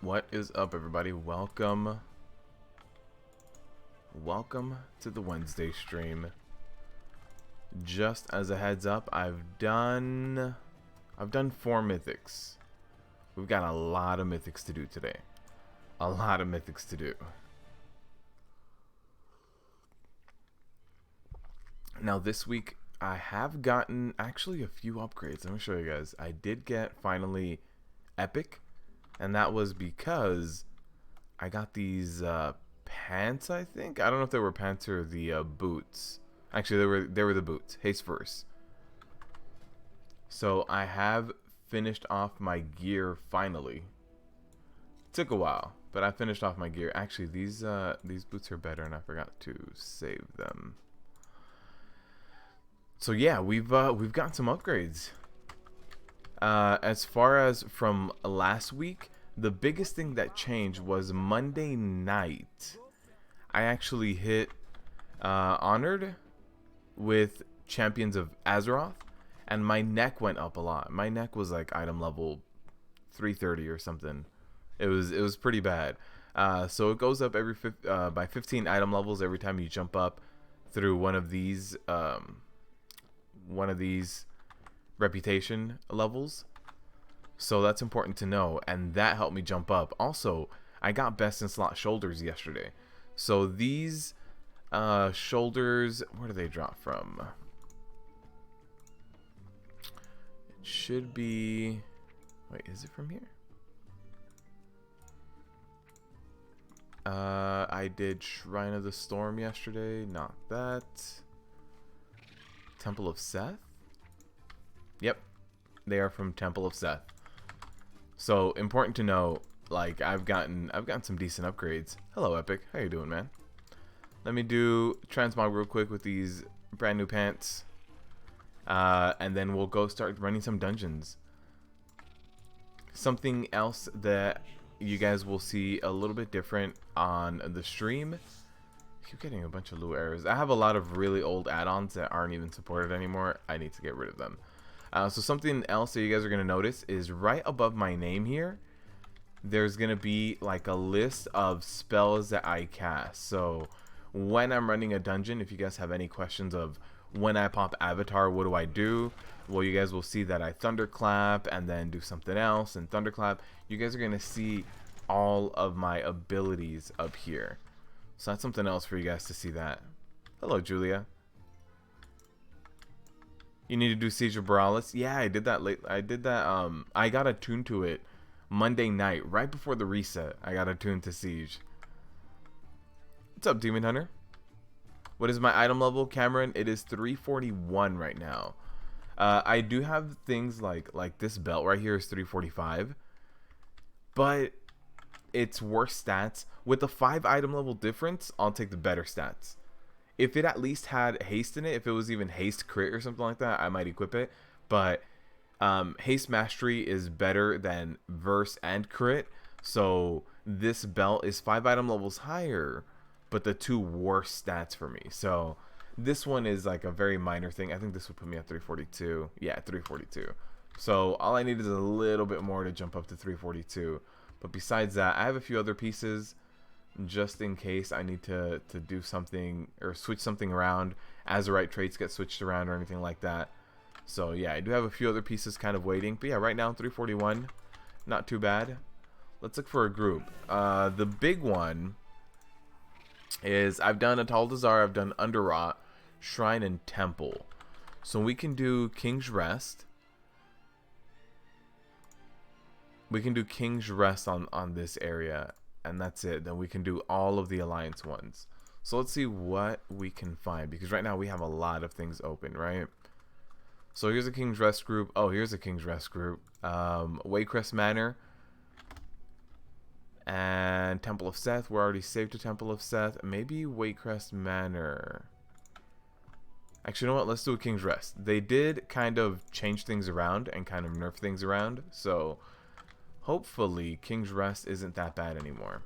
What is up, everybody? Welcome to the Wednesday stream. Just as a heads up, I've done 4 mythics. We've got a lot of mythics to do today. A lot of mythics to do. Now this week I have gotten actually a few upgrades. Let me show you guys. I did get finally epic, and that was because I got these pants, I think. I don't know if they were pants or the boots. Actually, they were the boots. Haste first. So I have finished off my gear finally. Took a while, but I finished off my gear. Actually, these boots are better, and I forgot to save them. So yeah, we've got some upgrades. As far as from last week, the biggest thing that changed was Monday night. I actually hit Honored with Champions of Azeroth, and my neck went up a lot. My neck was like item level 330 or something. It was pretty bad. So it goes up by 15 item levels every time you jump up through one of these reputation levels. So that's important to know, and that helped me jump up. Also, I got best in slot shoulders yesterday. So these shoulders, where do they drop from? It should be, wait, is it from here? I did Shrine of the Storm yesterday, not that. Temple of Seth? Yep, they are from Temple of Seth. So important to know, like I've gotten some decent upgrades. Hello Epic, how you doing, man? Let me do transmog real quick with these brand new pants, and then we'll go start running some dungeons. Something else that you guys will see a little bit different on the stream. I keep getting a bunch of blue errors. I have a lot of really old add-ons that aren't even supported anymore. I need to get rid of them. So something else that you guys are going to notice is right above my name here, there's going to be like a list of spells that I cast. So when I'm running a dungeon, if you guys have any questions of when I pop Avatar, what do I do? Well, you guys will see that I Thunderclap and then do something else and Thunderclap. You guys are going to see all of my abilities up here. So that's something else for you guys to see that. Hello, Julia. You need to do Siege of Borealis? Yeah, I did that late. I got attuned to it Monday night, right before the reset. I got attuned to Siege. What's up, Demon Hunter? What is my item level, Cameron? It is 341 right now. I do have things like this belt right here is 345, but it's worse stats. With the 5 item level difference, I'll take the better stats. If it at least had haste in it, if it was even haste crit or something like that, I might equip it. But haste mastery is better than verse and crit. So this belt is 5 item levels higher, but the 2 worst stats for me. So this one is like a very minor thing. I think this would put me at 342. Yeah, 342. So all I need is a little bit more to jump up to 342. But besides that, I have a few other pieces just in case I need to do something or switch something around as the right traits get switched around or anything like that. So yeah, I do have a few other pieces kind of waiting. But yeah, right now 341, not too bad. Let's look for a group. The big one is I've done Untitled, I've done Underrot, Shrine, and Temple. So we can do King's Rest. We can do King's Rest on this area, and that's it. Then we can do all of the Alliance ones. So let's see what we can find, because right now we have a lot of things open, right? So here's a King's Rest group. Oh, here's a King's Rest group. Waycrest Manor and Temple of Seth. We're already saved to Temple of Seth. Maybe Waycrest Manor. Actually, you know what? Let's do a King's Rest. They did kind of change things around and kind of nerf things around, so hopefully King's Rest isn't that bad anymore.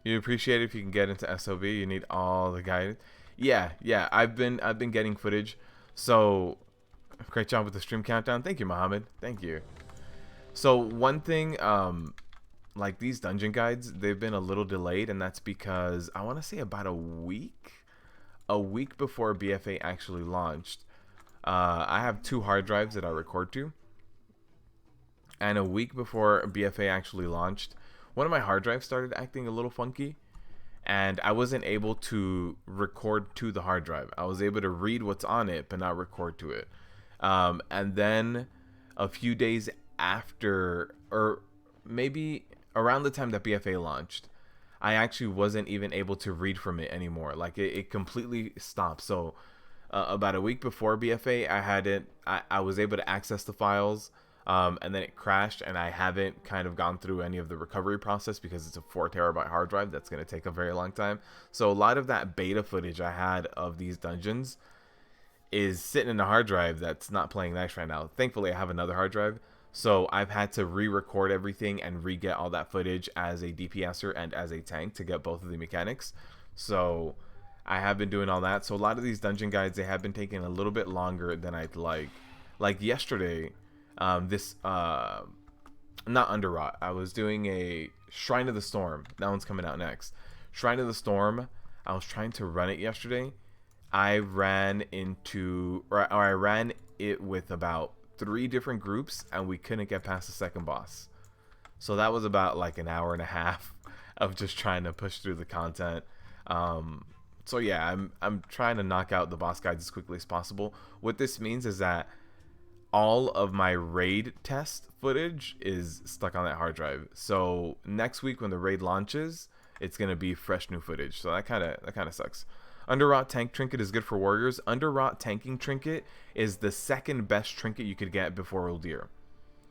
You appreciate it if you can get into SOV. You need all the guidance. Yeah, I've been getting footage. So great job with the stream countdown. Thank you, Mohammed. Thank you. So one thing, like these dungeon guides, they've been a little delayed, and that's because I want to say about a week before BFA actually launched. I have 2 hard drives that I record to, and a week before BFA actually launched, one of my hard drives started acting a little funky, and I wasn't able to record to the hard drive. I was able to read what's on it, but not record to it. And then a few days after, or maybe around the time that BFA launched, I actually wasn't even able to read from it anymore. Like it completely stopped. So about a week before BFA, I was able to access the files. And then it crashed, and I haven't kind of gone through any of the recovery process because it's a 4 terabyte hard drive that's going to take a very long time. So a lot of that beta footage I had of these dungeons is sitting in a hard drive that's not playing nice right now. Thankfully, I have another hard drive, so I've had to re-record everything and re-get all that footage as a DPSer and as a tank to get both of the mechanics. So I have been doing all that. So a lot of these dungeon guides, they have been taking a little bit longer than I'd like. Like yesterday, not Underrot, I was doing a Shrine of the Storm. That one's coming out next. Shrine of the Storm, I was trying to run it yesterday. I ran it with about 3 different groups, and we couldn't get past the second boss. So that was about like an hour and a half of just trying to push through the content. So yeah, I'm trying to knock out the boss guides as quickly as possible. What this means is that all of my raid test footage is stuck on that hard drive. So next week when the raid launches, it's gonna be fresh new footage. So that kind of sucks. Underrot tank trinket is good for warriors. Underrot tanking trinket is the second best trinket you could get before ULDIR.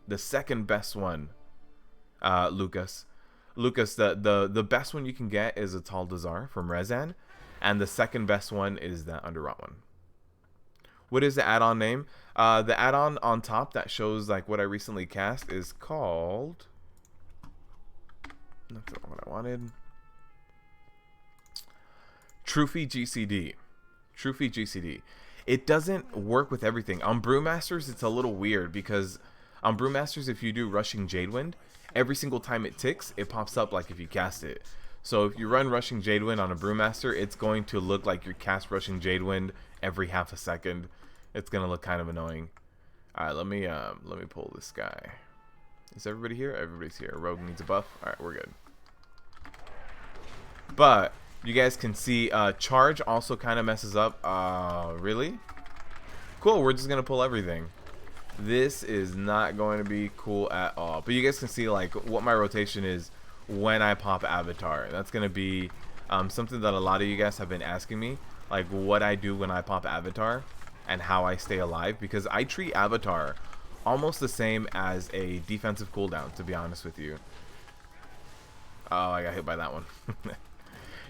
The second best one, Lucas, the best one you can get is a Taldazar from Rezan, and the second best one is the Underrot one. What is the add-on name? The add-on on top that shows like what I recently cast is called, that's not what I wanted, Trophy GCD. Trophy GCD. It doesn't work with everything. On Brewmasters, it's a little weird because on Brewmasters, if you do Rushing Jadewind, every single time it ticks, it pops up like if you cast it. So if you run Rushing Jadewind on a Brewmaster, it's going to look like you cast Rushing Jadewind every half a second. It's gonna look kind of annoying. All right, let me pull this guy. Is everybody here? Everybody's here. Rogue needs a buff. All right, we're good. But you guys can see charge also kind of messes up. Really? Cool. We're just gonna pull everything. This is not going to be cool at all. But you guys can see like what my rotation is when I pop Avatar. That's gonna be something that a lot of you guys have been asking me, like what I do when I pop Avatar and how I stay alive, because I treat Avatar almost the same as a defensive cooldown, to be honest with you. Oh, I got hit by that one.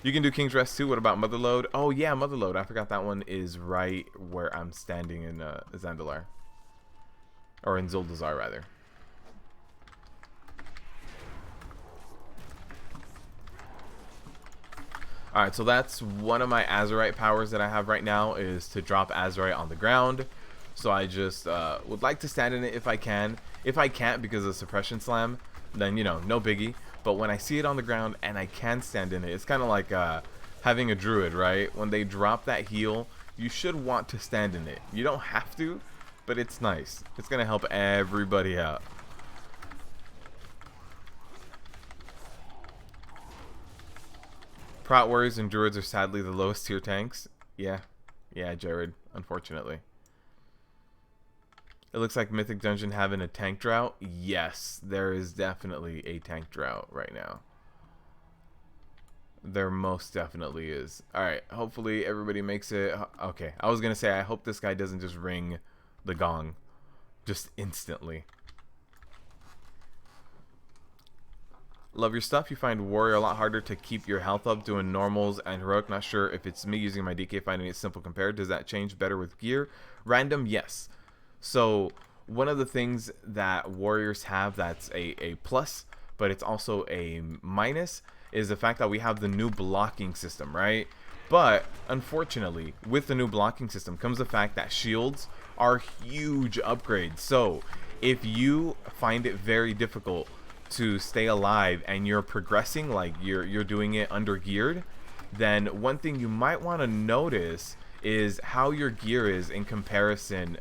You can do King's Rest too. What about Motherload? Oh yeah, Motherload. I forgot that one is right where I'm standing in Zandalar. Or in Zuldazar, rather. Alright, so that's one of my Azerite powers that I have right now, is to drop Azerite on the ground. So I just would like to stand in it if I can. If I can't because of Suppression Slam, then, you know, no biggie. But when I see it on the ground and I can stand in it, it's kind of like having a druid, right? When they drop that heal, you should want to stand in it. You don't have to, but it's nice. It's going to help everybody out. Prot warriors and druids are sadly the lowest tier tanks. Yeah, Jared, unfortunately. It looks like Mythic Dungeon having a tank drought. Yes, there is definitely a tank drought right now. There most definitely is. Alright, hopefully everybody makes it. Okay, I was going to say, I hope this guy doesn't just ring the gong just instantly. Love your stuff. You find warrior a lot harder to keep your health up doing normals and heroic. Not sure if it's me using my DK finding it simple compared. Does that change better with gear? Random, yes. So one of the things that warriors have that's a plus, but it's also a minus, is the fact that we have the new blocking system, right? But unfortunately, with the new blocking system comes the fact that shields are huge upgrades. So if you find it very difficult to stay alive and you're progressing, like you're doing it under geared, then one thing you might want to notice is how your gear is in comparison,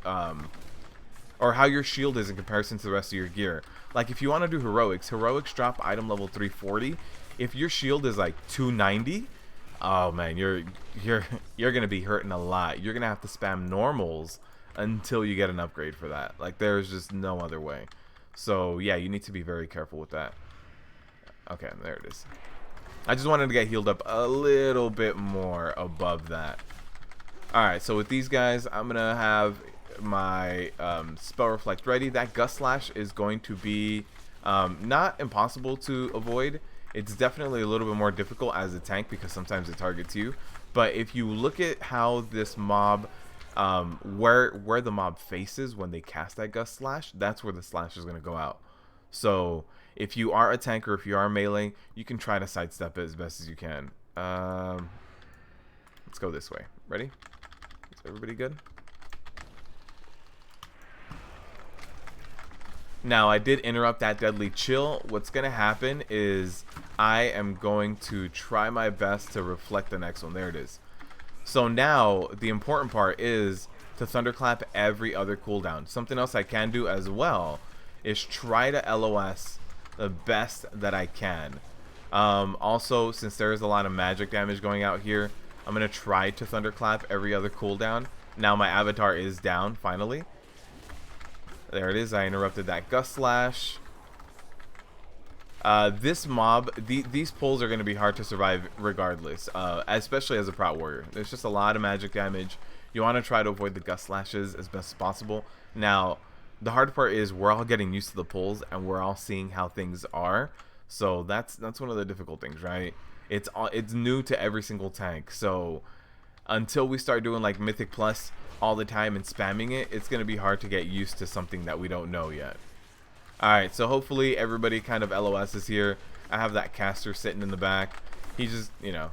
or how your shield is in comparison to the rest of your gear. Like if you want to do heroics drop item level 340. If your shield is like 290, oh man, you're gonna be hurting a lot. You're gonna have to spam normals until you get an upgrade for that. Like there's just no other way. So yeah, you need to be very careful with that. Okay, there it is. I just wanted to get healed up a little bit more above that. Alright, so with these guys, I'm gonna have my spell reflect ready. That gust slash is going to be not impossible to avoid. It's definitely a little bit more difficult as a tank because sometimes it targets you. But if you look at how this mob, where the mob faces when they cast that gust slash, that's where the slash is going to go out. So if you are a tank or if you are melee, you can try to sidestep it as best as you can. Let's go this way. Ready? Is everybody good? Now, I did interrupt that deadly chill. What's going to happen is I am going to try my best to reflect the next one. There it is. So now, the important part is to thunderclap every other cooldown. Something else I can do as well is try to LOS the best that I can. Also, since there is a lot of magic damage going out here, I'm going to try to thunderclap every other cooldown. Now, my avatar is down, finally. There it is. I interrupted that gust slash. This mob, these pulls are going to be hard to survive regardless, especially as a Prot warrior. There's just a lot of magic damage. You want to try to avoid the gust slashes as best as possible. Now, the hard part is we're all getting used to the pulls and we're all seeing how things are. So that's one of the difficult things, right? It's new to every single tank. So until we start doing like Mythic Plus all the time and spamming it, it's going to be hard to get used to something that we don't know yet. Alright, so hopefully everybody kind of LOSs here. I have that caster sitting in the back. He just, you know,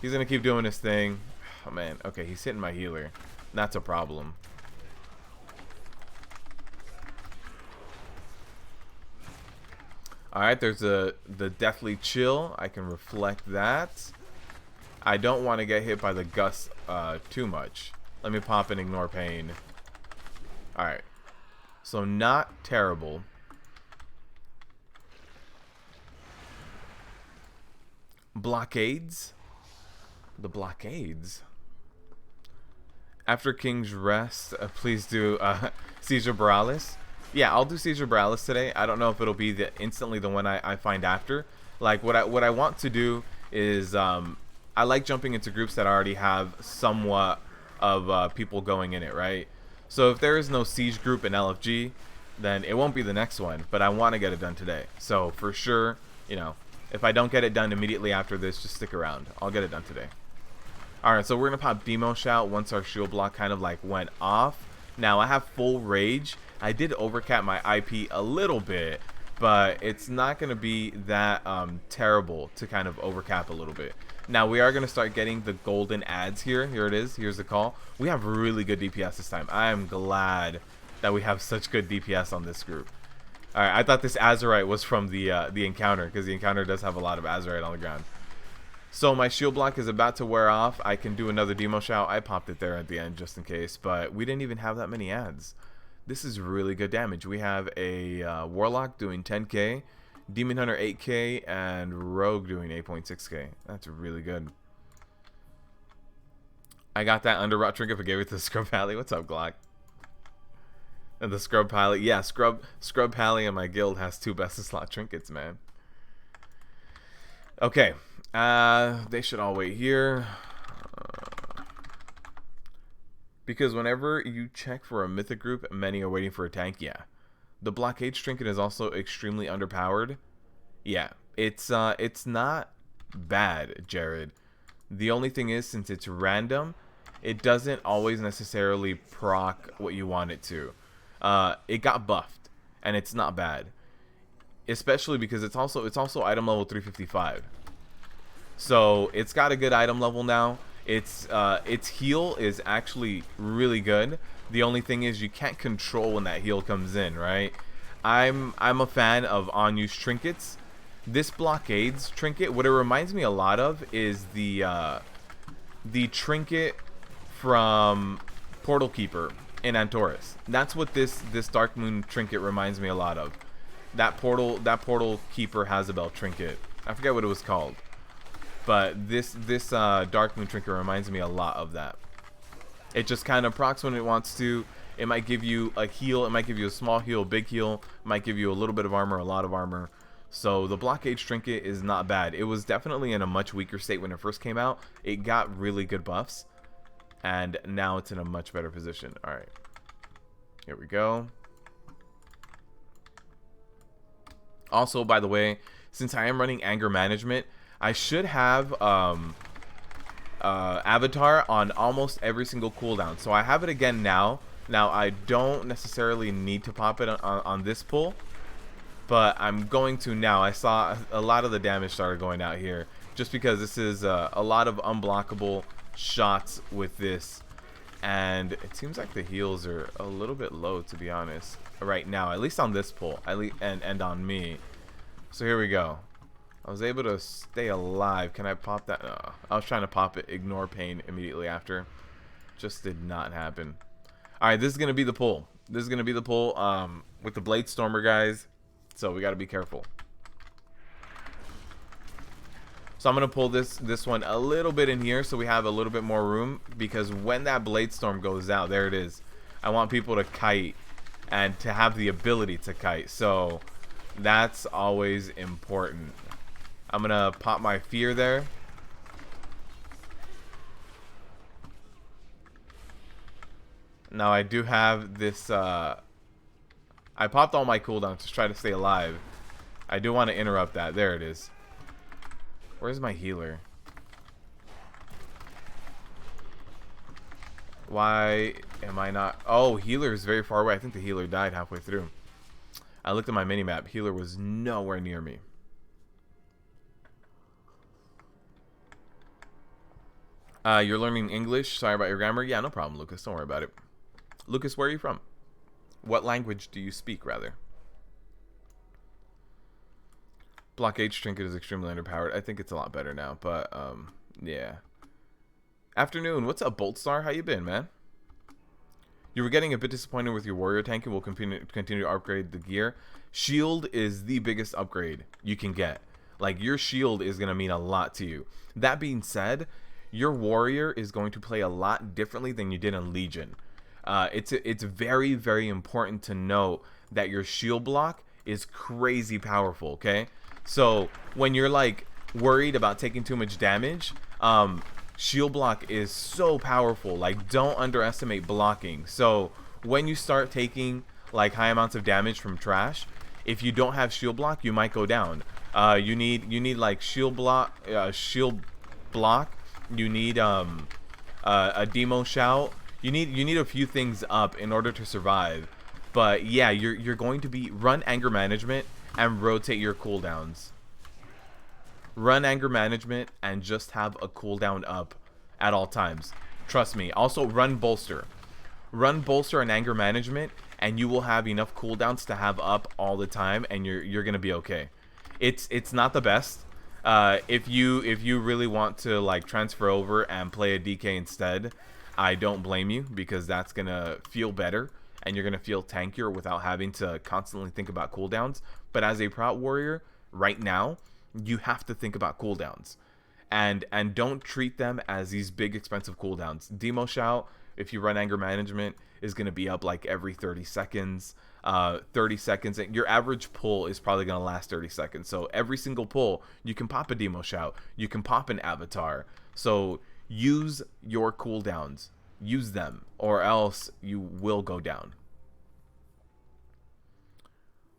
he's going to keep doing his thing. Oh man, okay, he's hitting my healer. That's a problem. Alright, there's the deathly chill. I can reflect that. I don't want to get hit by the gust too much. Let me pop and ignore pain. Alright. So not terrible. Blockades? The blockades? After King's Rest, please do Seizure Borealis. Yeah, I'll do Seizure Borealis today. I don't know if it'll be instantly the one I find after. Like, what I want to do is, I like jumping into groups that already have somewhat of people going in it, right? So if there is no siege group in LFG, then it won't be the next one, but I want to get it done today. So for sure, you know, if I don't get it done immediately after this, just stick around. I'll get it done today. Alright, so we're going to pop Demo Shout once our shield block kind of like went off. Now I have full rage. I did overcap my IP a little bit, but it's not going to be that terrible to kind of overcap a little bit. Now we are going to start getting the golden ads here. Here it is. Here's the call. We have really good DPS this time. I am glad that we have such good DPS on this group. Alright, I thought this Azurite was from the encounter, because the encounter does have a lot of Azurite on the ground. So my shield block is about to wear off. I can do another Demo Shout. I popped it there at the end just in case, but we didn't even have that many ads. This is really good damage. We have a Warlock doing 10k, Demon Hunter 8k, and Rogue doing 8.6k. That's really good. I got that Underrot Trinket but gave it to Scrub Pally. What's up, Glock? And the Scrub Pally. Yeah, Scrub Pally in my guild has 2 best of slot trinkets, man. Okay. They should all wait here. Because whenever you check for a mythic group, many are waiting for a tank. Yeah. The blockade trinket is also extremely underpowered. Yeah. It's not bad, Jared. The only thing is, since it's random, it doesn't always necessarily proc what you want it to. It got buffed, and it's not bad. Especially because it's also item level 355. So it's got a good item level now. Its heal is actually really good. The only thing is you can't control when that heal comes in, right? I'm a fan of on-use trinkets. This blockades trinket, what it reminds me a lot of is the trinket from Portal Keeper in Antorus. That's what this Dark Moon trinket reminds me a lot of. That Portal Keeper Hazabel trinket. I forget what it was called, but this Dark Moon trinket reminds me a lot of that. It just kind of procs when it wants to. It might give you a heal. It might give you a small heal, big heal. It might give you a little bit of armor, a lot of armor. So the blockade trinket is not bad. It was definitely in a much weaker state when it first came out. It got really good buffs, and now it's in a much better position. All right, here we go. Also, by the way, since I am running anger management, I should have avatar on almost every single cooldown. So I have it again now. Now I don't necessarily need to pop it on this pull, but I'm going to now. I saw a lot of the damage started going out here just because this is a lot of unblockable shots with this, and it seems like the heals are a little bit low, to be honest, right now, at least on this pull, and on me. So here we go. I was able to stay alive. Can I pop that? I was trying to pop it, ignore pain immediately after. Just did not happen. Alright, this is gonna be the pull. This is gonna be the pull with the Blade Stormer, guys. So we gotta be careful. So I'm gonna pull this one a little bit in here so we have a little bit more room, because when that Blade Storm goes out, there it is. I want people to kite and to have the ability to kite. So that's always important. I'm gonna pop my fear there. Now I do have this, I popped all my cooldowns to try to stay alive. I do want to interrupt that. There it is. Where's my healer? Why am I not? Oh, healer is very far away. I think the healer died halfway through. I looked at my minimap. Healer was nowhere near me. You're learning English. Sorry about your grammar. Yeah, no problem, Lucas. Don't worry about it. Lucas, where are you from? What language do you speak, rather? Blockade Trinket is extremely underpowered. I think it's a lot better now, but yeah. Afternoon. What's up, Boltstar? How you been, man? You were getting a bit disappointed with your warrior tank, and will continue to upgrade the gear. Shield is the biggest upgrade you can get. Like, your shield is going to mean a lot to you. That being said, your warrior is going to play a lot differently than you did in Legion. It's very, very important to note that your shield block is crazy powerful, okay? So when you're like worried about taking too much damage, shield block is so powerful. Like, don't underestimate blocking. So when you start taking like high amounts of damage from trash, if you don't have shield block, you might go down. You need like shield block. You need a demo shout. You need a few things up in order to survive. But yeah, you're going to be run anger management and rotate your cooldowns. Run anger management and just have a cooldown up at all times. Trust me. Also run bolster. Run bolster and anger management, and you will have enough cooldowns to have up all the time, and you're gonna be okay. It's not the best. If you really want to like transfer over and play a DK instead, I don't blame you, because that's gonna feel better and you're gonna feel tankier without having to constantly think about cooldowns. But as a Prot warrior right now, you have to think about cooldowns, and don't treat them as these big expensive cooldowns. Demo shout, if you run anger management, is gonna be up like every 30 seconds. 30 seconds, and your average pull is probably going to last 30 seconds. So every single pull, you can pop a demo shout, you can pop an avatar. So use your cooldowns, use them, or else you will go down.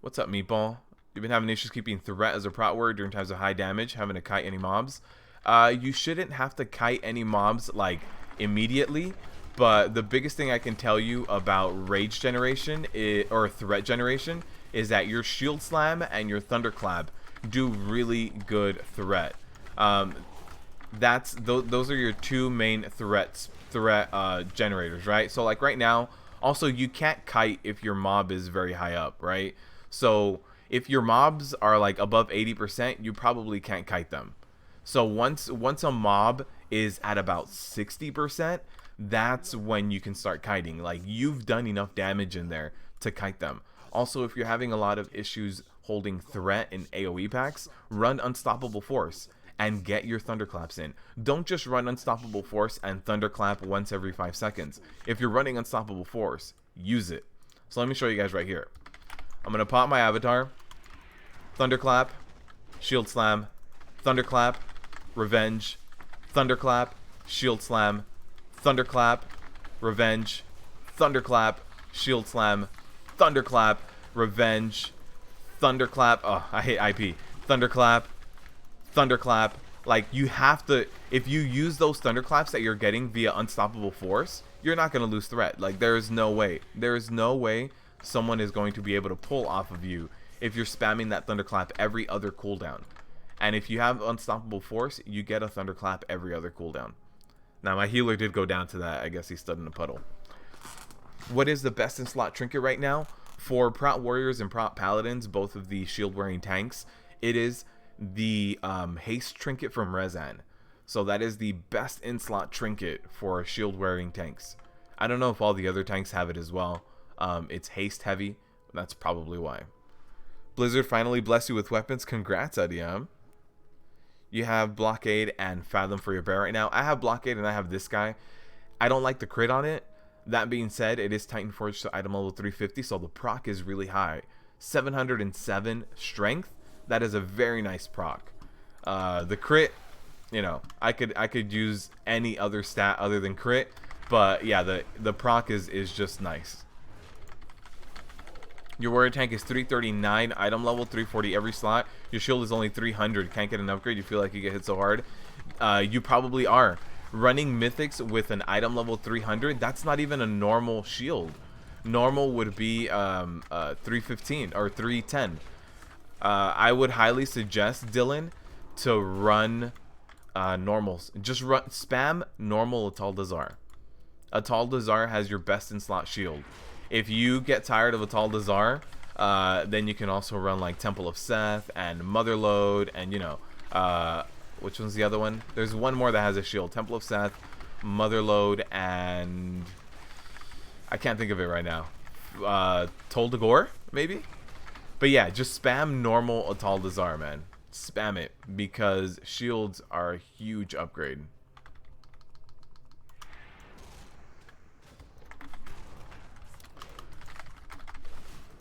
What's up, Meatball? You've been having issues keeping threat as a Prot warrior during times of high damage, having to kite any mobs. You shouldn't have to kite any mobs like immediately. But the biggest thing I can tell you about rage generation or threat generation is that your shield slam and your thunderclap do really good threat. Those are your two main threat generators, right? So like right now, also you can't kite if your mob is very high up, right? So if your mobs are like above 80%, you probably can't kite them. So once a mob is at about 60%, that's when you can start kiting. Like, you've done enough damage in there to kite them. Also, if you're having a lot of issues holding threat in AoE packs, run Unstoppable Force and get your thunderclaps in. Don't just run Unstoppable Force and thunderclap once every 5 seconds. If you're running Unstoppable Force, use it. So let me show you guys right here. I'm gonna pop my avatar, thunderclap, shield slam, thunderclap, revenge, thunderclap, shield slam, thunderclap, revenge, thunderclap, shield slam, thunderclap, revenge, thunderclap. Oh, I hate IP. Thunderclap, thunderclap. Like, you have to, if you use those thunderclaps that you're getting via Unstoppable Force, you're not going to lose threat. Like, there is no way. There is no way someone is going to be able to pull off of you if you're spamming that thunderclap every other cooldown. And if you have Unstoppable Force, you get a thunderclap every other cooldown. Now, my healer did go down to that. I guess he stood in a puddle. What is the best in slot trinket right now? For Prot Warriors and Prot Paladins, both of the shield-wearing tanks, it is the Haste Trinket from Rezan. So that is the best in slot trinket for shield-wearing tanks. I don't know if all the other tanks have it as well. It's haste heavy. That's probably why. Blizzard finally blessed you with weapons. Congrats, Adiam. You have Blockade and Fathom for your bear right now. I have Blockade and I have this guy. I don't like the crit on it. That being said, it is Titan Forged to item level 350, so the proc is really high. 707 strength. That is a very nice proc. The crit, you know, I could use any other stat other than crit, but yeah, the proc is just nice. Your warrior tank is 339, item level 340 every slot. Your shield is only 300. Can't get an upgrade. You feel like you get hit so hard. You probably are. Running mythics with an item level 300, that's not even a normal shield. Normal would be 315 or 310. I would highly suggest, Dylan, to run normals. Just run spam normal Untitled. Untitled has your best in slot shield. If you get tired of Untitled, then you can also run like Temple of Seth and Motherlode and, you know, which one's the other one? There's one more that has a shield. Temple of Seth, Motherlode, and I can't think of it right now. Toldagor, maybe? But yeah, just spam normal Untitled, man. Spam it, because shields are a huge upgrade.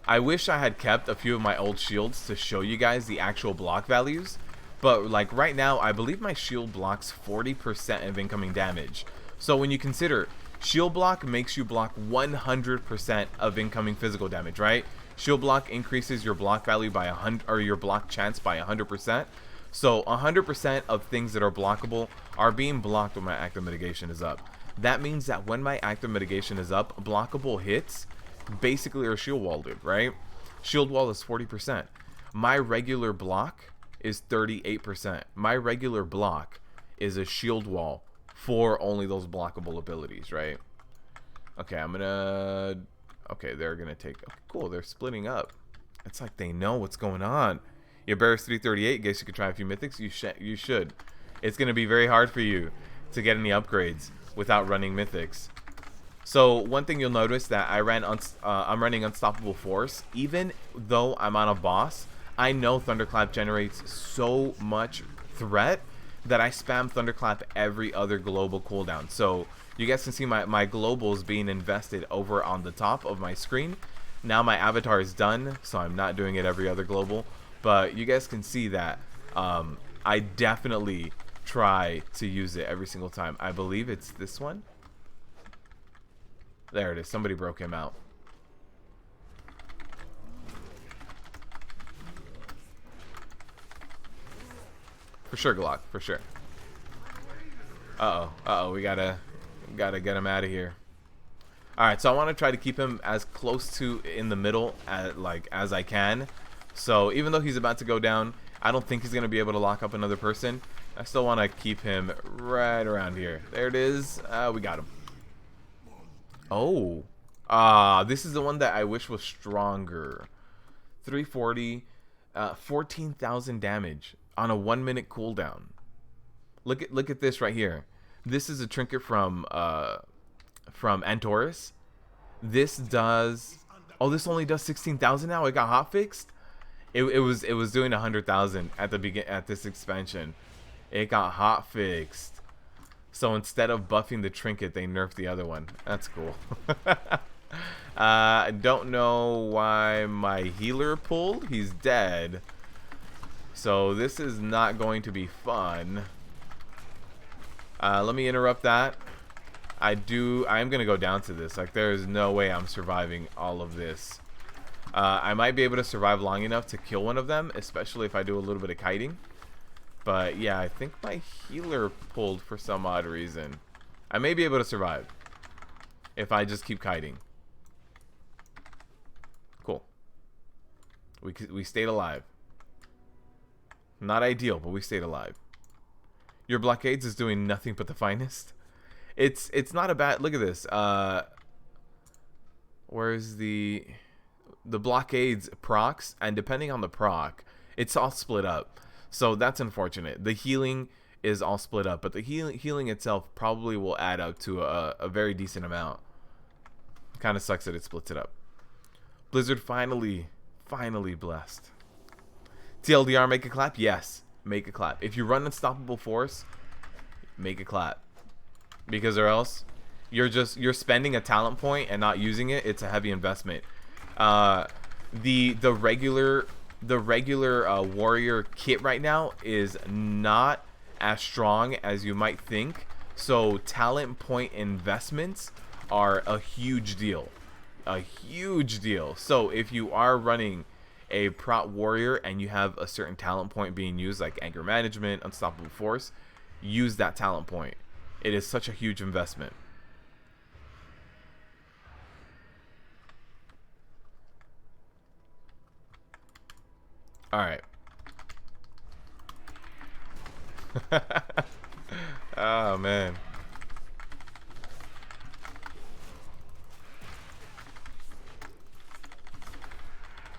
I wish I had kept a few of my old shields to show you guys the actual block values. But like right now, I believe my shield blocks 40% of incoming damage. So when you consider shield block makes you block 100% of incoming physical damage, right? Shield block increases your block value by 100, or your block chance by 100%. So 100% of things that are blockable are being blocked when my active mitigation is up. That means that when my active mitigation is up, blockable hits basically are shield walled, right? Shield wall is 40%. My regular block is 38%. My regular block is a shield wall for only those blockable abilities, right? Okay, okay, they're gonna take, okay, cool, they're splitting up. It's like they know what's going on. Your bear is 338. Guess you could try a few mythics. You should. It's gonna be very hard for you to get any upgrades without running mythics. So one thing you'll notice that I'm running Unstoppable Force. Even though I'm on a boss, I know Thunderclap generates so much threat that I spam Thunderclap every other global cooldown. So you guys can see my globals being invested over on the top of my screen. Now my avatar is done, so I'm not doing it every other global. But you guys can see that I definitely try to use it every single time. I believe it's this one. There it is. Somebody broke him out. For sure, Glock. For sure. Uh-oh. We gotta get him out of here. Alright, so I want to try to keep him as close to in the middle as I can. So even though he's about to go down, I don't think he's going to be able to lock up another person. I still want to keep him right around here. There it is. We got him. Oh. This is the one that I wish was stronger. 340, 14,000 damage on a 1 minute cooldown. Look at this right here. This is a trinket from Antorus. This does, oh, this only does 16,000 now. It got hotfixed. It was doing 100,000 at this expansion. It got hotfixed. So instead of buffing the trinket, they nerfed the other one. That's cool. I don't know why my healer pulled. He's dead. So this is not going to be fun. Let me interrupt that. I am going to go down to this. Like, there is no way I'm surviving all of this. I might be able to survive long enough to kill one of them, especially if I do a little bit of kiting. But yeah, I think my healer pulled for some odd reason. I may be able to survive if I just keep kiting. Cool. We stayed alive. Not ideal, but we stayed alive. Your blockades is doing nothing but the finest. It's not a bad, look at this. Where's the blockades procs, and depending on the proc, it's all split up. So that's unfortunate. The healing is all split up, but the healing itself probably will add up to a very decent amount. Kind of sucks that it splits it up. Blizzard finally blessed. TLDR, make a clap? Yes, make a clap. If you run Unstoppable Force, make a clap. Because or else you're spending a talent point and not using it. It's a heavy investment. The regular warrior kit right now is not as strong as you might think. So talent point investments are a huge deal. A huge deal. So if you are running a Prot warrior and you have a certain talent point being used, like anger management, unstoppable force, use that talent point. It is such a huge investment. All right. Oh man.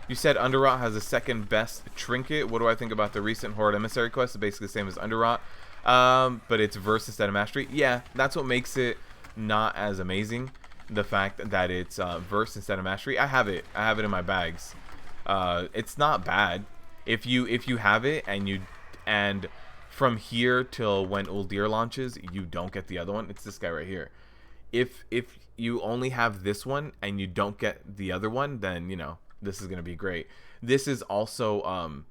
You said Underrot has the second best trinket. What do I think about the recent Horde emissary quest? It's basically the same as Underrot, but it's verse instead of mastery. Yeah, that's what makes it not as amazing. The fact that it's verse instead of mastery. I have it in my bags. It's not bad. If you have it and from here till when ULDIR launches, you don't get the other one. It's this guy right here. If you only have this one and you don't get the other one, then you know this is gonna be great. This is also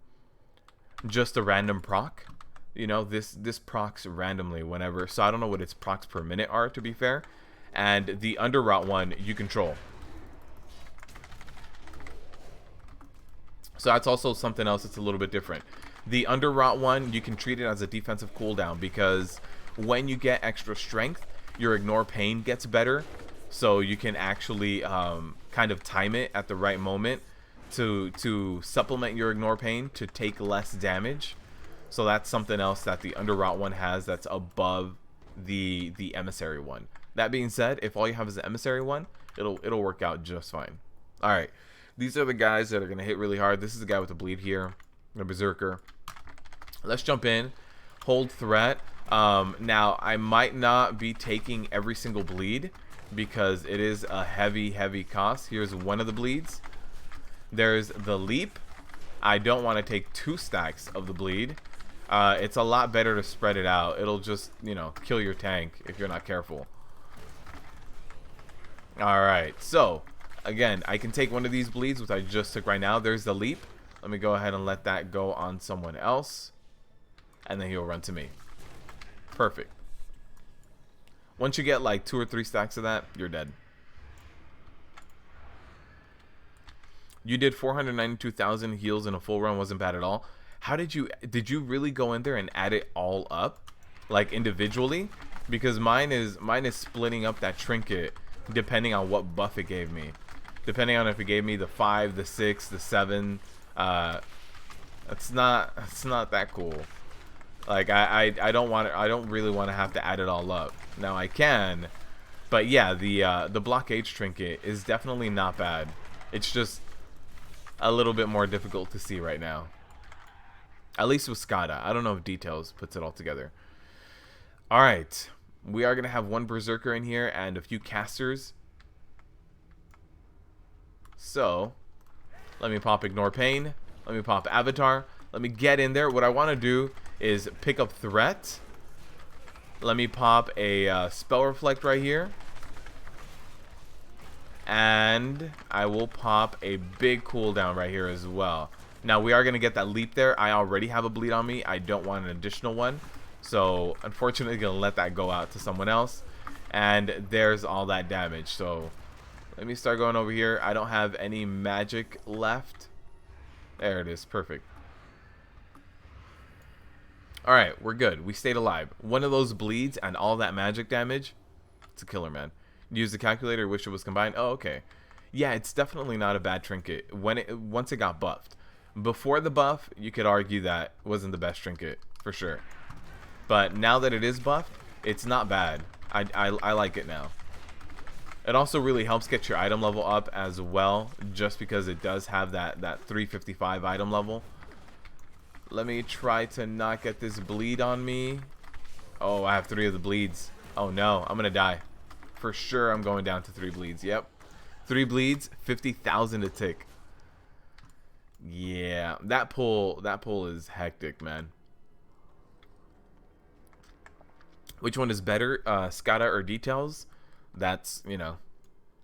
just a random proc. You know, this procs randomly whenever. So I don't know what its procs per minute are, to be fair. And the Underrot one you control. So that's also something else that's a little bit different. The Underrot one, you can treat it as a defensive cooldown because when you get extra strength, your ignore pain gets better. So you can actually kind of time it at the right moment to supplement your ignore pain to take less damage. So that's something else that the Underrot one has that's above the emissary one. That being said, if all you have is the emissary one, it'll work out just fine. All right. These are the guys that are going to hit really hard. This is the guy with the bleed here, the berserker. Let's jump in. Hold threat. Now, I might not be taking every single bleed because it is a heavy cost. Here's one of the bleeds. There's the leap. I don't want to take 2 stacks of the bleed. It's a lot better to spread it out. It'll just, you know, kill your tank if you're not careful. All right, so again, I can take one of these bleeds, which I just took right now. There's the leap. Let me go ahead and let that go on someone else. And then he'll run to me. Perfect. Once you get like 2 or 3 stacks of that, you're dead. You did 492,000 heals in a full run. Wasn't bad at all. How did you really go in there and add it all up? Like individually? Because mine is splitting up that trinket depending on what buff it gave me. Depending on if it gave me the 5, the 6, the 7, it's not that cool. Like I don't really want to have to add it all up. Now I can, but yeah, the blockage trinket is definitely not bad. It's just a little bit more difficult to see right now. At least with Skada. I don't know if Details puts it all together. Alright. We are going to have one Berserker in here and a few casters. So, let me pop Ignore Pain. Let me pop Avatar. Let me get in there. What I want to do is pick up Threat. Let me pop a Spell Reflect right here. And I will pop a big cooldown right here as well. Now, we are going to get that leap there. I already have a bleed on me. I don't want an additional one. So, unfortunately, going to let that go out to someone else. And there's all that damage. So, let me start going over here. I don't have any magic left. There it is. Perfect. Alright, we're good. We stayed alive. One of those bleeds and all that magic damage. It's a killer, man. Use the calculator. Wish it was combined. Oh, okay. Yeah, it's definitely not a bad trinket once it got buffed. Before the buff, you could argue that wasn't the best trinket, for sure. But now that it is buffed, it's not bad. I like it now. It also really helps get your item level up as well, just because it does have that 355 item level. Let me try to not get this bleed on me. Oh, I have 3 of the bleeds. Oh no, I'm gonna die. For sure I'm going down to 3 bleeds. Yep. 3 bleeds, 50,000 a tick. Yeah, that pull is hectic, man. Which one is better, Skada or Details? That's, you know,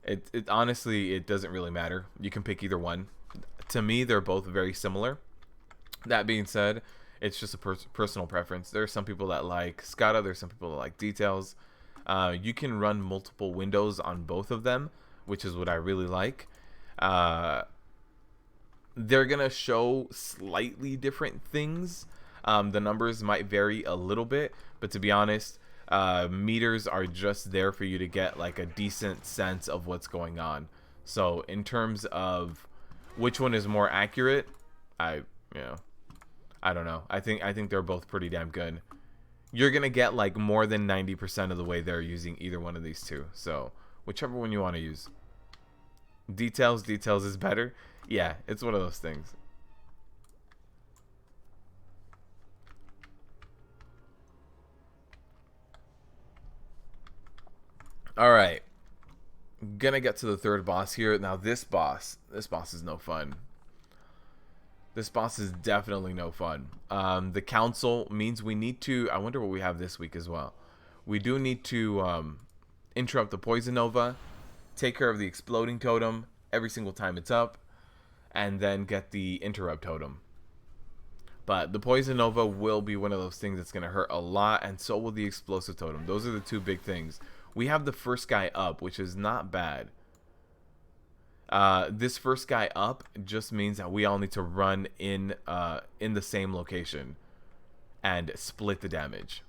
it honestly, it doesn't really matter. You can pick either one. To me, they're both very similar. That being said, it's just a personal preference. There are some people that like Skada. There's some people that like Details. You can run multiple windows on both of them, which is what I really like. They're going to show slightly different things. The numbers might vary a little bit, but to be honest, meters are just there for you to get like a decent sense of what's going on. So in terms of which one is more accurate, I don't know. I think they're both pretty damn good. You're gonna get like more than 90% of the way there using either one of these two. So whichever one you want to use. Details is better. Yeah, it's one of those things. Alright. Gonna get to the third boss here. Now this boss is no fun. This boss is definitely no fun. The council means we need to... I wonder what we have this week as well. We do need to interrupt the Poison Nova, take care of the Exploding Totem every single time it's up, and then get the Interrupt Totem. But the Poison Nova will be one of those things that's going to hurt a lot, and so will the Explosive Totem. Those are the two big things. We have the first guy up, which is not bad. This first guy up just means that we all need to run in the same location and split the damage.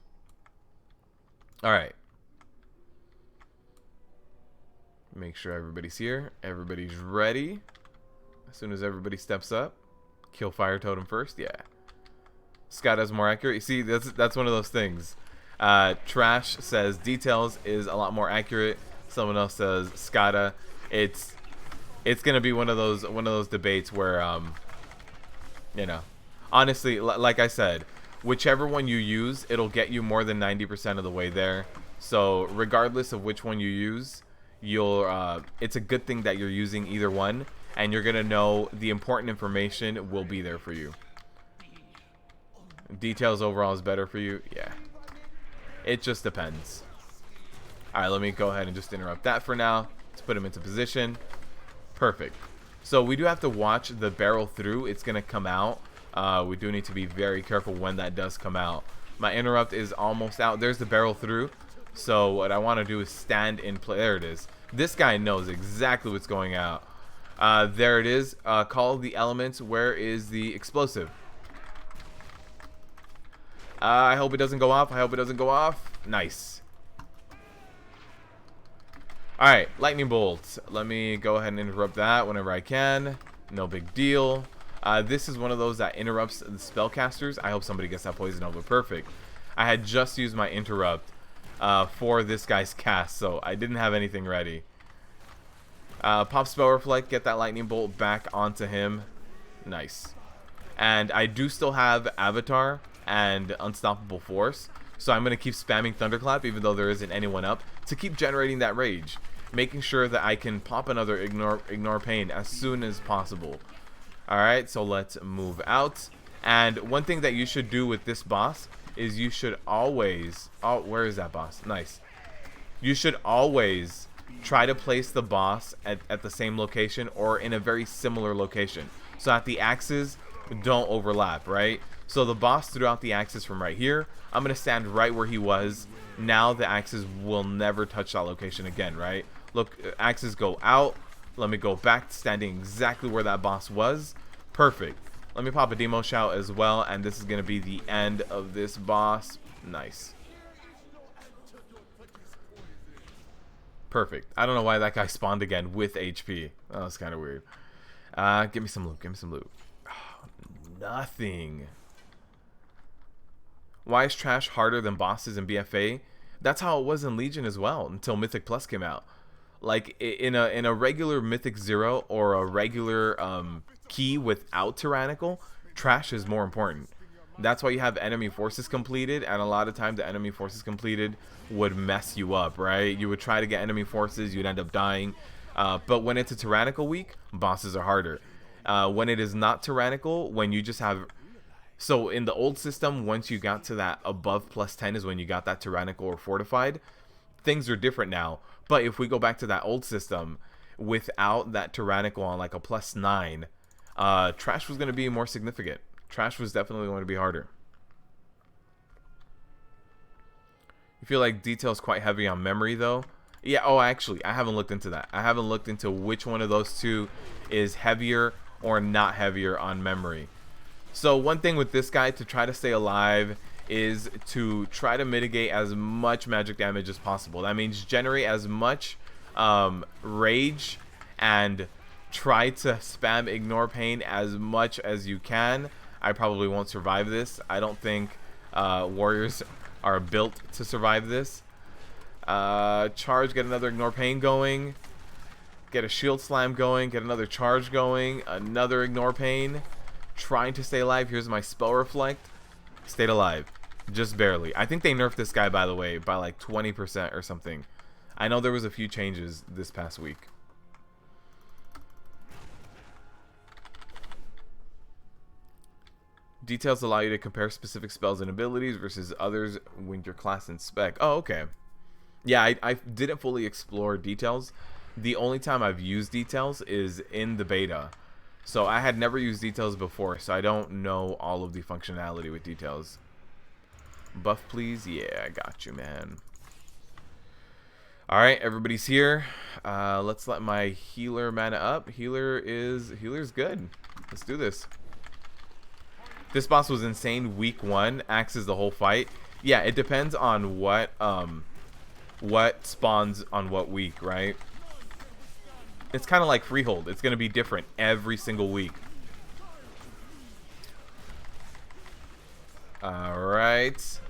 Alright. Make sure everybody's here. Everybody's ready. As soon as everybody steps up, kill Fire Totem first. Yeah. Skada's more accurate. You see, that's one of those things. Trash says Details is a lot more accurate. Someone else says Skada. It's gonna be one of those debates where you know, honestly, like I said, whichever one you use, it'll get you more than 90% of the way there. So regardless of which one you use, you'll it's a good thing that you're using either one, and you're gonna know the important information will be there for you. Details overall is better for you. Yeah, it just depends. All right, let me go ahead and just interrupt that for now. Let's put him into position. Perfect. So we do have to watch the barrel through. It's gonna come out. We do need to be very careful when that does come out. My interrupt is almost out. There's the barrel through. So what I want to do is stand in place. There it is. This guy knows exactly what's going out. There it is. Call the elements. Where is the explosive? I hope it doesn't go off. I hope it doesn't go off. Nice. Alright, lightning bolts. Let me go ahead and interrupt that whenever I can. No big deal. This is one of those that interrupts the spellcasters. I hope somebody gets that poison over. Perfect. I had just used my interrupt for this guy's cast, so I didn't have anything ready. Pop spell reflect, get that lightning bolt back onto him. Nice. And I do still have Avatar and Unstoppable Force, so I'm going to keep spamming Thunderclap even though there isn't anyone up to keep generating that rage, making sure that I can pop another ignore pain as soon as possible. Alright, so let's move out. And one thing that you should do with this boss is you should always... Oh, where is that boss? Nice. You should always try to place the boss at the same location or in a very similar location so that the axes don't overlap, right? So the boss threw out the axes from right here. I'm going to stand right where he was. Now the axes will never touch that location again, right? Look, axes go out. Let me go back, standing exactly where that boss was. Perfect. Let me pop a demo shout as well, and this is going to be the end of this boss. Nice. Perfect. I don't know why that guy spawned again with HP. That was kind of weird. Give me some loot. Give me some loot. Oh, nothing. Why is trash harder than bosses in BFA? That's how it was in Legion as well until Mythic Plus came out. Like in a regular Mythic 0 or a regular key without Tyrannical, trash is more important. That's why you have enemy forces completed, and a lot of times the enemy forces completed would mess you up, right? You would try to get enemy forces, you'd end up dying. But when it's a Tyrannical week, bosses are harder. When it is not Tyrannical, when you just have... So in the old system, once you got to that above +10 is when you got that Tyrannical or Fortified. Things are different now. But if we go back to that old system, without that Tyrannical on like a +9, trash was going to be more significant. Trash was definitely going to be harder. You feel like detail's quite heavy on memory though? Yeah, oh actually, I haven't looked into that. I haven't looked into which one of those two is heavier or not heavier on memory. So one thing with this guy to try to stay alive is to try to mitigate as much magic damage as possible. That means generate as much rage and try to spam ignore pain as much as you can. I probably won't survive this. I don't think warriors are built to survive this. Charge, get another ignore pain going. Get a shield slam going. Get another charge going. Another ignore pain. Trying to stay alive. Here's my spell reflect. Stayed alive. Just barely. I think they nerfed this guy, by the way, by like 20% or something. I know there was a few changes this past week. Details allow you to compare specific spells and abilities versus others when your class and spec. Oh, okay. Yeah, I didn't fully explore details. The only time I've used details is in the beta. So I had never used details before, so I don't know all of the functionality with details. Buff, please. Yeah, I got you, man. Alright, everybody's here. Let's let my healer mana up. Healer's good. Let's do this. This boss was insane. Week 1 axes the whole fight. Yeah, it depends on what spawns on what week, right? It's kind of like Freehold. It's going to be different every single week. Alright.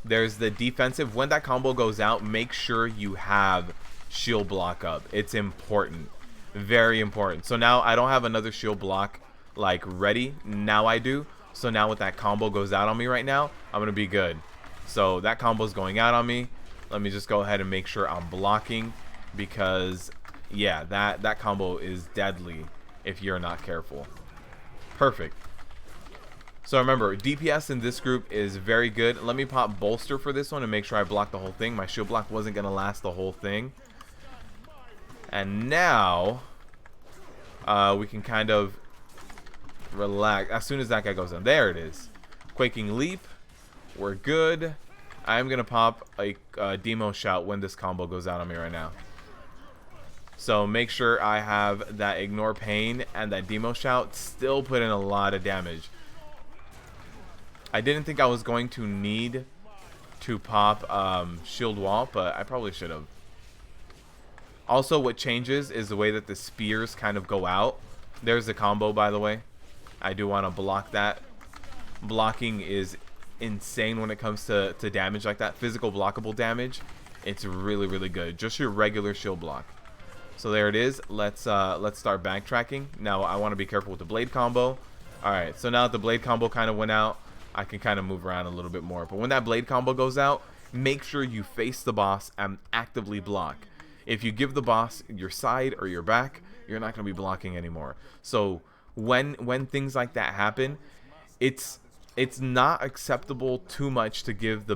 There's the defensive. When that combo goes out, make sure you have shield block up. It's important. Very important. So now I don't have another shield block like ready. Now I do. So now with that combo goes out on me right now, I'm going to be good. So that combo is going out on me. Let me just go ahead and make sure I'm blocking because... yeah, that combo is deadly if you're not careful. Perfect. So remember, DPS in this group is very good. Let me pop bolster for this one and make sure I block the whole thing. My shield block wasn't going to last the whole thing. And now we can kind of relax. As soon as that guy goes down. There it is. Quaking Leap. We're good. I'm going to pop a demo shout when this combo goes out on me right now. So make sure I have that ignore pain and that demo shout. Still put in a lot of damage. I didn't think I was going to need to pop shield wall, but I probably should have. Also, what changes is the way that the spears kind of go out. There's the combo, by the way. I do want to block that. Blocking is insane when it comes to damage like that. Physical blockable damage. It's really, really good. Just your regular shield block. So there it is. Let's start backtracking. Now I want to be careful with the blade combo. Alright, so now that the blade combo kind of went out, I can kind of move around a little bit more. But when that blade combo goes out, make sure you face the boss and actively block. If you give the boss your side or your back, you're not going to be blocking anymore. So when things like that happen, it's not acceptable too much to give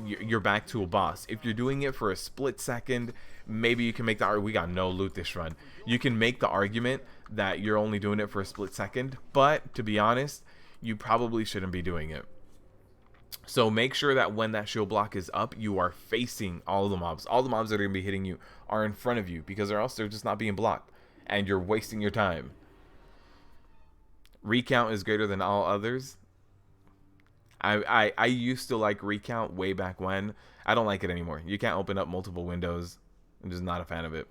your back to a boss. If you're doing it for a split second, maybe you can make the we got no loot this run. You can make the argument that you're only doing it for a split second, but to be honest, you probably shouldn't be doing it. So make sure that when that shield block is up, you are facing all the mobs. All the mobs that are going to be hitting you are in front of you, because or else they're just not being blocked and you're wasting your time. Recount is greater than all others. I used to like recount way back when. I don't like it anymore. You can't open up multiple windows. I'm just not a fan of it.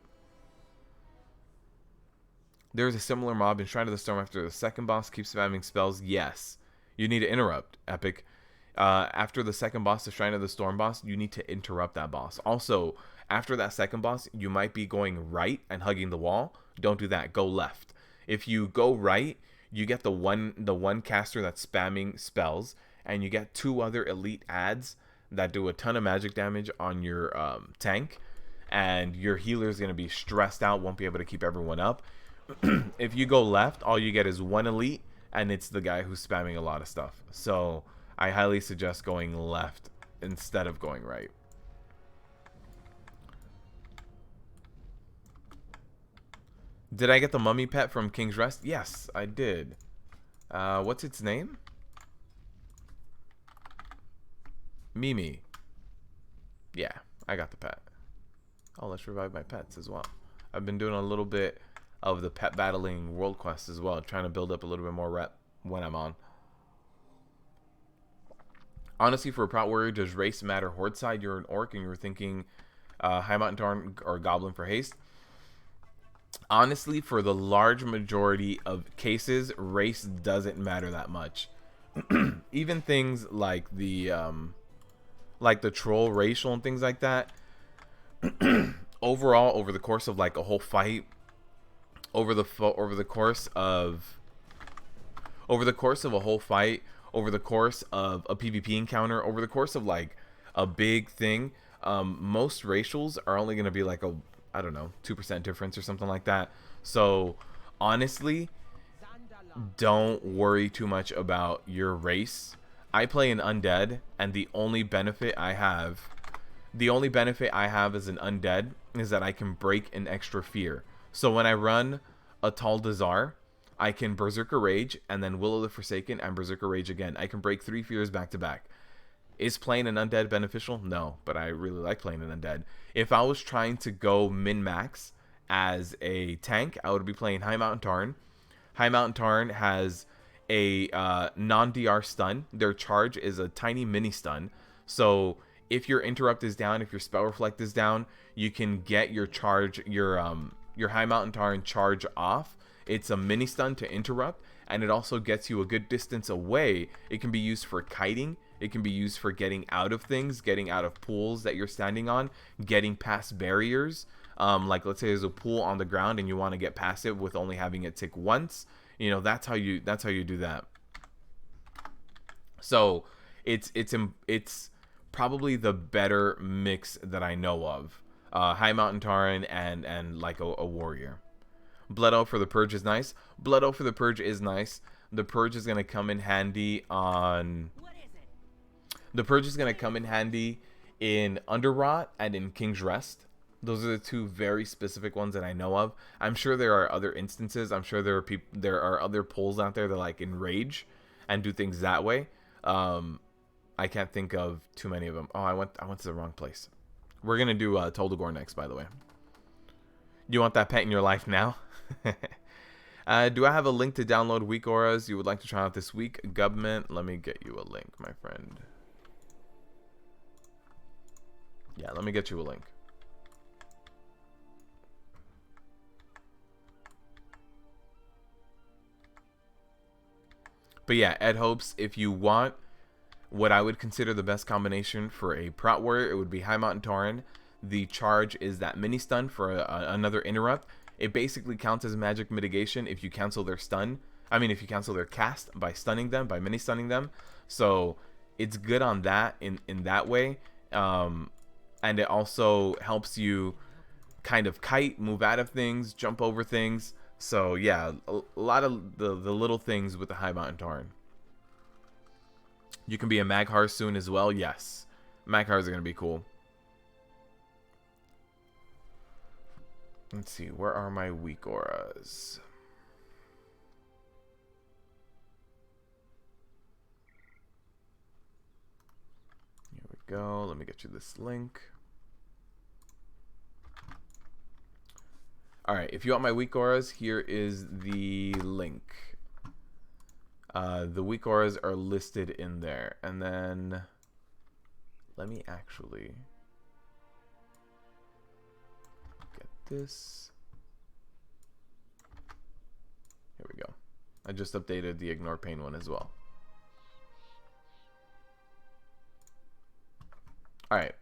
There's a similar mob in Shrine of the Storm after the second boss keeps spamming spells. Yes. You need to interrupt, Epic. After the second boss, the Shrine of the Storm boss, you need to interrupt that boss. Also, after that second boss, you might be going right and hugging the wall. Don't do that. Go left. If you go right, you get the one caster that's spamming spells, and you get 2 other elite adds that do a ton of magic damage on your tank, and your healer is going to be stressed out, won't be able to keep everyone up. If you go left, all you get is 1 elite, and it's the guy who's spamming a lot of stuff. So I highly suggest going left instead of going right. Did I get the mummy pet from King's Rest? Yes, I did. What's its name? Mimi. Yeah, I got the pet. Oh, let's revive my pets as well. I've been doing a little bit of the pet battling world quest as well, trying to build up a little bit more rep when I'm on. Honestly, for a Prot warrior, does race matter? Horde side, you're an orc and you're thinking High Mountain Tarn or Goblin for haste. Honestly, for the large majority of cases, race doesn't matter that much. Even things like the troll racial and things like that. Overall, over the course of like a whole fight, over the course of a whole fight, over the course of a PvP encounter, over the course of like a big thing, most racials are only going to be like a, I don't know, 2% difference or something like that. So honestly, don't worry too much about your race. I play an undead, and the only benefit I have as an undead is that I can break an extra fear. So when I run a Taldazar, I can Berserker Rage, and then Will of the Forsaken, and Berserker Rage again. I can break 3 fears back to back. Is playing an undead beneficial? No, but I really like playing an undead. If I was trying to go min-max as a tank, I would be playing High Mountain Tarn. High Mountain Tarn has a non-DR stun. Their charge is a tiny mini stun. So if your interrupt is down, if your spell reflect is down, you can get your charge, your High Mountain Tarn charge off. It's a mini stun to interrupt, and it also gets you a good distance away. It can be used for kiting. It can be used for getting out of things, getting out of pools that you're standing on, getting past barriers. Like let's say there's a pool on the ground and you want to get past it with only having it tick once. You know, that's how you do that. So it's probably the better mix that I know of. High Mountain Tarn and like a warrior. Blood Oath for the Purge is nice. Blood Oath for the Purge is nice. The Purge is gonna come in handy on. The Purge is gonna come in handy in Underrot and in King's Rest. Those are the 2 very specific ones that I know of. I'm sure there are other instances. I'm sure there are other pulls out there that like enrage and do things that way. I can't think of too many of them. Oh, I went to the wrong place. We're gonna do Toldagor next, by the way. You want that pet in your life now? Do I have a link to download Weakauras you would like to try out this week? Government, let me get you a link, my friend. Yeah, let me get you a link. But yeah, Ed hopes if you want what I would consider the best combination for a Prot warrior, it would be High Mountain Tarn, the charge is that mini stun for another interrupt. It basically counts as magic mitigation if you cancel their stun. I mean, if you cancel their cast by stunning them, by mini stunning them. So it's good on that in that way. And it also helps you kind of kite, move out of things, jump over things. So yeah, a lot of the little things with the High Mountain Tarn. You can be a Maghar soon as well. Yes, Maghars are going to be cool. Let's see, where are my Weakauras? Here we go. Let me get you this link. Alright, if you want my Weakauras, here is the link. The Weakauras are listed in there. And then, let me actually get this. Here we go. I just updated the Ignore Pain one as well. Alright.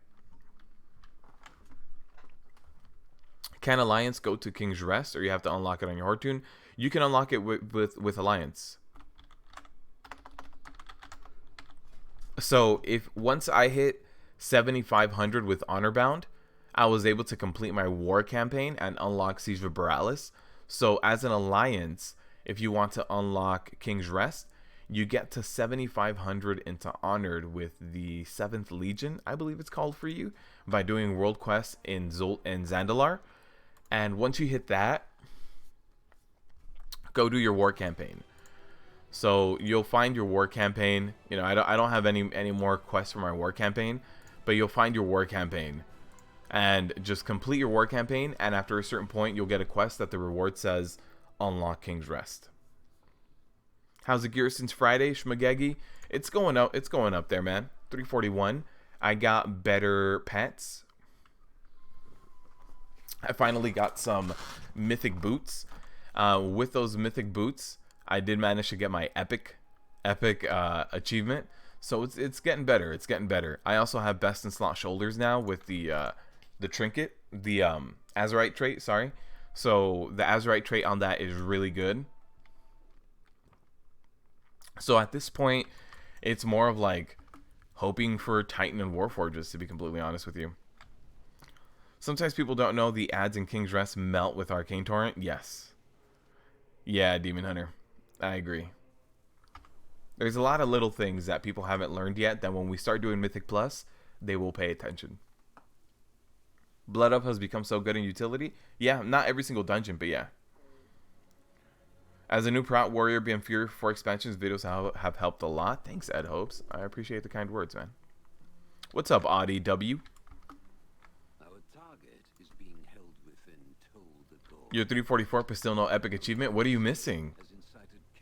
Can Alliance go to King's Rest, or you have to unlock it on your Horde tune? You can unlock it with Alliance. So if once I hit 7,500 with Honor Bound, I was able to complete my war campaign and unlock Siege of Borealis. So as an Alliance, if you want to unlock King's Rest, you get to 7,500 into Honored with the 7th Legion, I believe it's called for you, by doing world quests in Zandalar. And once you hit that, go do your war campaign. So you'll find your war campaign. You know, I don't have any more quests for my war campaign, but you'll find your war campaign and just complete your war campaign. And after a certain point, you'll get a quest that the reward says unlock King's Rest. How's the gear since Friday, Shmagegi? It's going up. It's going up there, man. 341. I got better pets. I finally got some mythic boots. With those mythic boots, I did manage to get my epic achievement. So it's getting better. It's getting better. I also have best in slot shoulders now with the Trinket, the Azurite trait. Sorry. So the Azurite trait on that is really good. So at this point, it's more of like hoping for Titan and Warforges, to be completely honest with you. Sometimes people don't know the ads in King's Rest melt with Arcane Torrent. Yes. Yeah, Demon Hunter. I agree. There's a lot of little things that people haven't learned yet that when we start doing Mythic Plus, they will pay attention. Blood Up has become so good in utility. Yeah, not every single dungeon, but yeah. As a new Prot warrior being Fury for 4 expansions, videos have helped a lot. Thanks, Ed Hopes. I appreciate the kind words, man. What's up, Audie W? You're 344, but still no epic achievement. What are you missing?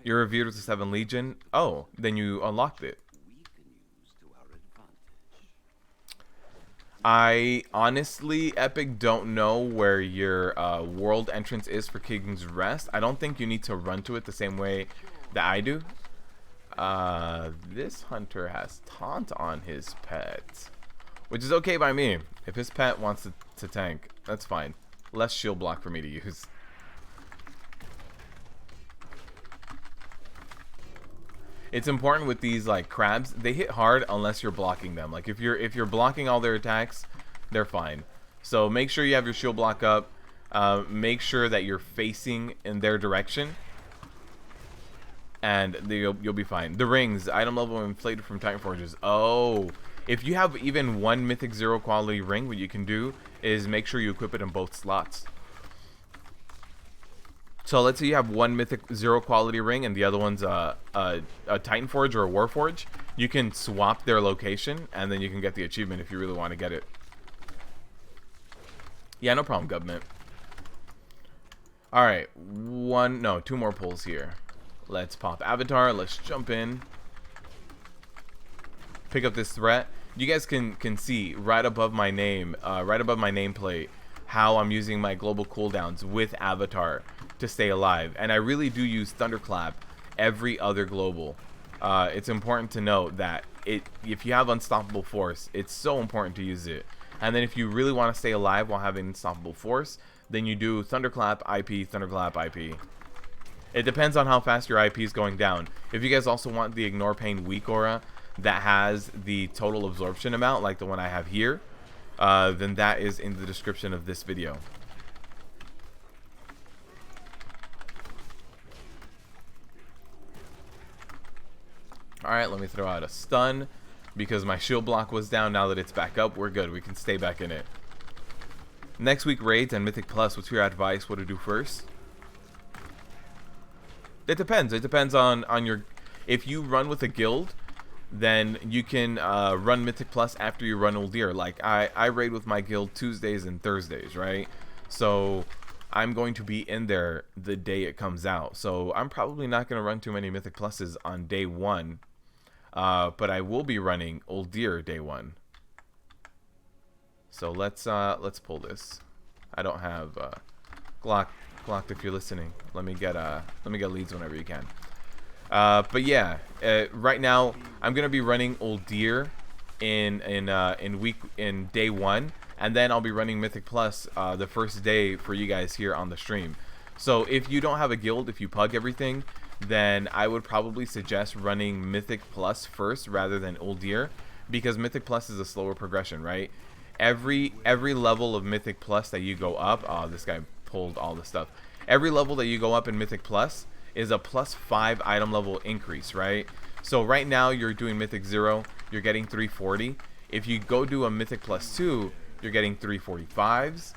You're revered with the 7 Legion. Oh, then you unlocked it. I honestly, Epic, don't know where your world entrance is for King's Rest. I don't think you need to run to it the same way that I do. This hunter has taunt on his pet, which is okay by me. If his pet wants to tank, that's fine. Less shield block for me to use. It's important with these like crabs. They hit hard unless you're blocking them. Like if you're blocking all their attacks, they're fine. So make sure you have your shield block up. Make sure that you're facing in their direction, and you'll be fine. The rings, item level inflated from Titan Forges. Oh, if you have even one Mythic 0 quality ring, what you can do is make sure you equip it in both slots. So let's say you have one Mythic 0 quality ring and the other one's a Titan Forge or a War Forge. You can swap their location and then you can get the achievement if you really want to get it. Yeah, no problem, government. Alright, two more pulls here. Let's pop Avatar, let's jump in. Pick up this threat. You guys can see right above my name, right above my nameplate, how I'm using my global cooldowns with Avatar to stay alive. And I really do use Thunderclap every other global. It's important to note that if you have Unstoppable Force, it's so important to use it. And then if you really want to stay alive while having unstoppable force, then you do Thunderclap, IP, Thunderclap, IP. It depends on how fast your IP is going down. If you guys also want the Ignore Pain Weakora that has the total absorption amount, like the one I have here, then that is in the description of this video. Alright, let me throw out a stun, because my shield block was down. Now that it's back up, we're good. We can stay back in it. Next week, raids and Mythic Plus. What's your advice? What to do first? It depends. It depends on your... If you run with a guild, then you can run Mythic Plus after you run ULDIR. Like, I raid with my guild Tuesdays and Thursdays, right? So I'm going to be in there the day it comes out. So I'm probably not going to run too many Mythic Pluses on day 1. But I will be running ULDIR day 1. So let's pull this. I don't have Glock, if you're listening. Let me get leads whenever you can. But yeah, right now I'm gonna be running ULDIR in day 1, and then I'll be running Mythic Plus the first day for you guys here on the stream. So if you don't have a guild, if you pug everything, then I would probably suggest running Mythic Plus first rather than ULDIR, because Mythic Plus is a slower progression, right? Every level of Mythic Plus that you go up, oh, this guy pulled all the stuff. Every level that you go up in Mythic Plus is a +5 item level increase, right? So right now you're doing Mythic 0, you're getting 340. If you go do a Mythic Plus 2, you're getting 345s.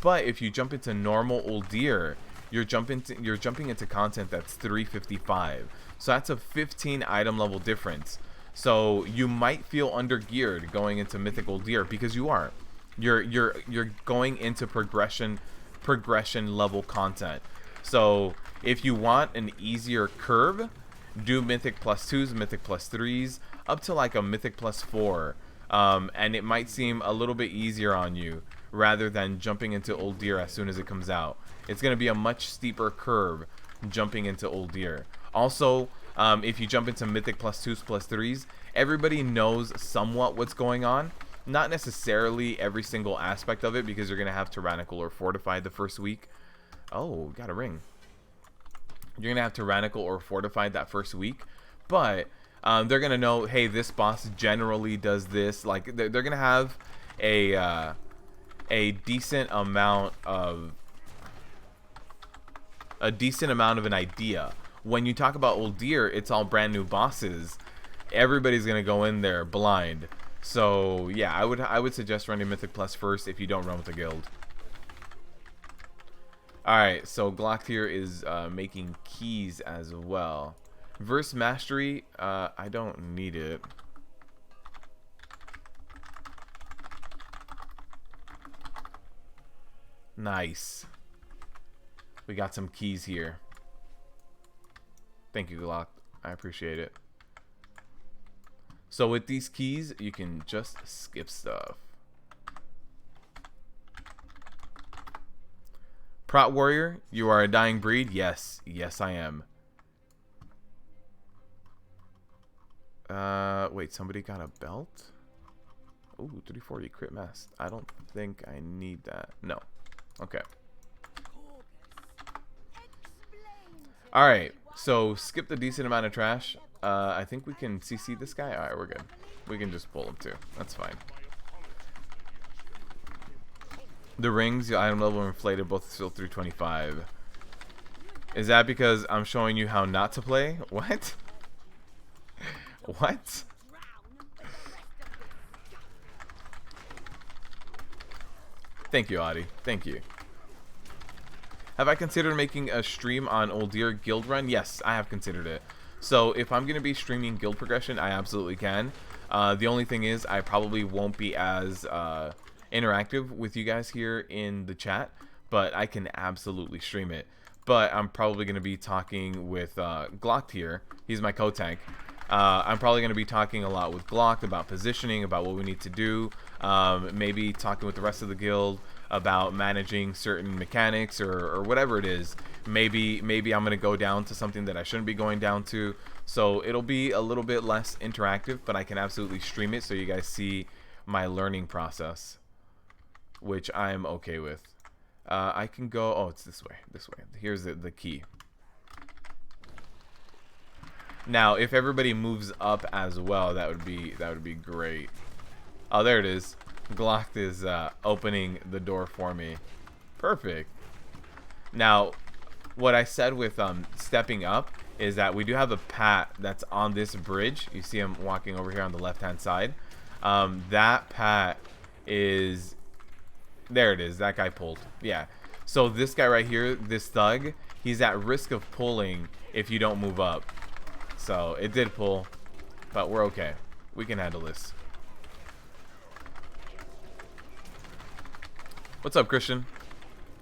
But if you jump into normal ULDIR, you're jumping into content that's 355. So that's a 15 item level difference. So you might feel under geared going into Mythic ULDIR, because you are. You're going into progression level content. So if you want an easier curve, do Mythic Plus 2s, Mythic Plus 3s, up to like a Mythic Plus 4. And it might seem a little bit easier on you rather than jumping into ULDIR as soon as it comes out. It's going to be a much steeper curve jumping into ULDIR. Also, if you jump into Mythic Plus 2s, Plus 3s, everybody knows somewhat what's going on. Not necessarily every single aspect of it, because you're going to have Tyrannical or Fortified the first week. Oh, got a ring. You're going to have Tyrannical or Fortified that first week. But they're going to know, hey, this boss generally does this. Like, they're going to have a decent amount of an idea. When you talk about ULDIR, it's all brand new bosses. Everybody's gonna go in there blind. So yeah, I would suggest running Mythic Plus first if you don't run with a guild. Alright, so Glock here is making keys as well. Verse Mastery, I don't need it. Nice. We got some keys here. Thank you, Glock. I appreciate it. So with these keys, you can just skip stuff. Prot Warrior, you are a dying breed? Yes. Yes, I am. Wait, somebody got a belt? Ooh, 340 crit mass. I don't think I need that. No. Okay. Alright, so skip the decent amount of trash. I think we can CC this guy. Alright, we're good. We can just pull him too. That's fine. The rings, the item level inflated, both still 325. Is that because I'm showing you how not to play? What? What? Thank you, Audie. Thank you. Have I considered making a stream on ULDIR guild run? Yes, I have considered it. So if I'm going to be streaming guild progression, I absolutely can. The only thing is I probably won't be as interactive with you guys here in the chat, but I can absolutely stream it. But I'm probably going to be talking with Glock here. He's my co-tank. I'm probably going to be talking a lot with Glock about positioning, about what we need to do. Maybe talking with the rest of the guild about managing certain mechanics or whatever it is. Maybe I'm going to go down to something that I shouldn't be going down to. So it'll be a little bit less interactive, but I can absolutely stream it so you guys see my learning process, which I'm okay with. I can go. Oh, it's this way. This way. Here's the key. Now, if everybody moves up as well, that would be great. Oh, there it is. Glock is opening the door for me. Perfect. Now, what I said with stepping up is that we do have a pat that's on this bridge. You see him walking over here on the left-hand side. That pat is... There it is. That guy pulled. Yeah. So this guy right here, this thug, he's at risk of pulling if you don't move up. So it did pull, but we're okay. We can handle this. What's up, Christian?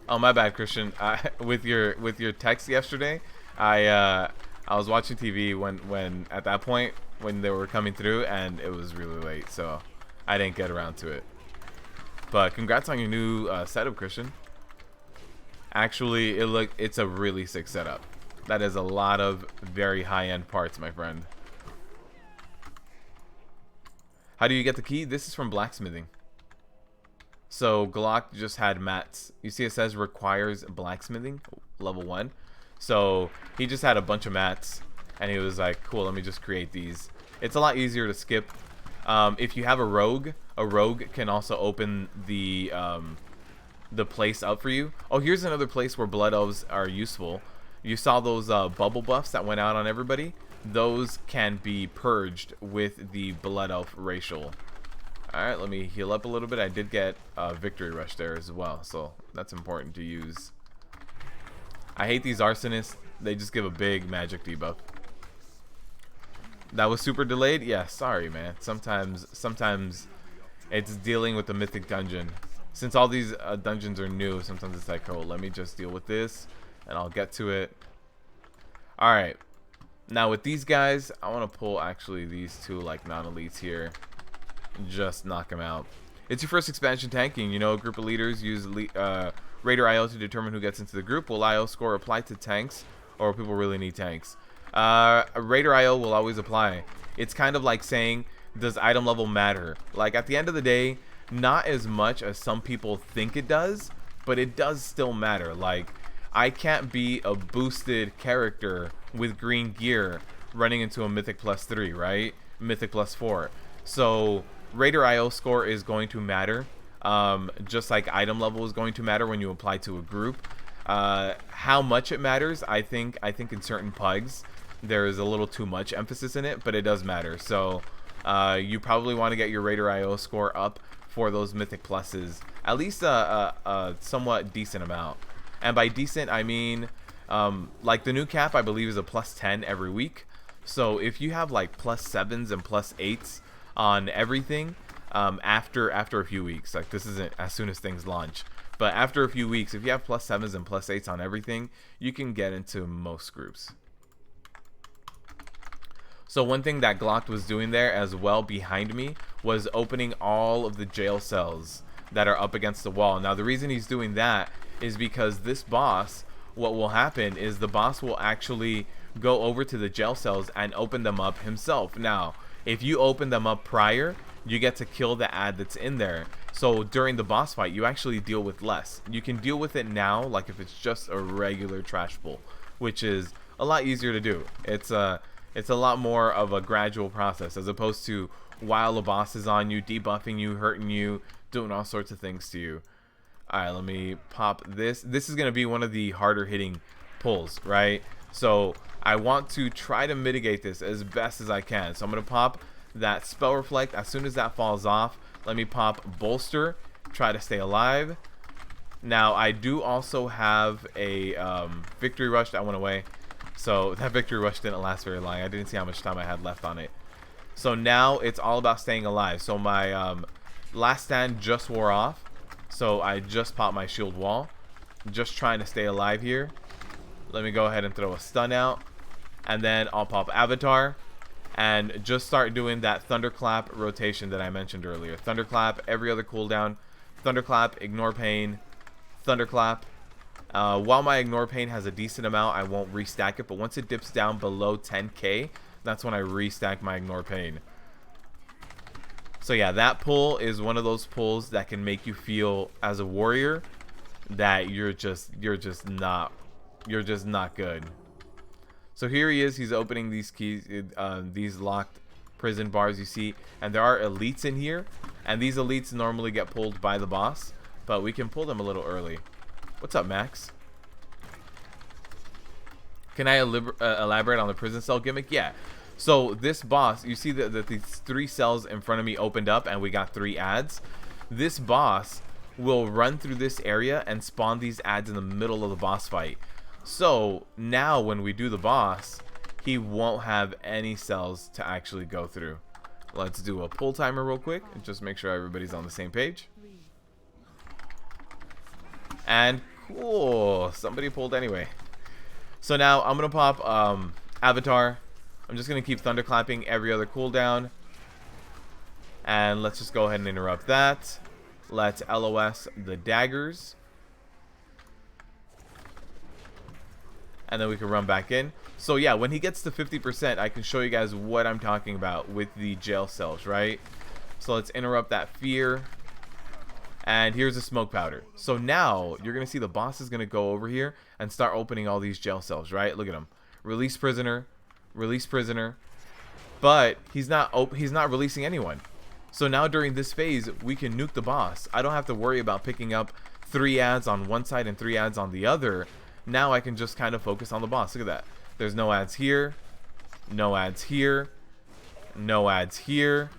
Oh, my bad, Christian. With your text yesterday, I was watching TV when at that point when they were coming through, and it was really late, so I didn't get around to it. But congrats on your new setup, Christian. Actually, it's a really sick setup. That is a lot of very high-end parts, my friend. How do you get the key? This is from blacksmithing. So Glock just had mats. You see it says requires blacksmithing, level 1. So he just had a bunch of mats, and he was like, cool, let me just create these. It's a lot easier to skip. If you have a rogue can also open the place up for you. Oh, here's another place where blood elves are useful. You saw those bubble buffs that went out on everybody? Those can be purged with the blood elf racial. Alright, let me heal up a little bit. I did get a victory rush there as well, so that's important to use. I hate these arsonists. They just give a big magic debuff. That was super delayed? Yeah, sorry, man. Sometimes it's dealing with the mythic dungeon. Since all these dungeons are new, sometimes it's like, oh, let me just deal with this, and I'll get to it. Alright. Now with these guys, I want to pull actually these two like non-elites here. Just knock them out. It's your first expansion tanking. You know, a group of leaders use Raider IO to determine who gets into the group. Will IO score apply to tanks, or people really need tanks? Raider IO will always apply. It's kind of like saying, does item level matter? Like, at the end of the day, not as much as some people think it does, but it does still matter. Like, I can't be a boosted character with green gear running into a Mythic +3, right? Mythic +4. So Raider IO score is going to matter, just like item level is going to matter when you apply to a group. How much it matters, I think in certain pugs there is a little too much emphasis in it, but it does matter. So you probably want to get your Raider IO score up for those Mythic pluses, at least a somewhat decent amount. And by decent, I mean like the new cap, I believe, is a +10 every week. So if you have like +7s and +8s on everything, after a few weeks, like this isn't as soon as things launch, but after a few weeks, if you have +7s and +8s on everything, you can get into most groups. So one thing that Glock was doing there as well behind me was opening all of the jail cells that are up against the wall. Now the reason he's doing that is because this boss, what will happen is the boss will actually go over to the jail cells and open them up himself. Now if you open them up prior, you get to kill the ad that's in there. So during the boss fight, you actually deal with less. You can deal with it now, like if it's just a regular trash pull, which is a lot easier to do. It's a lot more of a gradual process, as opposed to while the boss is on you, debuffing you, hurting you, doing all sorts of things to you. Alright, let me pop this. This is going to be one of the harder hitting pulls, right? So I want to try to mitigate this as best as I can. So I'm going to pop that Spell Reflect. As soon as that falls off, let me pop Bolster, try to stay alive. Now I do also have a Victory Rush that went away. So that Victory Rush didn't last very long. I didn't see how much time I had left on it. So now it's all about staying alive. So my last stand just wore off. So I just popped my shield wall. Just trying to stay alive here. Let me go ahead and throw a stun out. And then I'll pop Avatar. And just start doing that Thunderclap rotation that I mentioned earlier. Thunderclap, every other cooldown. Thunderclap, Ignore Pain. Thunderclap. While my Ignore Pain has a decent amount, I won't restack it. But once it dips down below 10k, that's when I restack my Ignore Pain. So yeah, that pull is one of those pulls that can make you feel as a warrior that you're just not good. So here he is. He's opening these keys, these locked prison bars you see, and there are elites in here, and these elites normally get pulled by the boss, but we can pull them a little early. What's up, Max? Can I elaborate on the prison cell gimmick? Yeah. So this boss, you see that these 3 cells in front of me opened up, and we got 3 ads. This boss will run through this area and spawn these ads in the middle of the boss fight. So now when we do the boss, he won't have any cells to actually go through. Let's do a pull timer real quick and just make sure everybody's on the same page. And cool, somebody pulled anyway. So now I'm gonna pop Avatar. I'm just gonna keep thunderclapping every other cooldown, and let's just go ahead and interrupt that. Let's LOS the daggers, and then we can run back in. So yeah, when he gets to 50%, I can show you guys what I'm talking about with the jail cells, right? So let's interrupt that fear. And here's the smoke powder. So now you're going to see the boss is going to go over here and start opening all these jail cells, right? Look at him. Release prisoner, release prisoner. But he's not releasing anyone. So now during this phase, we can nuke the boss. I don't have to worry about picking up 3 ads on one side and 3 ads on the other. Now I can just kind of focus on the boss. Look at that. There's no ads here, no ads here, no ads here.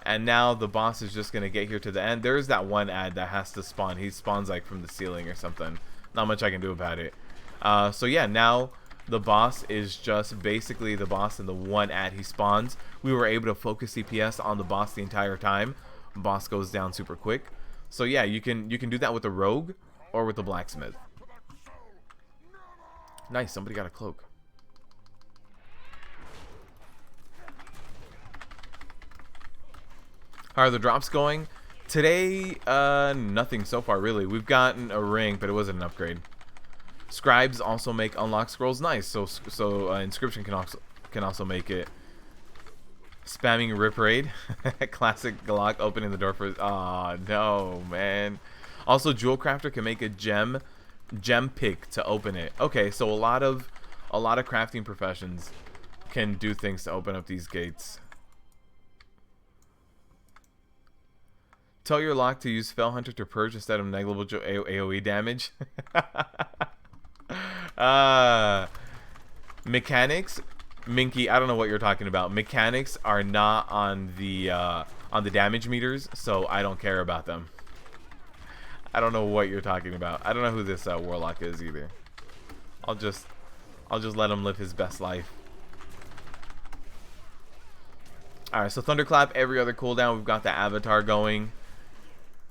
And now the boss is just going to get here to the end. There's that one ad that has to spawn. He spawns like from the ceiling or something. Not much I can do about it. So yeah, now the boss is just basically the boss in the one ad he spawns. We were able to focus CPS on the boss the entire time. Boss goes down super quick. So yeah, you can do that with the rogue or with the blacksmith. Nice, somebody got a cloak. How are the drops going? Today, nothing so far really. We've gotten a ring, but it wasn't an upgrade. Scribes also make unlock scrolls. Nice. So inscription can also make it. Spamming rip raid. Classic Glock opening the door for. Oh no, man. Also, Jewel Crafter can make a gem pick to open it. Okay, so a lot of crafting professions can do things to open up these gates. Tell your lock to use Fell Hunter to purge instead of negligible AoE damage. Mechanics, Minky, I don't know what you're talking about. Mechanics are not on the damage meters, so I don't care about them. I don't know what you're talking about. I don't know who this warlock is either. I'll just let him live his best life. All right, so thunderclap every other cooldown. We've got the avatar going.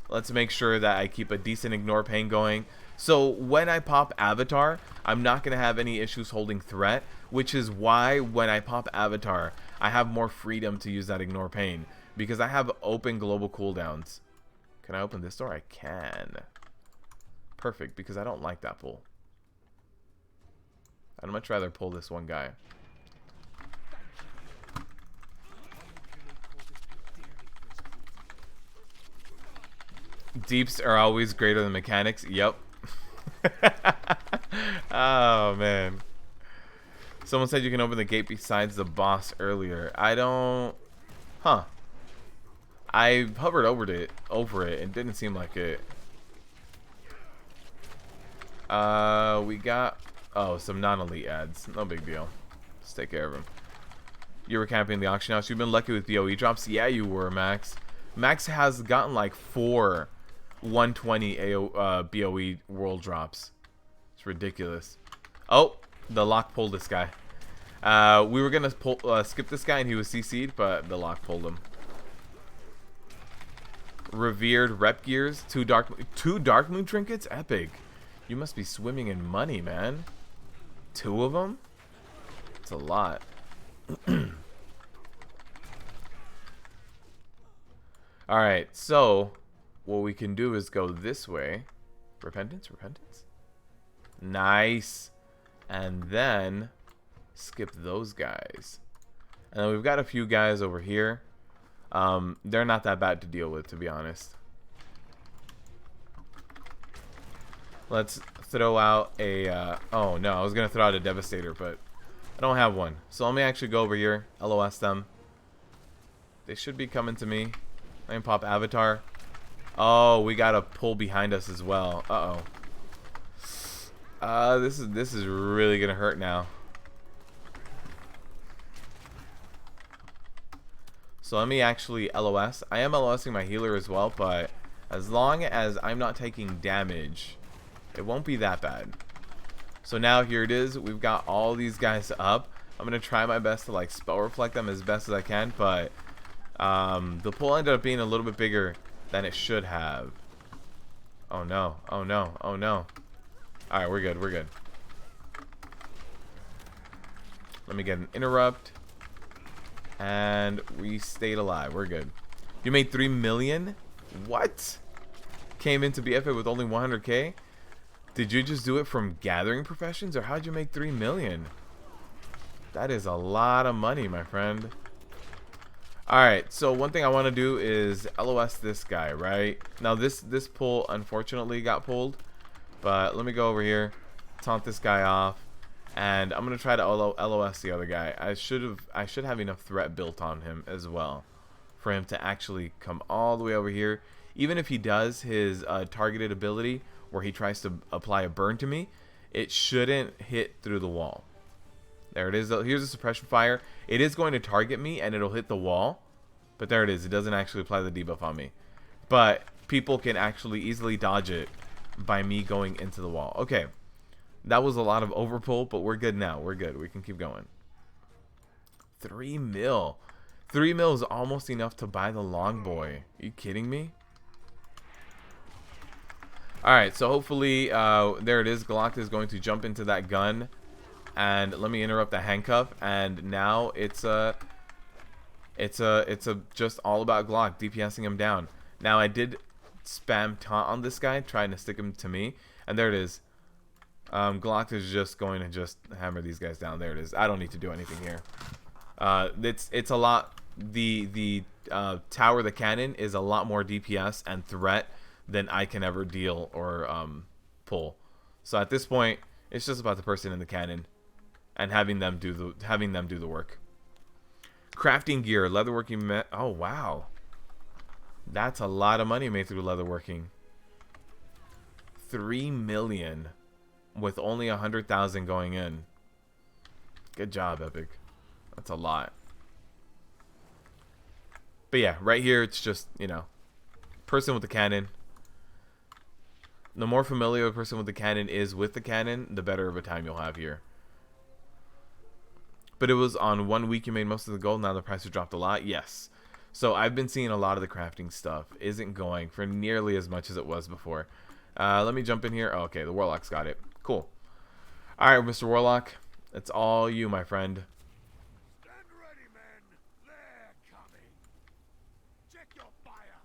Let's make sure that I keep a decent ignore pain going. So when I pop avatar, I'm not going to have any issues holding threat, which is why when I pop avatar, I have more freedom to use that ignore pain because I have open global cooldowns. Can I open this door? I can. Perfect, because I don't like that pull. I'd much rather pull this one guy. Deeps are always greater than mechanics. Yep. Oh, man. Someone said you can open the gate besides the boss earlier. I don't... Huh. I hovered over it. It didn't seem like it. We got... Oh, some non-elite ads. No big deal. Let's take care of them. You were camping the auction house. You've been lucky with BOE drops. Yeah, you were, Max. Max has gotten like 4 120 BOE world drops. It's ridiculous. Oh, the lock pulled this guy. We were gonna skip this guy and he was CC'd, but the lock pulled him. Revered rep gears, 2 dark moon trinkets, epic. You must be swimming in money, man. 2 of them? It's a lot. Alright, so what we can do is go this way. Repentance. Nice. And then skip those guys. And then we've got a few guys over here. They're not that bad to deal with, to be honest. Let's throw out a, oh no, I was going to throw out a Devastator, but I don't have one. So let me actually go over here, LOS them. They should be coming to me. I can pop Avatar. Oh, we got to pull behind us as well. Uh-oh. This is really going to hurt now. So let me actually LOS. I am LOSing my healer as well, but as long as I'm not taking damage, it won't be that bad. So now here it is. We've got all these guys up. I'm going to try my best to like spell reflect them as best as I can, but the pull ended up being a little bit bigger than it should have. Oh no, oh no, oh no. Alright, we're good, we're good. Let me get an interrupt. And we stayed alive. We're good. You made 3 million? What? Came into BFA with only 100k? Did you just do it from gathering professions, or how'd you make 3 million? That is a lot of money, my friend. Alright, so one thing I want to do is LOS this guy, right? Now this pull unfortunately got pulled, but let me go over here, taunt this guy off, and I'm gonna try to LOS the other guy. I should have enough threat built on him as well for him to actually come all the way over here. Even if he does his targeted ability where he tries to apply a burn to me, it shouldn't hit through the wall. There it is. Here's a suppression fire. It is going to target me and it'll hit the wall, but there it is. It doesn't actually apply the debuff on me, but people can actually easily dodge it by me going into the wall. Okay, that was a lot of overpull, but we're good now. We're good. We can keep going. 3 mil. 3 mil is almost enough to buy the long boy. Are you kidding me? Alright, so hopefully, there it is. Glock is going to jump into that gun. And let me interrupt the handcuff. And now it's just all about Glock DPSing him down. Now I did spam taunt on this guy, trying to stick him to me. And there it is. Glock is just going to just hammer these guys down. There it is. I don't need to do anything here. It's a lot. The tower, the cannon, is a lot more DPS and threat than I can ever deal or pull. So at this point, it's just about the person in the cannon and having them do the work. Crafting gear, leatherworking. Oh wow, that's a lot of money made through leatherworking. 3 million with only 100,000 going in. Good job, Epic. That's a lot. But yeah, right here it's just, you know, person with the cannon. The more familiar a person with the cannon is with the cannon, the better of a time you'll have here. But it was on 1 week you made most of the gold. Now the price has dropped a lot. Yes. So I've been seeing a lot of the crafting stuff isn't going for nearly as much as it was before. Let me jump in here. Oh, okay, the Warlock's got it. Cool. All right, Mr. Warlock. It's all you, my friend. Stand ready, men. They're coming. Check your fire.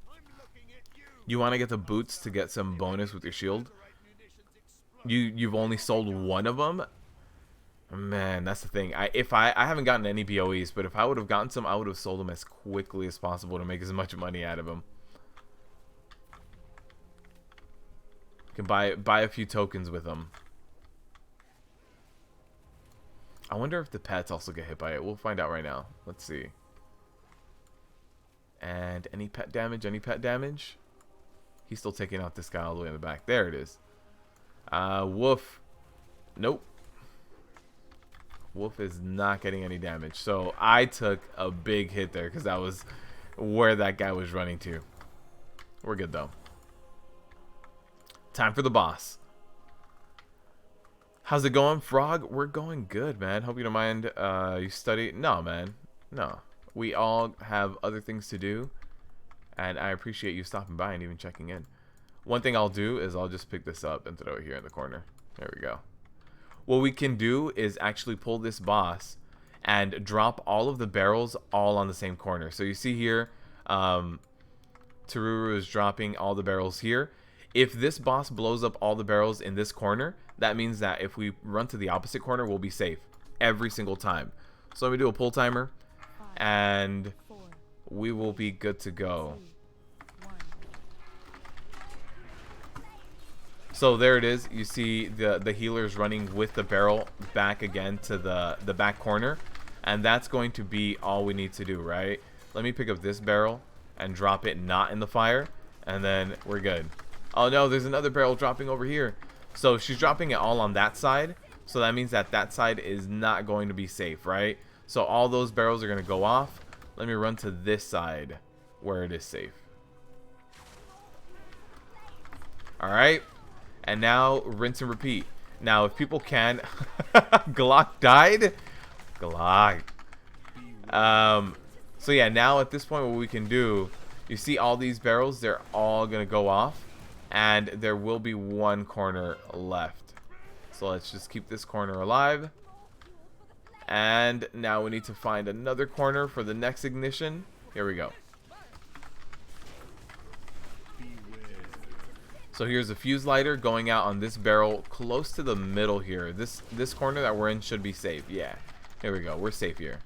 I'm looking at you. You want to get the boots to get some bonus with your shield? You've only sold one of them? Man, that's the thing. I haven't gotten any BOEs, but if I would have gotten some, I would have sold them as quickly as possible to make as much money out of them. You can buy a few tokens with them. I wonder if the pets also get hit by it. We'll find out right now. Let's see. And any pet damage? Any pet damage? He's still taking out this guy all the way in the back. There it is. Wolf. Nope. Wolf is not getting any damage. So I took a big hit there because that was where that guy was running to. We're good though. Time for the boss. How's it going, Frog? We're going good, man. Hope you don't mind. You study? No, man. No. We all have other things to do. And I appreciate you stopping by and even checking in. One thing I'll do is I'll just pick this up and throw it here in the corner. There we go. What we can do is actually pull this boss and drop all of the barrels all on the same corner. So you see here, Taruru is dropping all the barrels here. If this boss blows up all the barrels in this corner, that means that if we run to the opposite corner, we'll be safe every single time. So let me do a pull timer, and we will be good to go. So there it is. You see the healers running with the barrel back again to the back corner. And that's going to be all we need to do, right? Let me pick up this barrel and drop it not in the fire. And then we're good. Oh no, there's another barrel dropping over here. So she's dropping it all on that side. So that means that that side is not going to be safe, right? So all those barrels are going to go off. Let me run to this side where it is safe. Alright. And now rinse and repeat. Now if people can... Glock died? Glock. So yeah, now at this point what we can do... You see all these barrels? They're all going to go off. And there will be one corner left. So let's just keep this corner alive. And now we need to find another corner for the next ignition. Here we go. So here's a fuse lighter going out on this barrel close to the middle here. This corner that we're in should be safe. Yeah. Here we go. We're safe here.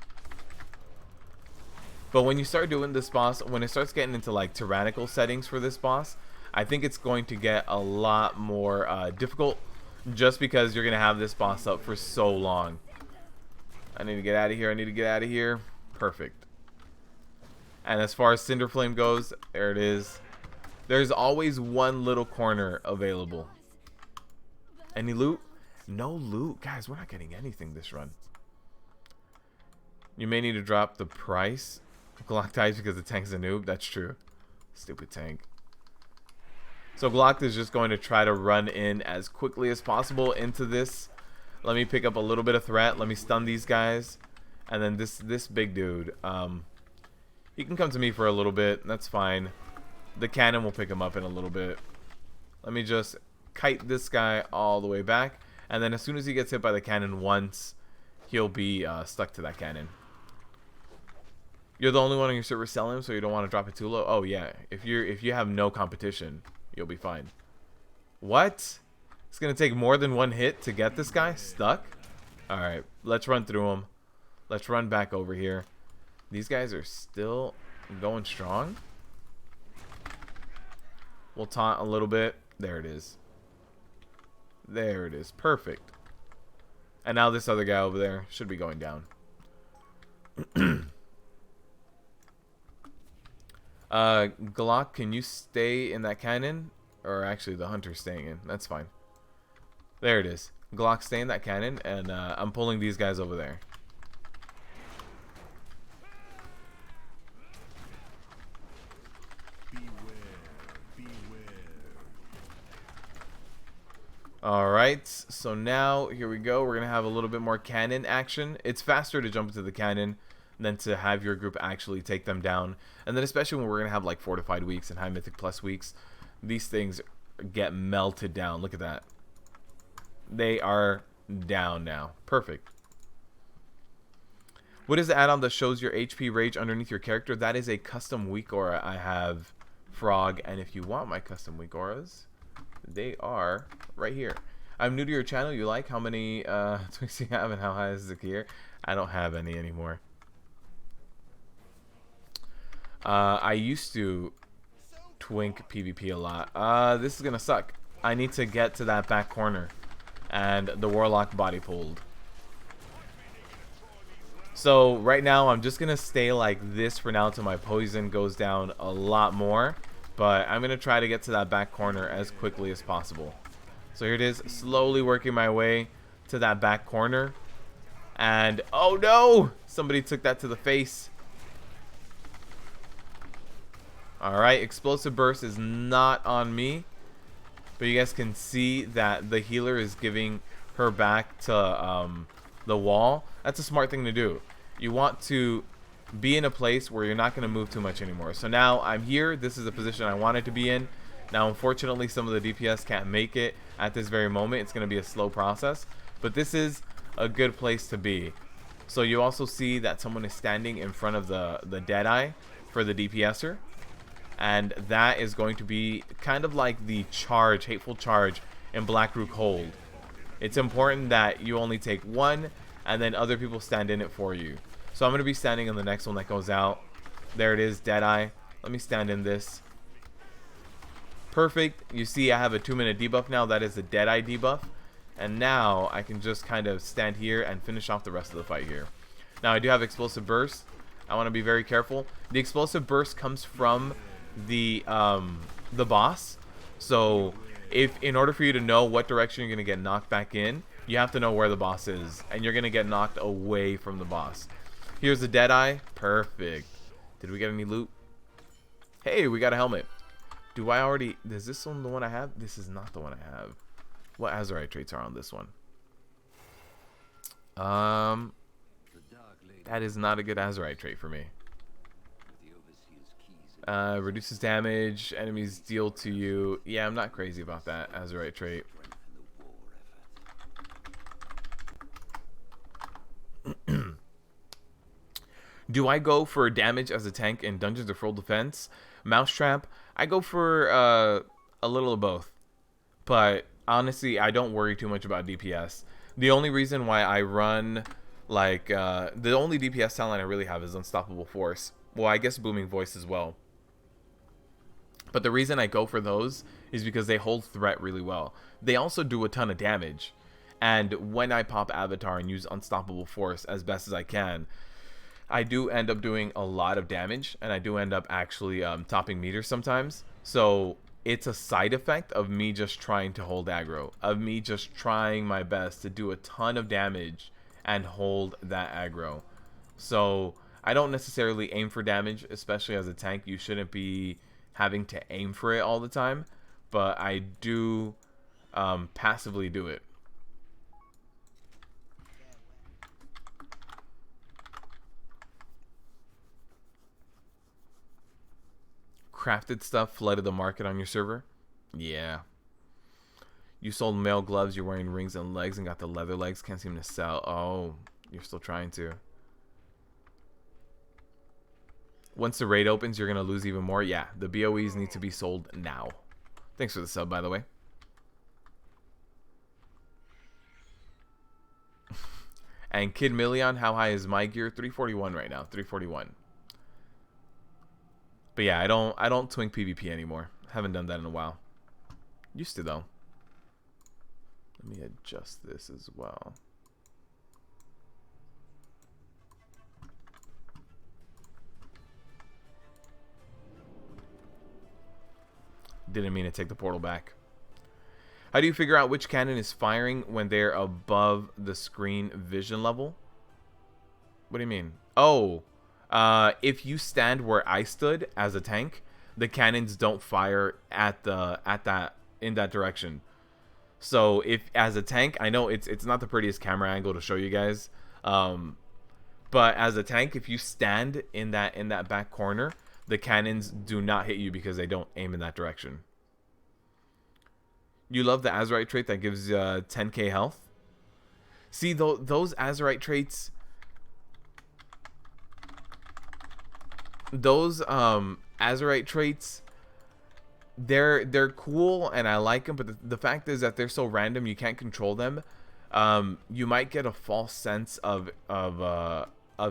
But when you start doing this boss, when it starts getting into like tyrannical settings for this boss, I think it's going to get a lot more difficult just because you're going to have this boss up for so long. I need to get out of here. I need to get out of here. Perfect. And as far as Cinder Flame goes, there it is. There's always one little corner available. Any loot? No loot. Guys, we're not getting anything this run. You may need to drop the price. Glock dies because the tank's a noob. That's true. Stupid tank. So Glock is just going to try to run in as quickly as possible into this. Let me pick up a little bit of threat. Let me stun these guys. And then this big dude. He can come to me for a little bit. That's fine. The cannon will pick him up in a little bit. Let me just kite this guy all the way back. And then as soon as he gets hit by the cannon once, he'll be stuck to that cannon. You're the only one on your server selling him, so you don't want to drop it too low? Oh yeah. If you have no competition, you'll be fine. What? It's gonna take more than one hit to get this guy stuck? Alright, let's run through him. Let's run back over here. These guys are still going strong. We'll taunt a little bit. There it is. There it is. Perfect. And now this other guy over there should be going down. Glock, can you stay in that cannon? Or actually the hunter's staying in. That's fine. There it is. Glock, stay in that cannon, and I'm pulling these guys over there. Alright, so now here we go. We're going to have a little bit more cannon action. It's faster to jump into the cannon than to have your group actually take them down. And then especially when we're going to have like fortified weeks and high mythic plus weeks, these things get melted down. Look at that. They are down now. Perfect. What is the add-on that shows your HP rage underneath your character? That is a custom Weakora I have, Frog. And if you want my custom Weakoras, they are right here. I'm new to your channel. You like how many twinks you have and how high is the gear? I don't have any anymore. I used to twink PvP a lot. This is gonna suck. I need to get to that back corner, and the warlock body pulled. So right now I'm just gonna stay like this for now until my poison goes down a lot more. But I'm gonna try to get to that back corner as quickly as possible. So here it is, slowly working my way to that back corner. And oh no! Somebody took that to the face. Alright, explosive burst is not on me. But you guys can see that the healer is giving her back to the wall. That's a smart thing to do. You want to be in a place where you're not going to move too much anymore. So now I'm here. This is the position I wanted to be in. Now unfortunately some of the DPS can't make it at this very moment. It's going to be a slow process. But this is a good place to be. So you also see that someone is standing in front of the Deadeye for the DPSer. And that is going to be kind of like the charge, hateful charge in Blackroot Hold. It's important that you only take one and then other people stand in it for you. So I'm going to be standing in the next one that goes out. There it is, Deadeye. Let me stand in this. Perfect. You see I have a 2-minute debuff now. That is the Deadeye debuff. And now I can just kind of stand here and finish off the rest of the fight here. Now I do have Explosive Burst. I want to be very careful. The Explosive Burst comes from the boss. So if in order for you to know what direction you're going to get knocked back in, you have to know where the boss is. And you're going to get knocked away from the boss. Here's the Deadeye. Perfect. Did we get any loot? Hey, we got a helmet. Do I already... Is this one the one I have? This is not the one I have. What Azurite traits are on this one? That is not a good Azurite trait for me. Reduces damage. Enemies deal to you. Yeah, I'm not crazy about that Azurite trait. Do I go for damage as a tank in Dungeons or Full Defense? Mousetrap? I go for a little of both. But honestly, I don't worry too much about DPS. The only reason why I run, like, the only DPS talent I really have is Unstoppable Force. Well, I guess Booming Voice as well. But the reason I go for those is because they hold threat really well. They also do a ton of damage. And when I pop Avatar and use Unstoppable Force as best as I can, I do end up doing a lot of damage. And I do end up actually topping meters sometimes. So it's a side effect of me just trying to hold aggro. Of me just trying my best to do a ton of damage and hold that aggro. So I don't necessarily aim for damage, especially as a tank. You shouldn't be having to aim for it all the time, but I do passively do it. Crafted stuff flooded the market on your server? Yeah. You sold male gloves, you're wearing rings and legs and got the leather legs, can't seem to sell. Oh, you're still trying to. Once the raid opens, you're going to lose even more. Yeah, the BOEs need to be sold now. Thanks for the sub, by the way. And Kid Million, how high is my gear? 341 right now. 341. But yeah, I don't twink PvP anymore. Haven't done that in a while. Used to, though. Let me adjust this as well. Didn't mean to take the portal back. How do you figure out which cannon is firing when they're above the screen vision level? What do you mean? Oh, if you stand where I stood as a tank, the cannons don't fire in that direction. So if as a tank, I know it's not the prettiest camera angle to show you guys, but as a tank, if you stand in that back corner, the cannons do not hit you because they don't aim in that direction. You love the Azurite trait that gives 10k health? See, those Azurite traits, they're cool and I like them, but the fact is that they're so random you can't control them. You might get a false sense of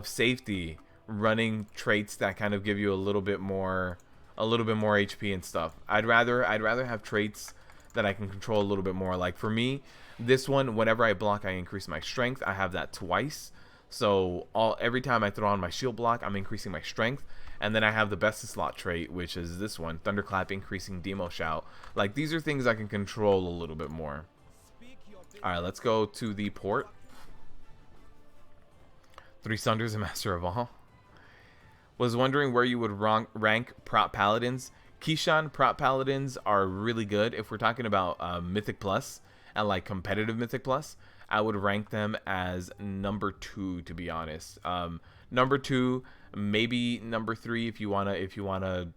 safety running traits that kind of give you a little bit more HP and stuff. I'd rather have traits that I can control a little bit more. Like for me, this one, whenever I block, I increase my strength. I have that twice. So every time I throw on my shield block, I'm increasing my strength. And then I have the best slot trait, which is this one, Thunderclap, increasing Demo Shout. Like these are things I can control a little bit more. All right, let's go to the port. 3 Sunders and Master of All. Was wondering where you would rank Prot Paladins. Kishan, Prot Paladins are really good. If we're talking about Mythic Plus and like competitive Mythic Plus, I would rank them as number 2, to be honest. Number 2, maybe number 3 if you wanna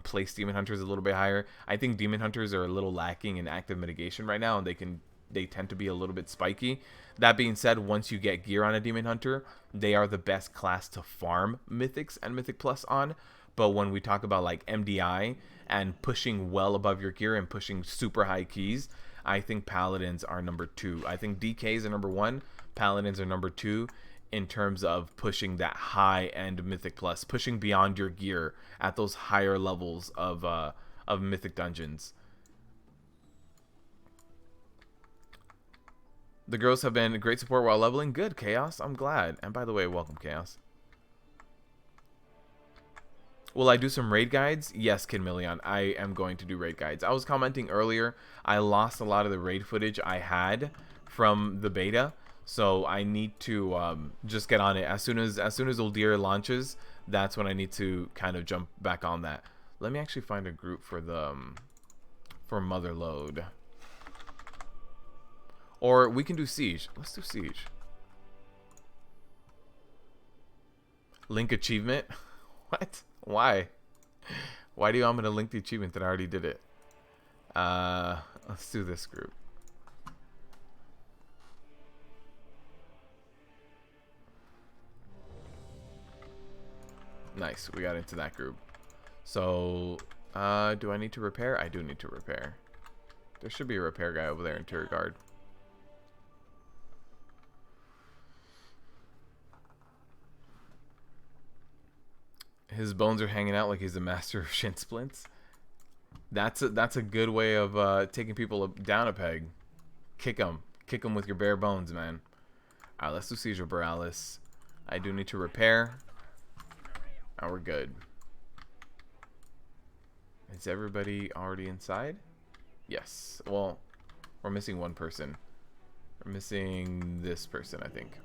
place Demon Hunters a little bit higher. I think Demon Hunters are a little lacking in active mitigation right now, and they tend to be a little bit spiky. That being said, once you get gear on a Demon Hunter, they are the best class to farm Mythics and Mythic Plus on. But when we talk about like MDI and pushing well above your gear and pushing super high keys, I think Paladins are number 2. I think DKs are number 1, Paladins are number 2. in terms of pushing that high-end Mythic Plus, pushing beyond your gear at those higher levels of Mythic dungeons. The girls have been great support while leveling. Good, Chaos. I'm glad. And by the way, welcome, Chaos. Will I do some raid guides? Yes, Kinmillion. I am going to do raid guides. I was commenting earlier, I lost a lot of the raid footage I had from the beta, so I need to just get on it. As soon as ULDIR launches, that's when I need to kind of jump back on that. Let me actually find a group for the for Motherlode. Or we can do Siege. Let's do Siege. Link achievement? What? Why? Why do you want me to link the achievement that I already did it? Let's do this group. Nice, we got into that group. So, do I need to repair? I do need to repair. There should be a repair guy over there in Turret Guard. His bones are hanging out like he's the master of shin splints. That's a good way of taking people down a peg. Kick them with your bare bones, man. All right, let's do Seizure Borealis. I do need to repair. And we're good. Is everybody already inside? Yes. Well, we're missing one person. We're missing this person, I think.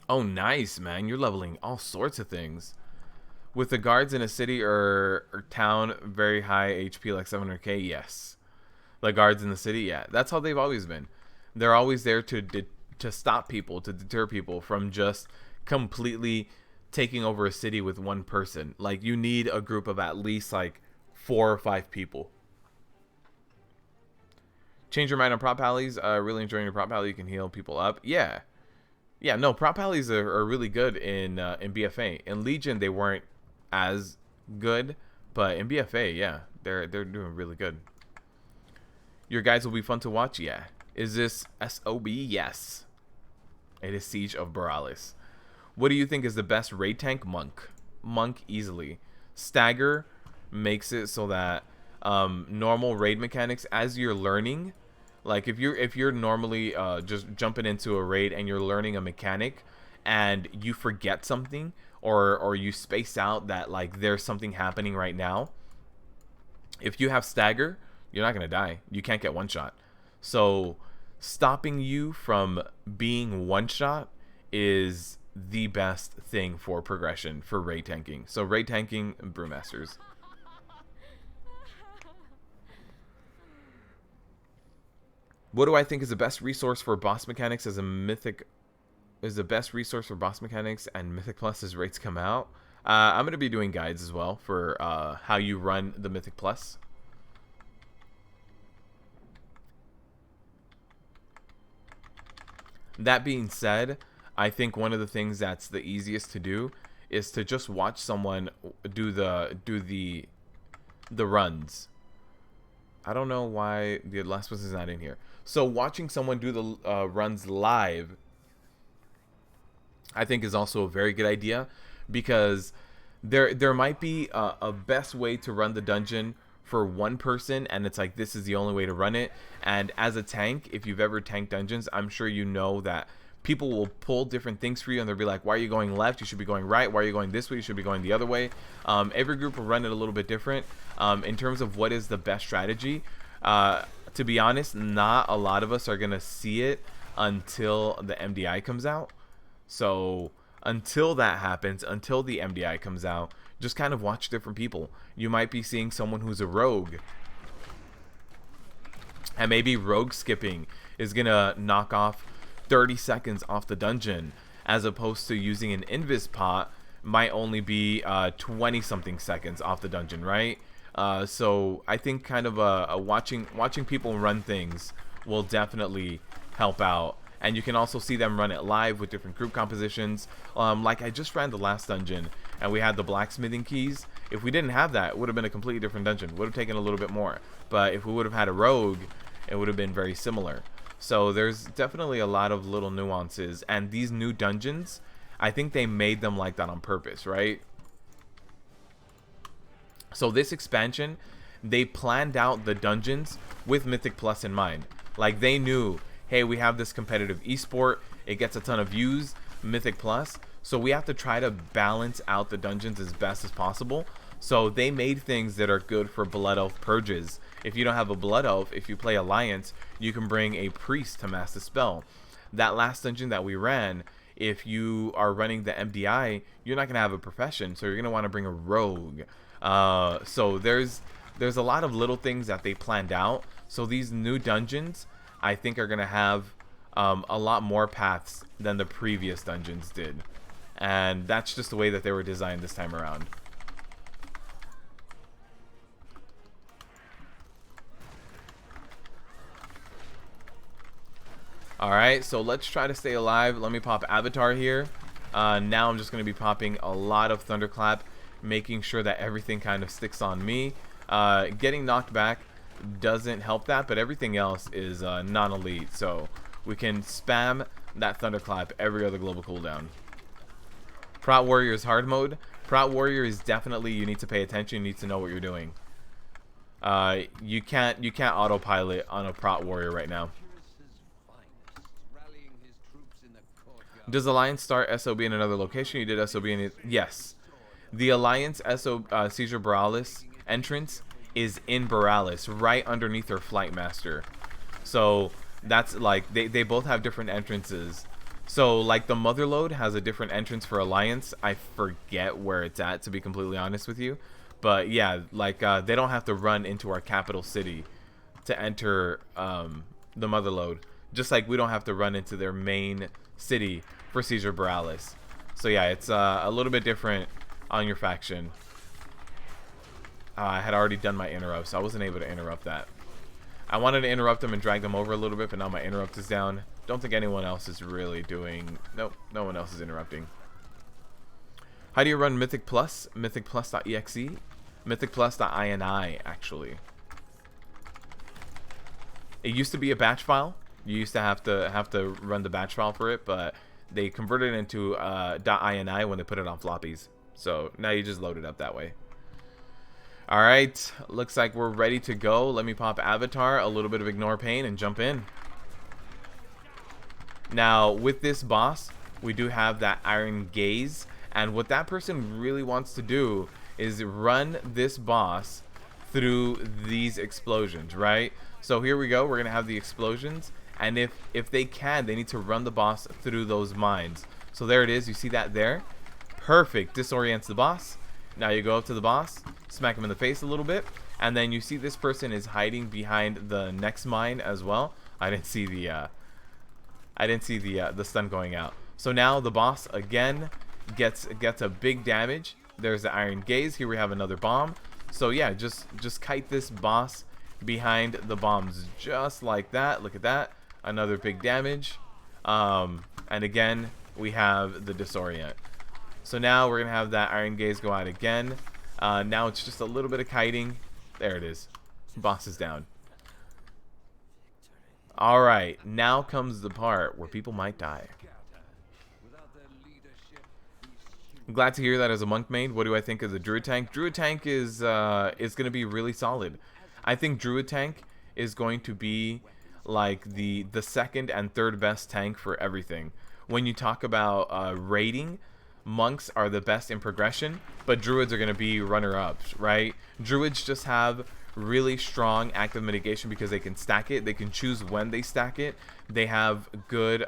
Oh, nice, man. You're leveling all sorts of things. With the guards in a city or town, very high HP, like 700k, yes. The guards in the city, yeah. That's how they've always been. They're always there to stop people, to deter people from just completely taking over a city with one person. Like, you need a group of at least, like, 4 or 5 people. Change your mind on prop pallies. Really enjoying your prop pally. You can heal people up. Yeah. Yeah, no, prop pallies are really good in BFA. In Legion, they weren't as good, but in BFA, yeah, they're doing really good. Your guides will be fun to watch, yeah. Is this SOB? Yes. It is Siege of Borealis. What do you think is the best raid tank? Monk. Monk easily. Stagger makes it so that normal raid mechanics, as you're learning, like if you're normally just jumping into a raid and you're learning a mechanic and you forget something or you space out that like there's something happening right now, if you have stagger, you're not gonna die. You can't get one shot. So stopping you from being one shot is the best thing for progression for raid tanking. So raid tanking, Brewmasters. What do I think is the best resource for boss mechanics as a mythic? Is the best resource for boss mechanics and Mythic Plus as raids come out? I'm going to be doing guides as well for how you run the Mythic Plus. That being said, I think one of the things that's the easiest to do is to just watch someone do the runs. I don't know why the last person's not in here. So watching someone do the runs live, I think is also a very good idea, because there might be a best way to run the dungeon for one person, and it's like this is the only way to run it. And as a tank, if you've ever tanked dungeons, I'm sure you know that people will pull different things for you, and they'll be like, why are you going left? You should be going right. Why are you going this way? You should be going the other way. Every group will run it a little bit different. In terms of what is the best strategy, to be honest, not a lot of us are going to see it until the MDI comes out. So until that happens, until the MDI comes out, just kind of watch different people. You might be seeing someone who's a rogue, and maybe rogue skipping is going to knock off 30 seconds off the dungeon, as opposed to using an invis pot might only be 20 something seconds off the dungeon, right? So I think kind of watching people run things will definitely help out. And you can also see them run it live with different group compositions. Like I just ran the last dungeon and we had the blacksmithing keys. If we didn't have that, it would have been a completely different dungeon. Would have taken a little bit more. But if we would have had a rogue, it would have been very similar. So there's definitely a lot of little nuances, and these new dungeons, I think they made them like that on purpose, right? So this expansion, they planned out the dungeons with Mythic Plus in mind. Like, they knew, hey, we have this competitive esport, it gets a ton of views, Mythic Plus, so we have to try to balance out the dungeons as best as possible. So they made things that are good for Blood Elf purges. If you don't have a Blood Elf, if you play Alliance, you can bring a Priest to mass the spell. That last dungeon that we ran, if you are running the MDI, you're not going to have a profession, so you're going to want to bring a rogue. So there's a lot of little things that they planned out. So these new dungeons, I think, are going to have a lot more paths than the previous dungeons did. And that's just the way that they were designed this time around. Alright, so let's try to stay alive. Let me pop Avatar here. Now I'm just going to be popping a lot of Thunderclap, making sure that everything kind of sticks on me. Getting knocked back doesn't help that, but everything else is non-elite. So we can spam that Thunderclap every other global cooldown. Prot Warrior is hard mode. Prot Warrior is definitely, you need to pay attention, you need to know what you're doing. You can't autopilot on a Prot Warrior right now. Does Alliance start SOB in another location? You did SOB in it. Yes. The Alliance Seizure Borealis entrance is in Borealis, right underneath her Flight Master. So that's like, they both have different entrances. So like the Motherlode has a different entrance for Alliance. I forget where it's at, to be completely honest with you. But yeah, like they don't have to run into our capital city to enter the Motherlode. Just like we don't have to run into their main city for Seizure Borealis. So yeah, it's a little bit different on your faction. I had already done my interrupt, so I wasn't able to interrupt that. I wanted to interrupt them and drag them over a little bit, but now my interrupt is down. Don't think anyone else is really doing... Nope, no one else is interrupting. How do you run Mythic Plus? MythicPlus.exe? MythicPlus.ini, actually. It used to be a batch file. You used to have to run the batch file for it, but they converted it into .ini when they put it on floppies. So now you just load it up that way. Alright, looks like we're ready to go. Let me pop Avatar, a little bit of Ignore Pain, and jump in. Now, with this boss, we do have that Iron Gaze, and what that person really wants to do is run this boss through these explosions, right? So here we go, we're going to have the explosions, and if they can, they need to run the boss through those mines. So there it is, you see that there? Perfect, disorients the boss. Now you go up to the boss, smack him in the face a little bit, and then you see this person is hiding behind the next mine as well. I didn't see the stun going out. So now the boss again gets a big damage. There's the Iron Gaze. Here we have another bomb. So yeah, just kite this boss behind the bombs just like that. Look at that, another big damage. And again we have the disorient. So now we're gonna have that Iron Gaze go out again. Now it's just a little bit of kiting. There it is. Boss is down. Alright, now comes the part where people might die. I'm glad to hear that as a monk main. What do I think of the Druid tank? Druid tank is gonna be really solid. I think Druid tank is going to be like the second and third best tank for everything. When you talk about raiding, monks are the best in progression, but druids are going to be runner-ups, right? Druids just have really strong active mitigation because they can stack it. They can choose when they stack it. They have good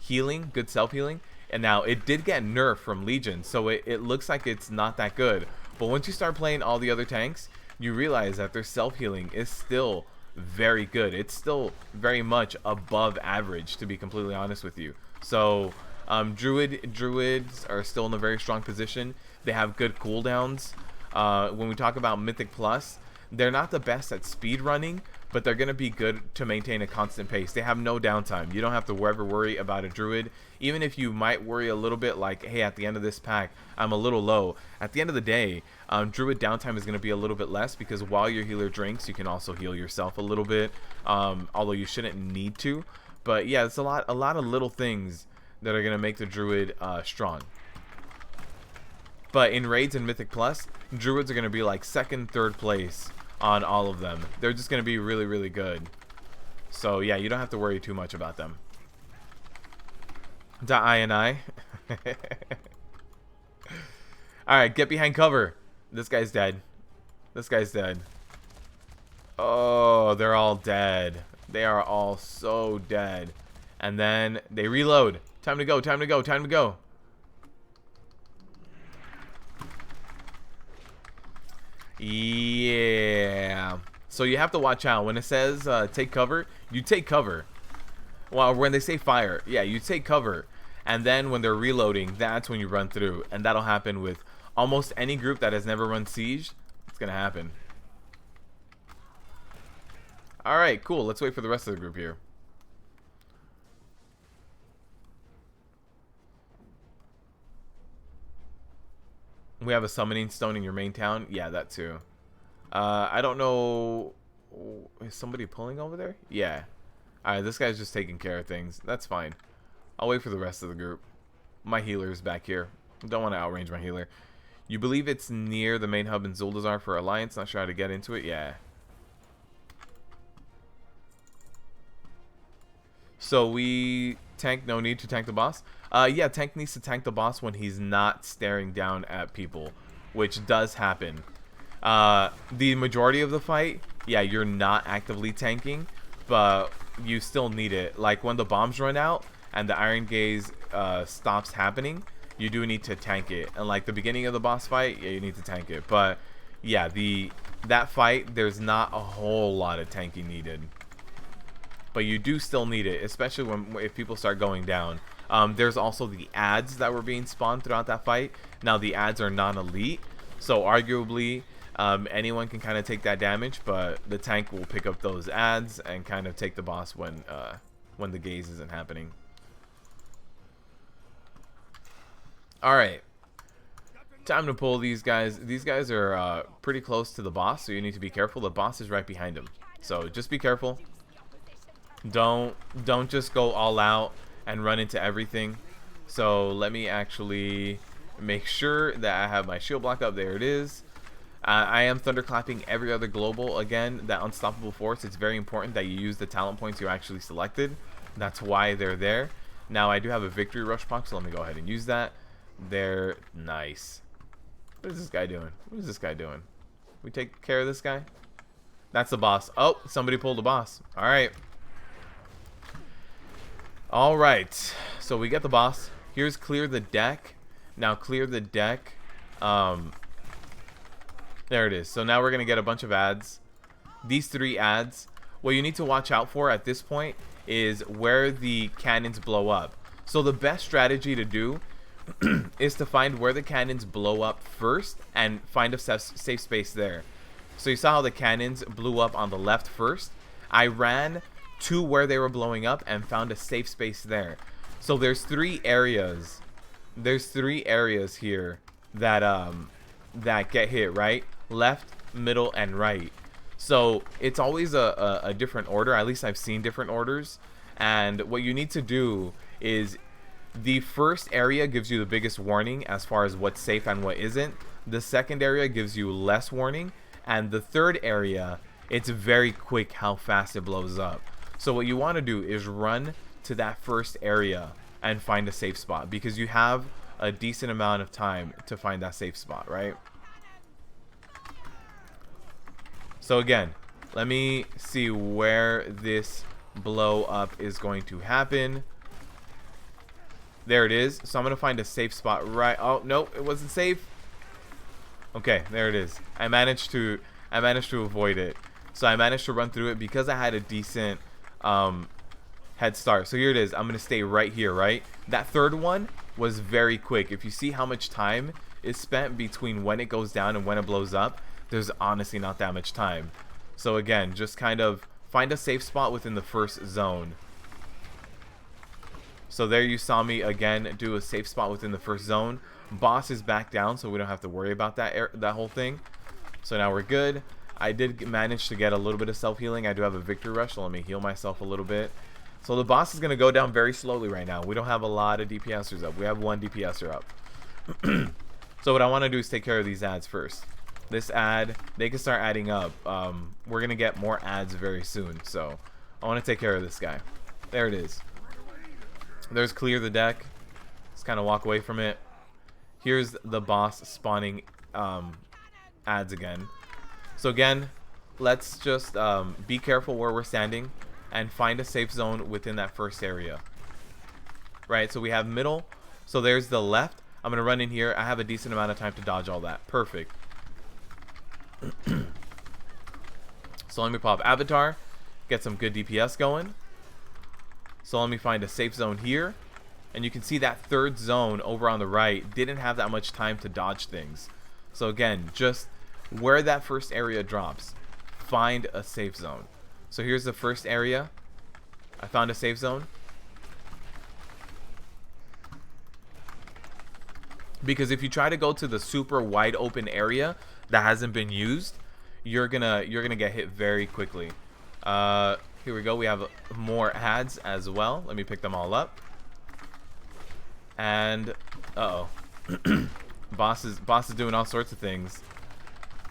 healing, good self-healing. And now it did get nerfed from Legion, so it looks like it's not that good. But once you start playing all the other tanks, you realize that their self-healing is still very good. It's still very much above average, to be completely honest with you. So druids are still in a very strong position. They have good cooldowns. When we talk about Mythic Plus, they're not the best at speed running, but they're going to be good to maintain a constant pace. They have no downtime. You don't have to ever worry about a druid. Even if you might worry a little bit like, hey, at the end of this pack, I'm a little low. At the end of the day, druid downtime is going to be a little bit less because while your healer drinks, you can also heal yourself a little bit, although you shouldn't need to. But yeah, it's a lot of little things that are going to make the druid strong. But in raids and Mythic Plus, druids are going to be like second, third place on all of them. They're just going to be really, really good. So yeah, you don't have to worry too much about them. .ini. Alright, get behind cover. This guy's dead. This guy's dead. Oh, they're all dead. They are all so dead. And then they reload. Time to go, time to go, time to go. Yeah. So you have to watch out. When it says take cover, you take cover. Well, when they say fire, yeah, you take cover. And then when they're reloading, that's when you run through. And that'll happen with almost any group that has never run Siege. It's going to happen. Alright, cool. Let's wait for the rest of the group here. We have a summoning stone in your main town. Yeah, that too. I don't know. Is somebody pulling over there? Yeah. Alright, this guy's just taking care of things. That's fine. I'll wait for the rest of the group. My healer's back here. Don't want to outrange my healer. You believe it's near the main hub in ULDIR for Alliance? Not sure how to get into it? Yeah. So we tank, no need to tank the boss. Yeah, tank needs to tank the boss when he's not staring down at people, which does happen. The majority of the fight, yeah, you're not actively tanking, but you still need it. Like when the bombs run out and the Iron Gaze stops happening, you do need to tank it. And like the beginning of the boss fight, yeah, you need to tank it. But yeah, that fight, there's not a whole lot of tanking needed. But you do still need it, especially if people start going down. There's also the ads that were being spawned throughout that fight. Now the ads are non-elite, so arguably anyone can kind of take that damage, but the tank will pick up those ads and kind of take the boss when the gaze isn't happening. All right, time to pull these guys. These guys are pretty close to the boss, so you need to be careful. The boss is right behind him, so just be careful. Don't just go all out and run into everything. So let me actually make sure that I have my shield block up. There it is. I am thunderclapping every other global. Again, that unstoppable force, it's very important that you use the talent points you actually selected. That's why they're there. Now I do have a victory rush proc, so let me go ahead and use that. They're nice. What is this guy doing? What is this guy doing? We take care of this guy? That's the boss. Oh, somebody pulled the boss. All right. Alright, so we get the boss. Here's clear the deck. Now clear the deck. There it is. So now we're going to get a bunch of ads. These 3 ads. What you need to watch out for at this point is where the cannons blow up. So the best strategy to do is to find where the cannons blow up first and find a safe space there. So you saw how the cannons blew up on the left first. I ran to where they were blowing up and found a safe space there. So there's 3 areas. There's 3 areas here that that get hit, right? Left, middle, and right. So it's always a different order. At least I've seen different orders. And what you need to do is the first area gives you the biggest warning as far as what's safe and what isn't. The second area gives you less warning. And the third area, it's very quick how fast it blows up. So what you want to do is run to that first area and find a safe spot, because you have a decent amount of time to find that safe spot, right? So again, let me see where this blow up is going to happen. There it is. So I'm going to find a safe spot right. Oh, no, it wasn't safe. Okay, there it is. I managed to avoid it. So I managed to run through it because I had a decent head start. So here it is. I'm gonna stay right here, right? That third one was very quick. If you see how much time is spent between when it goes down and when it blows up, there's honestly not that much time. So again, just kind of find a safe spot within the first zone. So there you saw me again do a safe spot within the first zone. Boss is back down, so we don't have to worry about that whole thing. So now we're good. I did manage to get a little bit of self-healing. I do have a victory rush, so let me heal myself a little bit. So the boss is going to go down very slowly right now. We don't have a lot of DPSers up. We have one DPSer up. So what I want to do is take care of these ads first. This ad, they can start adding up. We're going to get more ads very soon. So I want to take care of this guy. There it is. There's clear the deck. Let's kind of walk away from it. Here's the boss spawning ads again. So again, let's just be careful where we're standing and find a safe zone within that first area. Right, so we have middle. So there's the left. I'm going to run in here. I have a decent amount of time to dodge all that. Perfect. So let me pop Avatar. Get some good DPS going. So let me find a safe zone here. And you can see that third zone over on the right didn't have that much time to dodge things. So again, just where that first area drops, find a safe zone. So here's the first area. I found a safe zone. Because if you try to go to the super wide open area that hasn't been used, you're gonna get hit very quickly. Here we go. We have more ads as well. Let me pick them all up. And boss is doing all sorts of things.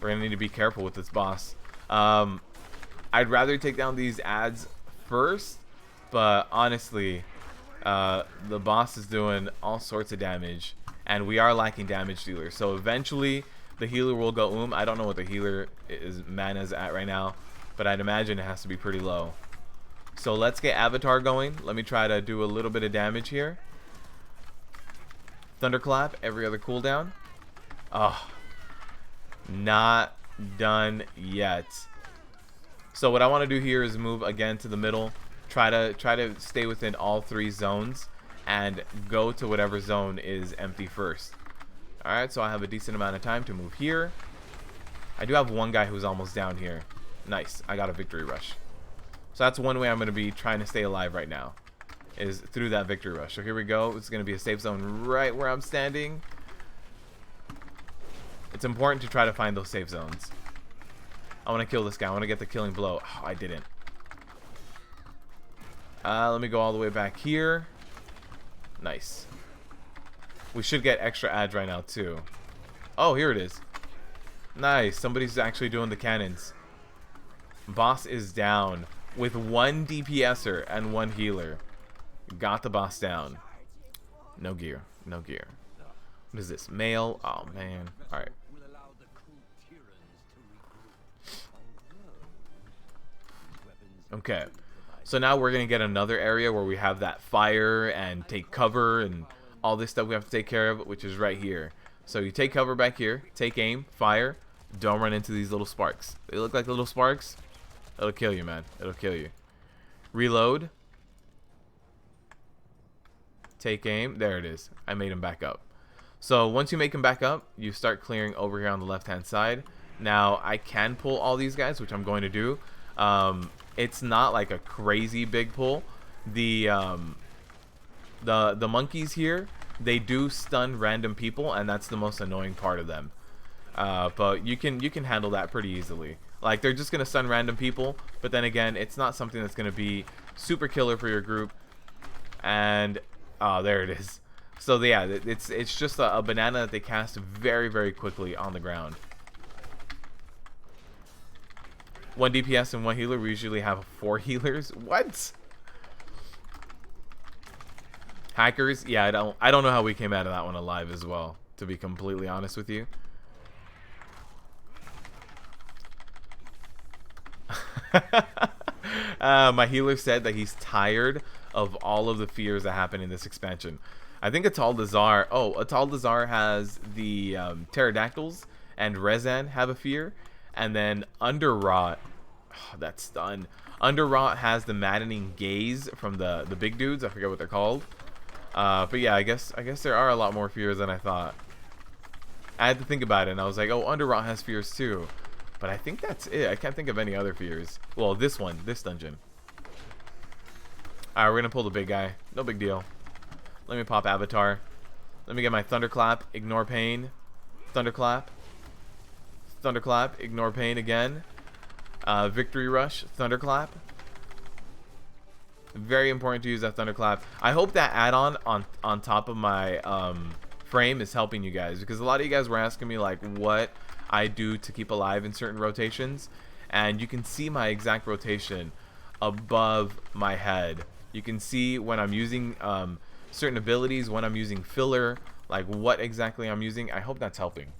We're gonna need to be careful with this boss. I'd rather take down these ads first, but honestly, the boss is doing all sorts of damage, and we are lacking damage dealers. So eventually, the healer will go I don't know what the healer mana's at right now, but I'd imagine it has to be pretty low. So let's get Avatar going. Let me try to do a little bit of damage here. Thunderclap, every other cooldown. Oh, not done yet. So what I want to do here is move again to the middle. Try to stay within all three zones and go to whatever zone is empty first. Alright, so I have a decent amount of time to move here. I do have one guy who's almost down here. Nice, I got a victory rush. So that's one way I'm going to be trying to stay alive right now, is through that victory rush. So here we go. It's going to be a safe zone right where I'm standing. It's important to try to find those safe zones. I want to kill this guy. I want to get the killing blow. Oh, I didn't. Let me go all the way back here. Nice. We should get extra ads right now too. Oh, here it is. Nice. Somebody's actually doing the cannons. Boss is down with one DPSer and one healer. Got the boss down. No gear. No gear. What is this? Mail? Oh, man. Alright. Okay. So now we're going to get another area where we have that fire and take cover and all this stuff we have to take care of, which is right here. So you take cover back here, take aim, fire, don't run into these little sparks. They look like little sparks. It'll kill you, man. It'll kill you. Reload. Take aim. There it is. I made him back up. So once you make him back up, you start clearing over here on the left-hand side. Now, I can pull all these guys, which I'm going to do. It's not like a crazy big pull. The monkeys here, they do stun random people, and that's the most annoying part of them. But you can handle that pretty easily. Like, they're just gonna stun random people, but then again, it's not something that's gonna be super killer for your group. And there it is. So yeah, it's just a banana that they cast very, very quickly on the ground. One DPS and one healer. We usually have 4 healers. What? Hackers? Yeah, I don't know how we came out of that one alive as well, to be completely honest with you. My healer said that he's tired of all of the fears that happen in this expansion. I think Untitled. Oh, Untitled has the pterodactyls, and Rezan have a fear. And then Underrot, that's done. Underrot has the maddening gaze from the big dudes. I forget what they're called. But yeah, I guess there are a lot more fears than I thought. I had to think about it, and I was like, oh, Underrot has fears too. But I think that's it. I can't think of any other fears. Well, this one, this dungeon. Alright, we're gonna pull the big guy. No big deal. Let me pop Avatar. Let me get my Thunderclap. Ignore pain. Thunderclap. Thunderclap. Ignore pain again. Victory Rush. Thunderclap. Very important to use that Thunderclap. I hope that add-on on top of my frame is helping you guys, because a lot of you guys were asking me like what I do to keep alive in certain rotations, and you can see my exact rotation above my head. You can see when I'm using certain abilities, when I'm using filler, like what exactly I'm using. I hope that's helping.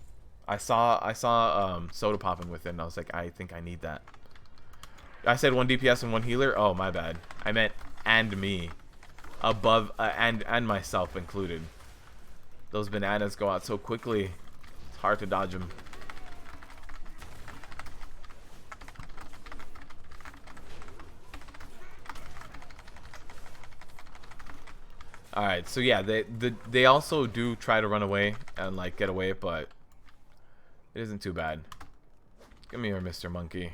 I saw Soda popping with it, and I was like, I think I need that. I said 1 DPS and 1 healer. Oh, my bad. I meant and me, above and myself included. Those bananas go out so quickly. It's hard to dodge them. All right, so yeah, they also do try to run away and like get away, but it isn't too bad. Come here, Mr. Monkey.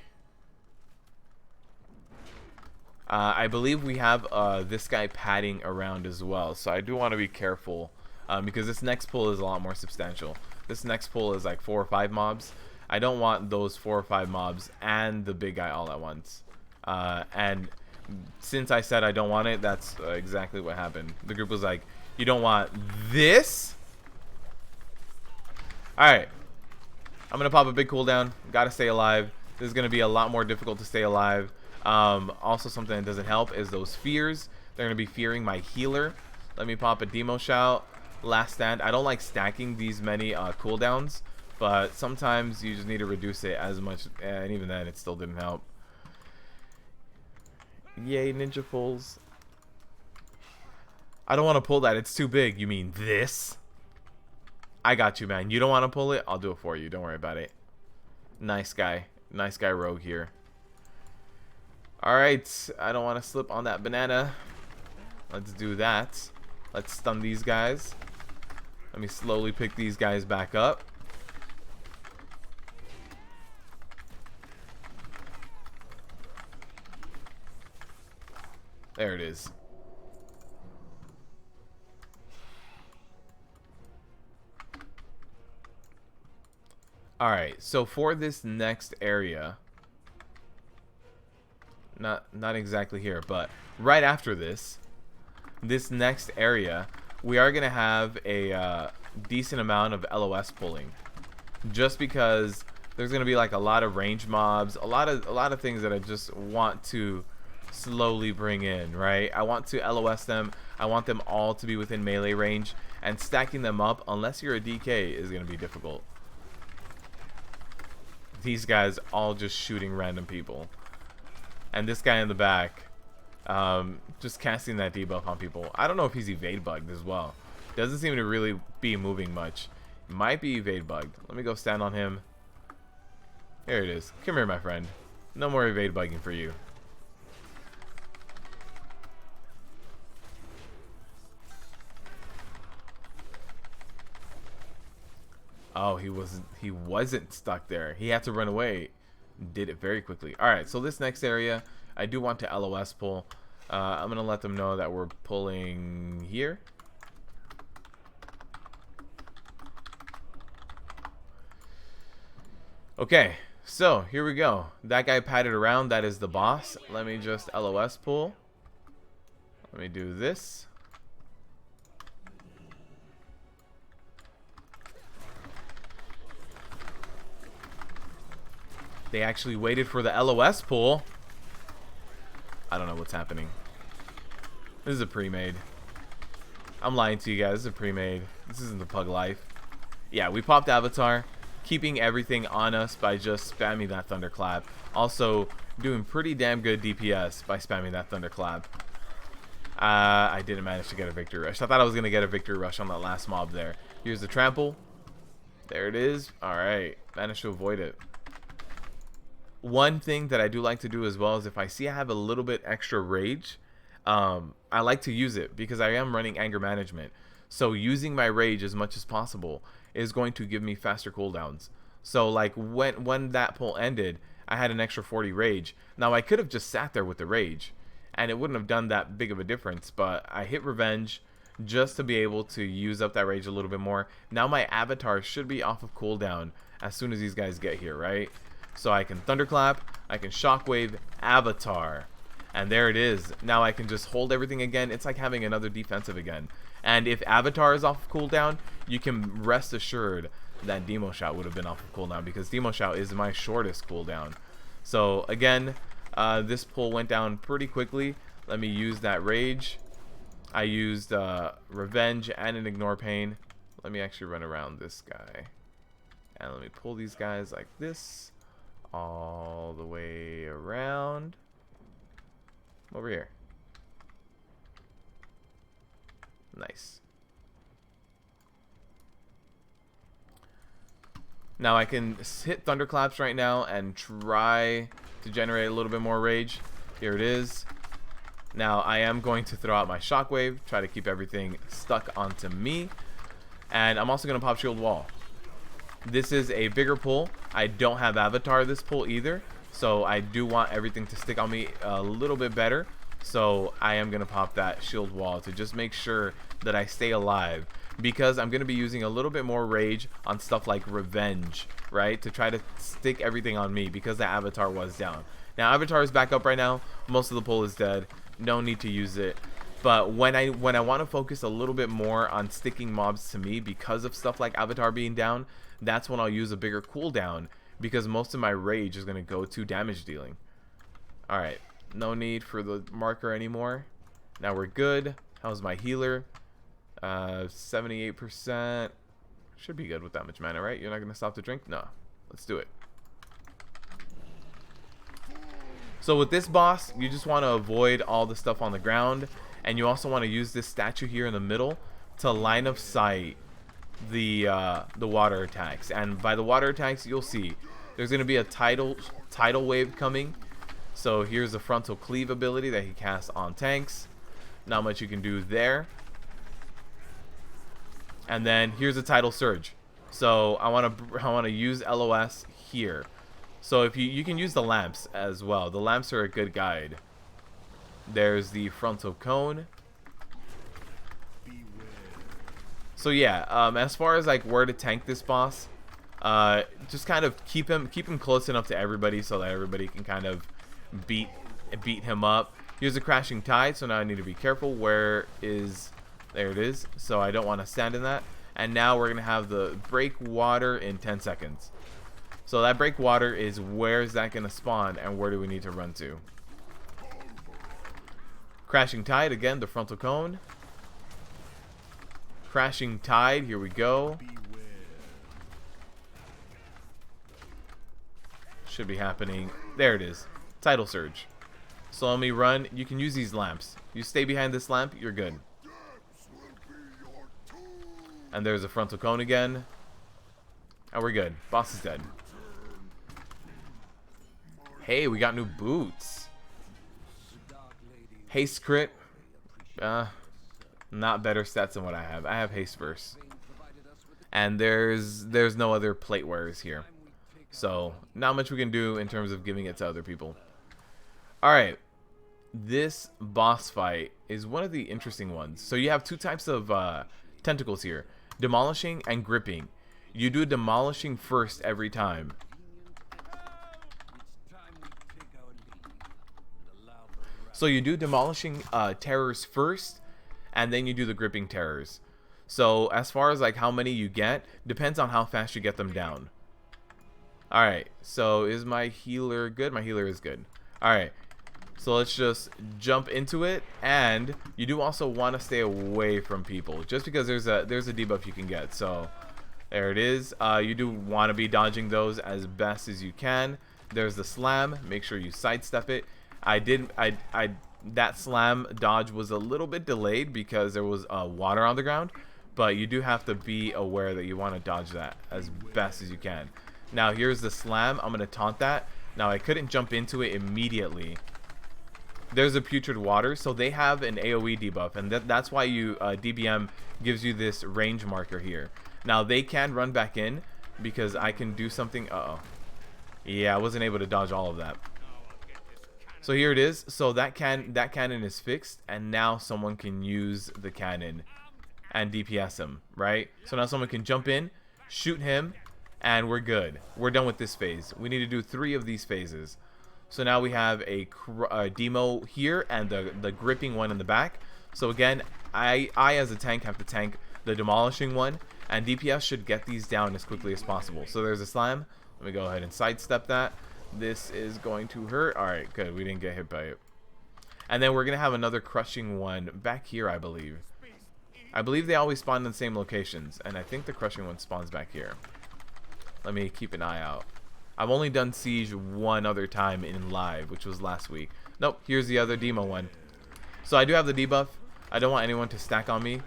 I believe we have this guy padding around as well, so I do want to be careful because this next pull is a lot more substantial. This next pull is like 4 or 5 mobs. I don't want those 4 or 5 mobs and the big guy all at once. And since I said I don't want it, that's exactly what happened. The group was like, you don't want this? Alright. I'm going to pop a big cooldown. Gotta stay alive. This is going to be a lot more difficult to stay alive. Also something that doesn't help is those fears. They're going to be fearing my healer. Let me pop a demo shout. Last stand. I don't like stacking these many cooldowns, but sometimes you just need to reduce it as much, and even then it still didn't help. Yay, ninja pulls. I don't want to pull that. It's too big. You mean this? I got you, man. You don't want to pull it? I'll do it for you. Don't worry about it. Nice guy. Nice guy rogue here. Alright. I don't want to slip on that banana. Let's do that. Let's stun these guys. Let me slowly pick these guys back up. There it is. Alright, so for this next area, not exactly here, but right after this next area, we are going to have a decent amount of LOS pulling. Just because there's going to be like a lot of range mobs, a lot of things that I just want to slowly bring in, right? I want to LOS them. I want them all to be within melee range, and stacking them up, unless you're a DK, is going to be difficult. These guys all just shooting random people, and this guy in the back just casting that debuff on people. I don't know if he's evade bugged as well. Doesn't seem to really be moving much. Might be evade bugged. Let me go stand on him. Here it is. Come here, my friend. No more evade bugging for you. Oh, he wasn't stuck there. He had to run away. Did it very quickly. Alright, so this next area, I do want to LOS pull. I'm going to let them know that we're pulling here. Okay, so here we go. That guy padded around. That is the boss. Let me just LOS pull. Let me do this. They actually waited for the LOS pull. I don't know what's happening. This is a pre-made. I'm lying to you guys. This is a pre-made. This isn't the pug life. Yeah, we popped Avatar, keeping everything on us by just spamming that Thunderclap. Also, doing pretty damn good DPS by spamming that Thunderclap. I didn't manage to get a Victory Rush. I thought I was going to get a Victory Rush on that last mob there. Here's the trample. There it is. Alright. Managed to avoid it. One thing that I do like to do as well is if I see I have a little bit extra rage, I like to use it because I am running anger management. So using my rage as much as possible is going to give me faster cooldowns. So like when that pull ended, I had an extra 40 rage. Now I could have just sat there with the rage, and it wouldn't have done that big of a difference. But I hit revenge just to be able to use up that rage a little bit more. Now my avatar should be off of cooldown as soon as these guys get here, right? So I can thunderclap, I can shockwave, avatar, and there it is. Now I can just hold everything again. It's like having another defensive again. And if avatar is off of cooldown, you can rest assured that demo shot would have been off of cooldown, because demo shot is my shortest cooldown. So again, this pull went down pretty quickly. Let me use that rage. I used revenge and an ignore pain. Let me actually run around this guy, and let me pull these guys like this all the way around over here. Nice. Now I can hit thunderclaps right now and try to generate a little bit more rage. Here it is. Now I am going to throw out my shockwave, try to keep everything stuck onto me, and I'm also going to pop shield wall. This is a bigger pull. I don't have avatar this pull either, so I do want everything to stick on me a little bit better. So I am going to pop that shield wall to just make sure that I stay alive, because I'm going to be using a little bit more rage on stuff like revenge, right, to try to stick everything on me, because the avatar was down. Now avatar is back up right now. Most of the pull is dead. No need to use it. But when I want to focus a little bit more on sticking mobs to me because of stuff like avatar being down, that's when I'll use a bigger cooldown, because most of my rage is going to go to damage dealing. Alright, no need for the marker anymore. Now we're good. How's my healer? 78%. Should be good with that much mana, right? You're not going to stop to drink? No. Let's do it. So with this boss, you just want to avoid all the stuff on the ground, and you also want to use this statue here in the middle to line of sight the water attacks. And by the water attacks, you'll see there's going to be a tidal wave coming. So here's the frontal cleave ability that he casts on tanks. Not much you can do there. And then here's a tidal surge. So I want to use LOS here. So if you can use the lamps as well. The lamps are a good guide. There's the frontal cone. So yeah, as far as like where to tank this boss, just kind of keep him close enough to everybody so that everybody can kind of beat him up. Here's a crashing tide, so now I need to be careful. There it is. So I don't want to stand in that. And now we're gonna have the break water in 10 seconds. So that break water is, where is that gonna spawn, and where do we need to run to? Crashing tide again, the frontal cone. Crashing tide, here we go. Should be happening. There it is. Tidal surge. So let me run. You can use these lamps. You stay behind this lamp, you're good. And there's a frontal cone again. And we're good. Boss is dead. Hey, we got new boots. Haste crit. Not better stats than what I have. I have haste burst. And there's no other plate wearers here. So, not much we can do in terms of giving it to other people. Alright. This boss fight is one of the interesting ones. So you have two types of tentacles here. Demolishing and gripping. You do demolishing first every time. So you do demolishing terrors first, and then you do the gripping terrors. So as far as like how many you get, depends on how fast you get them down. Alright, so is my healer good? My healer is good. Alright, so let's just jump into it. And you do also want to stay away from people, just because there's a debuff you can get. So there it is. You do want to be dodging those as best as you can. There's the slam. Make sure you sidestep it. That slam dodge was a little bit delayed because there was water on the ground, but you do have to be aware that you want to dodge that as best as you can. Now here's the slam. I'm going to taunt that. Now I couldn't jump into it immediately. There's a putrid water, so they have an AoE debuff, and that's why you DBM gives you this range marker here. Now they can run back in, because I can do something. Uh-oh. Yeah, I wasn't able to dodge all of that. So here it is. So that cannon is fixed, and now someone can use the cannon and DPS him, right? So now someone can jump in, shoot him, and we're good. We're done with this phase. We need to do 3 of these phases. So now we have a demo here and the gripping one in the back. So again, I as a tank have to tank the demolishing one, and DPS should get these down as quickly as possible. So there's a slam. Let me go ahead and sidestep that. This is going to hurt. Alright, good. We didn't get hit by it. And then we're going to have another crushing one back here, I believe. I believe they always spawn in the same locations, and I think the crushing one spawns back here. Let me keep an eye out. I've only done Siege one other time in live, which was last week. Nope, here's the other demo one. So I do have the debuff. I don't want anyone to stack on me.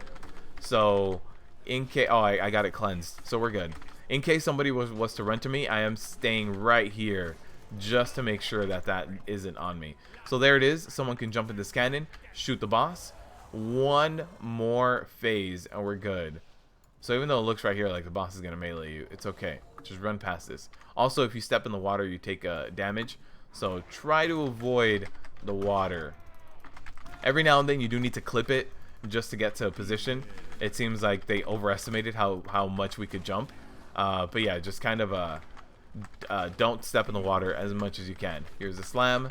So in case, oh, I got it cleansed, so we're good. In case somebody was to run to me, I am staying right here just to make sure that that isn't on me. So there it is. Someone can jump in this cannon, shoot the boss. One more phase and we're good. So even though it looks right here like the boss is gonna melee you, it's okay. Just run past this. Also, if you step in the water, you take damage. So try to avoid the water. Every now and then you do need to clip it just to get to a position. It seems like they overestimated how much we could jump. But yeah, just kind of don't step in the water as much as you can. Here's a slam.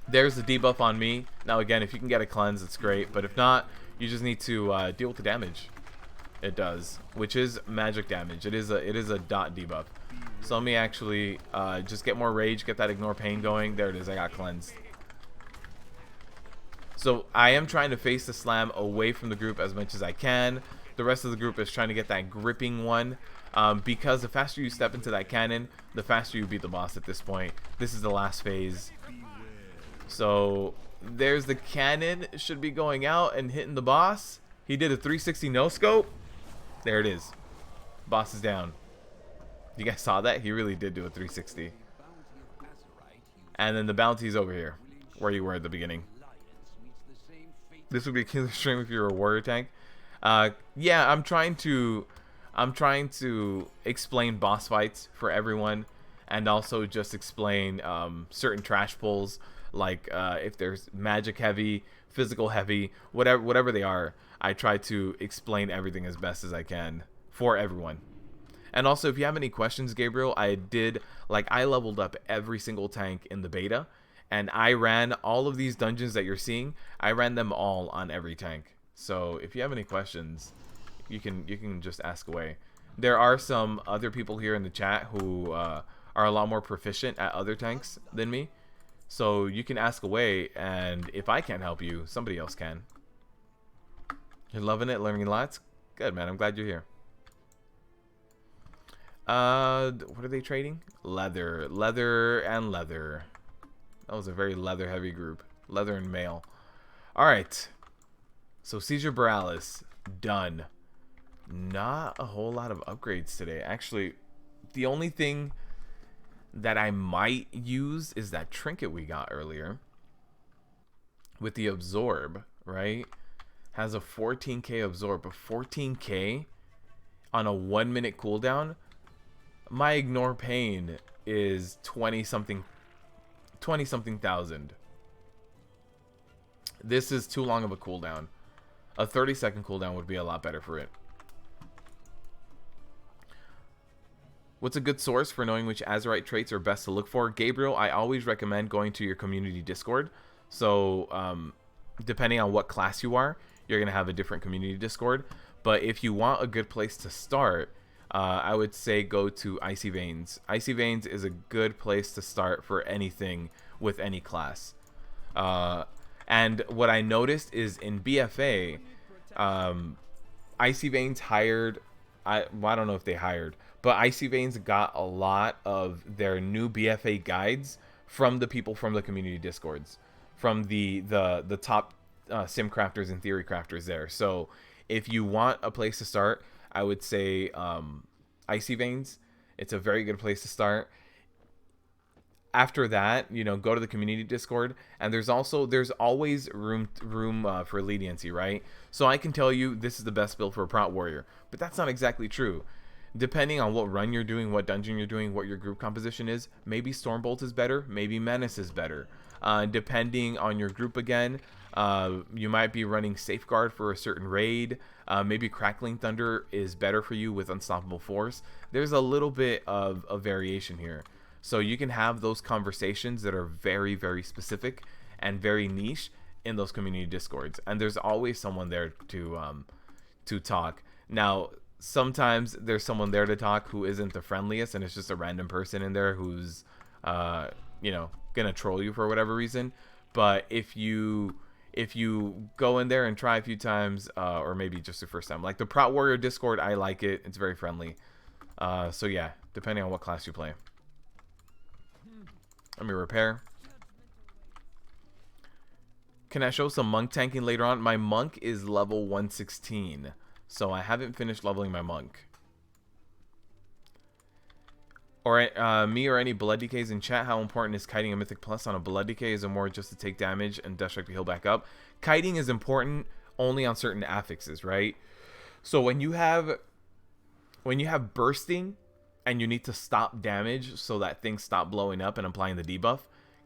There's the debuff on me. Now again, if you can get a cleanse, it's great. But if not, you just need to deal with the damage. It does, which is magic damage. It is a dot debuff. So let me actually just get more rage, get that ignore pain going. There it is. I got cleansed. So I am trying to face the slam away from the group as much as I can. The rest of the group is trying to get that gripping one. Because the faster you step into that cannon, the faster you beat the boss at this point. This is the last phase. So there's the cannon. It should be going out and hitting the boss. He did a 360 no scope. There it is. Boss is down. You guys saw that? He really did do a 360. And then the bounty's over here, where you were at the beginning. This would be a killer stream if you were a warrior tank. Yeah, I'm trying to explain boss fights for everyone, and also just explain certain trash pulls, like if there's magic heavy, physical heavy, whatever they are. I try to explain everything as best as I can for everyone. And also, if you have any questions, Gabriel, I leveled up every single tank in the beta, and I ran all of these dungeons that you're seeing. I ran them all on every tank. So if you have any questions, you can just ask away. There are some other people here in the chat who are a lot more proficient at other tanks than me. So you can ask away, and if I can't help you, somebody else can. You're loving it, learning lots? Good, man. I'm glad you're here. What are they trading? Leather. Leather and leather. That was a very leather-heavy group. Leather and mail. Alright. So Caesar Borealis, done. Not a whole lot of upgrades today. Actually, the only thing that I might use is that trinket we got earlier. With the absorb, right? Has a 14k absorb, but 14k on a 1 minute cooldown. My ignore pain is 20 something thousand. This is too long of a cooldown. A 30-second cooldown would be a lot better for it. What's a good source for knowing which Azerite traits are best to look for? Gabriel, I always recommend going to your community Discord. So depending on what class you are, you're going to have a different community Discord. But if you want a good place to start, I would say go to Icy Veins. Icy Veins is a good place to start for anything with any class. And what I noticed is in BFA, Icy Veins hired, I don't know if they hired, but Icy Veins got a lot of their new BFA guides from the people from the community Discords, from the top sim crafters and theory crafters there. So if you want a place to start, I would say Icy Veins. It's a very good place to start. After that, you know, go to the community Discord, and there's always room for leniency, right? So I can tell you this is the best build for a Prot warrior, but that's not exactly true. Depending on what run you're doing, what dungeon you're doing, what your group composition is, maybe Stormbolt is better, maybe Menace is better. Depending on your group again, you might be running Safeguard for a certain raid. Maybe Crackling Thunder is better for you with Unstoppable Force. There's a little bit of variation here. So you can have those conversations that are very, very specific and very niche in those community discords. And there's always someone there to talk. Now, sometimes there's someone there to talk who isn't the friendliest, and it's just a random person in there who's, gonna troll you for whatever reason. But if you go in there and try a few times, or maybe just the first time, like the Prot Warrior Discord, I like it. It's very friendly. So yeah, depending on what class you play. Let me repair. Can I show some monk tanking later on? My monk is level 116, so I haven't finished leveling my monk. Or me or any blood decays in chat, how important is kiting a mythic plus on a blood decay? Is it more just to take damage and death strike to heal back up? Kiting is important only on certain affixes, right? So when you have bursting and you need to stop damage so that things stop blowing up and applying the debuff,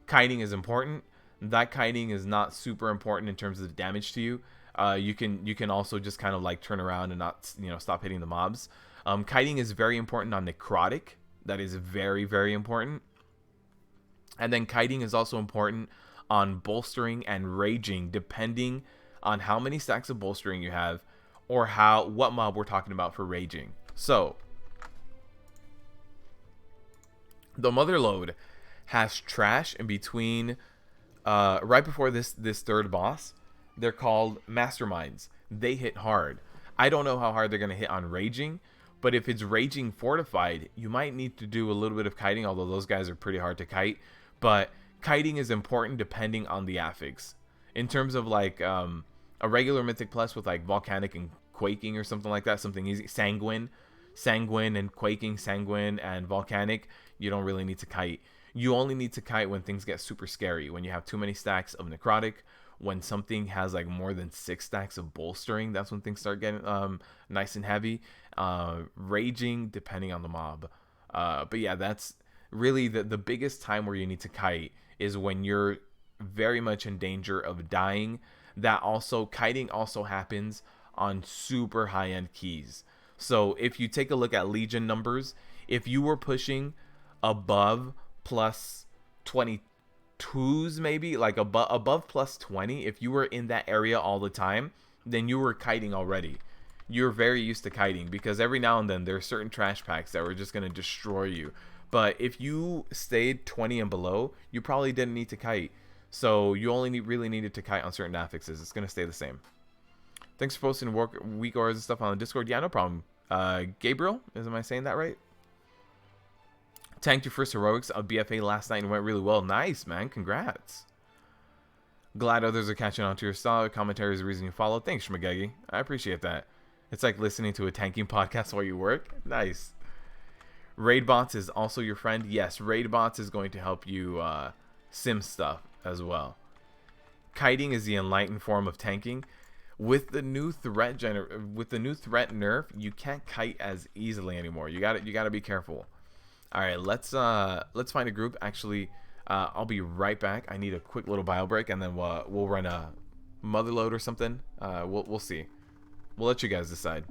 kiting is important. That kiting is not super important in terms of damage to you. You can also just kind of like turn around and not stop hitting the mobs. Kiting is very important on necrotic. That is very, very important. And then kiting is also important on bolstering and raging, depending on how many stacks of bolstering you have or what mob we're talking about for raging. So the Motherlode has trash in between. Right before this third boss, they're called Masterminds. They hit hard. I don't know how hard they're gonna hit on raging, but if it's raging fortified, you might need to do a little bit of kiting, although those guys are pretty hard to kite. But kiting is important depending on the affix. In terms of like a regular mythic plus with like volcanic and quaking or something like that, something easy, sanguine and quaking, sanguine and volcanic, you don't really need to kite. You only need to kite when things get super scary, when you have too many stacks of necrotic, when something has like more than 6 stacks of bolstering. That's when things start getting nice and heavy. Raging, depending on the mob. But yeah, that's really the biggest time where you need to kite is when you're very much in danger of dying. That also, kiting also happens on super high-end keys. So if you take a look at Legion numbers, if you were pushing above plus 22s, maybe like above plus 20, if you were in that area all the time, then you were kiting already. You're very used to kiting, because every now and then there are certain trash packs that were just going to destroy you. But if you stayed 20 and below, you probably didn't need to kite. So you only really needed to kite on certain affixes. It's going to stay the same. Thanks for posting Weakauras and stuff on the Discord. Yeah, no problem. Gabriel, am I saying that right? Tanked your first heroics of BFA last night and went really well. Nice, man. Congrats. Glad others are catching on to your style. Commentary is the reason you follow. Thanks, Schmagegi. I appreciate that. It's like listening to a tanking podcast while you work. Nice. Raidbots is also your friend. Yes, Raidbots is going to help you sim stuff as well. Kiting is the enlightened form of tanking. With the new threat nerf, you can't kite as easily anymore. You got to be careful. All right, let's find a group. Actually, I'll be right back. I need a quick little bio break, and then we'll run a Motherlode or something. We'll see. We'll let you guys decide.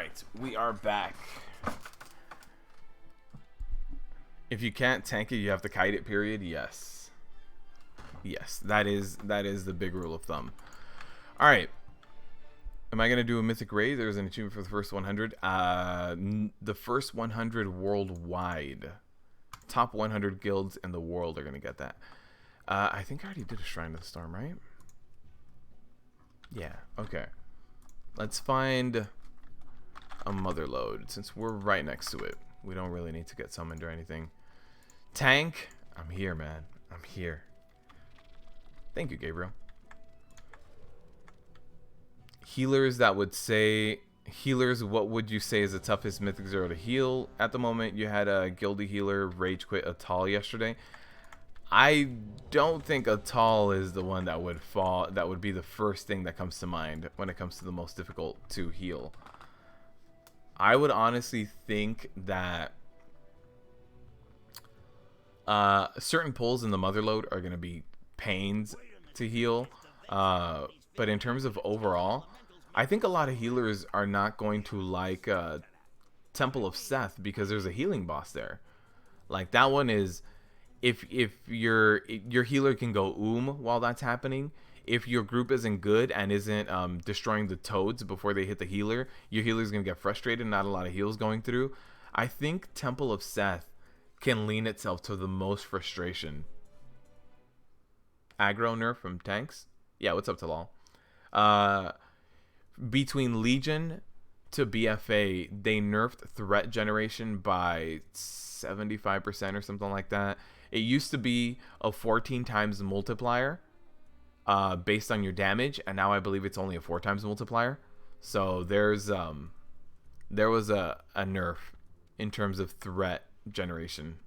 Alright, we are back. If you can't tank it, you have to kite it, period. Yes. Yes, that is the big rule of thumb. Alright. Am I going to do a mythic raid? There's an achievement for the first 100. The first 100 worldwide. Top 100 guilds in the world are going to get that. I think I already did a Shrine of the Storm, right? Yeah, okay. Let's find a mother load, since we're right next to it. We don't really need to get summoned or anything. Tank, I'm here, man. I'm here. Thank you, Gabriel. Healers that would say... Healers, what would you say is the toughest Mythic Zero to heal? At the moment, you had a Guildy Healer rage quit Atal yesterday. I don't think Atal is the one that would fall. That would be the first thing that comes to mind when it comes to the most difficult to heal. I would honestly think that certain pulls in the Motherlode are going to be pains to heal. But in terms of overall, I think a lot of healers are not going to like Temple of Seth because there's a healing boss there. Like that one is... If your healer can go while that's happening, if your group isn't good and isn't destroying the toads before they hit the healer, your healer's gonna get frustrated. Not a lot of heals going through. I think Temple of Seth can lean itself to the most frustration. Aggro nerf from tanks. Yeah, what's up, Talal? Between Legion to BFA, they nerfed threat generation by 75% or something like that. It used to be a 14 times multiplier based on your damage, and now I believe it's only a 4 times multiplier. So there was a nerf in terms of threat generation.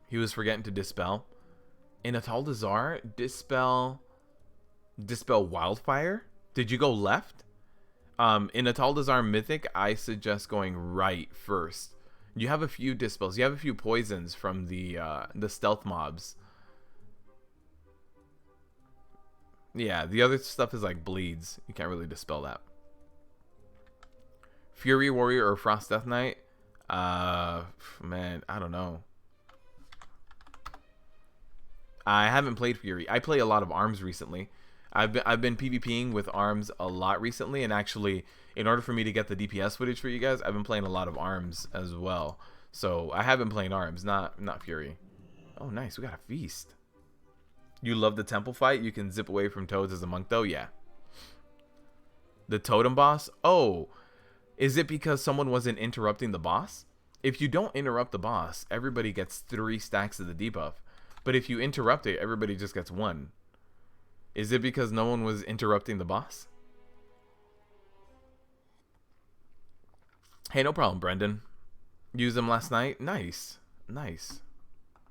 He was forgetting to dispel. In Untitled Chapter, dispel wildfire? Did you go left? In Untitled Chapter Mythic, I suggest going right first. You have a few dispels. You have a few poisons from the stealth mobs. Yeah, the other stuff is like bleeds. You can't really dispel that. Fury Warrior or Frost Death Knight? Man, I don't know. I haven't played Fury. I play a lot of arms recently. I've been PvPing with arms a lot recently, and actually, in order for me to get the DPS footage for you guys, I've been playing a lot of arms as well. So I have been playing arms, not Fury. Oh, nice. We got a feast. You love the temple fight? You can zip away from toads as a monk, though? Yeah. The totem boss? Oh, is it because someone wasn't interrupting the boss? If you don't interrupt the boss, everybody gets 3 stacks of the debuff. But if you interrupt it, everybody just gets 1. Is it because no one was interrupting the boss? Hey, no problem, Brendan. Used them last night. Nice. Nice.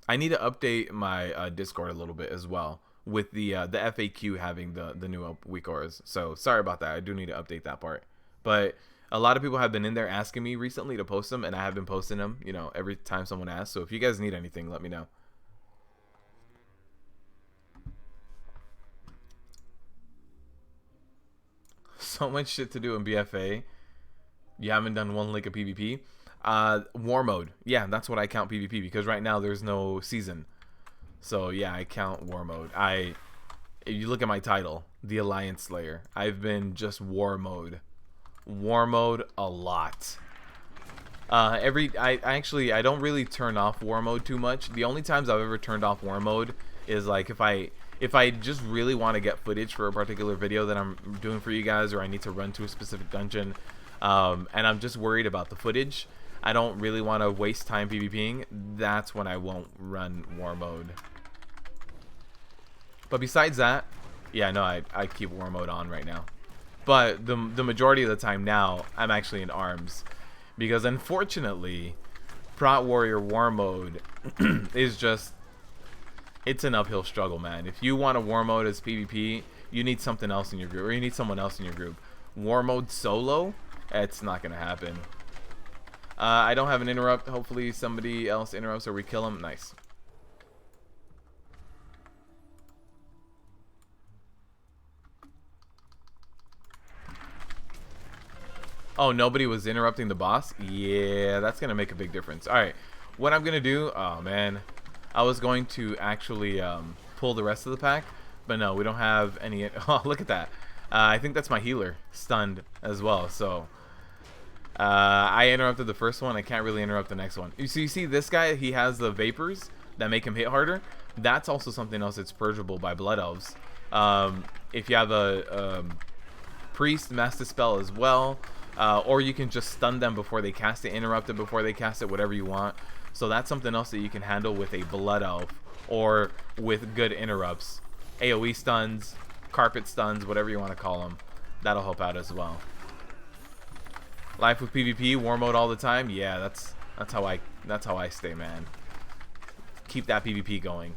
I need to update my Discord a little bit as well with the FAQ having the new Weakauras. So sorry about that. I do need to update that part. But a lot of people have been in there asking me recently to post them, and I have been posting them, you know, every time someone asks. So if you guys need anything, let me know. So much shit to do in BFA. You haven't done one lick of PvP. War mode. Yeah, that's what I count PvP, because right now there's no season. So yeah, I count war mode. If you look at my title, the Alliance Slayer, I've been just war mode. War mode a lot. I don't really turn off war mode too much. The only times I've ever turned off war mode is like if I just really want to get footage for a particular video that I'm doing for you guys, or I need to run to a specific dungeon, and I'm just worried about the footage. I don't really want to waste time PvPing. That's when I won't run war mode. But besides that, yeah, no, I keep war mode on right now. But the majority of the time now, I'm actually in arms. Because unfortunately, Prot Warrior war mode is just... It's an uphill struggle, man. If you want a war mode as PvP, you need something else in your group, or you need someone else in your group. War mode solo, it's not gonna happen. I don't have an interrupt. Hopefully somebody else interrupts or we kill him. Nice. Oh, nobody was interrupting the boss? Yeah, that's going to make a big difference. All right, what I'm going to do... Oh, man. I was going to actually pull the rest of the pack, but no, we don't have any... Oh, look at that. I think that's my healer stunned as well, so... I interrupted the first one. I can't really interrupt the next one. You see this guy? He has the vapors that make him hit harder. That's also something else that's purgeable by Blood Elves. If you have a priest, master spell as well, or you can just stun them before they cast it, interrupt it before they cast it, whatever you want. So that's something else that you can handle with a Blood Elf or with good interrupts. AoE stuns, carpet stuns, whatever you want to call them. That'll help out as well. Life with PvP, war mode all the time. Yeah, that's how I stay, man. Keep that PvP going.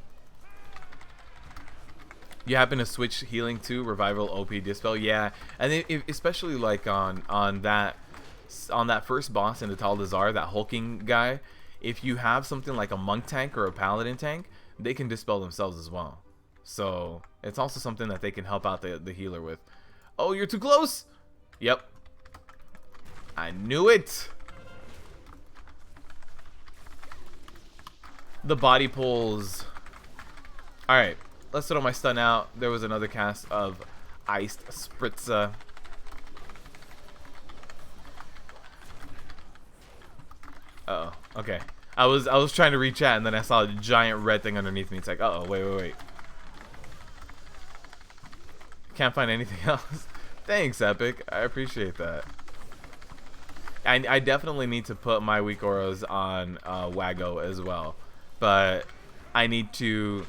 You happen to switch healing to revival, OP, dispel, yeah, and especially like on that first boss in the Taldazar, that hulking guy. If you have something like a monk tank or a paladin tank, they can dispel themselves as well. So it's also something that they can help out the healer with. Oh, you're too close. Yep. I knew it. The body pulls. Alright, let's throw my stun out. There was another cast of Iced Spritzer. Uh-oh, okay. I was trying to reach out and then I saw a giant red thing underneath me. It's like, uh-oh, wait. Can't find anything else. Thanks, Epic. I appreciate that. I definitely need to put my Weakauras on Wago as well. But I need to...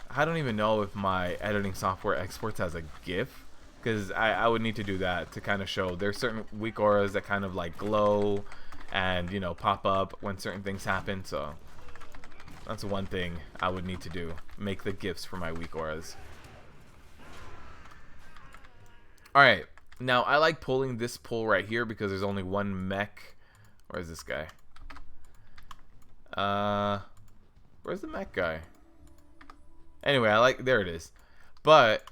I don't even know if my editing software exports as a GIF. Because I would need to do that to kind of show. There's certain Weakauras that kind of like glow and, you know, pop up when certain things happen. So that's one thing I would need to do. Make the GIFs for my Weakauras. Alright. Now, I like pulling this pull right here because there's only one mech. Where's this guy? Where's the mech guy? Anyway, I like... There it is. But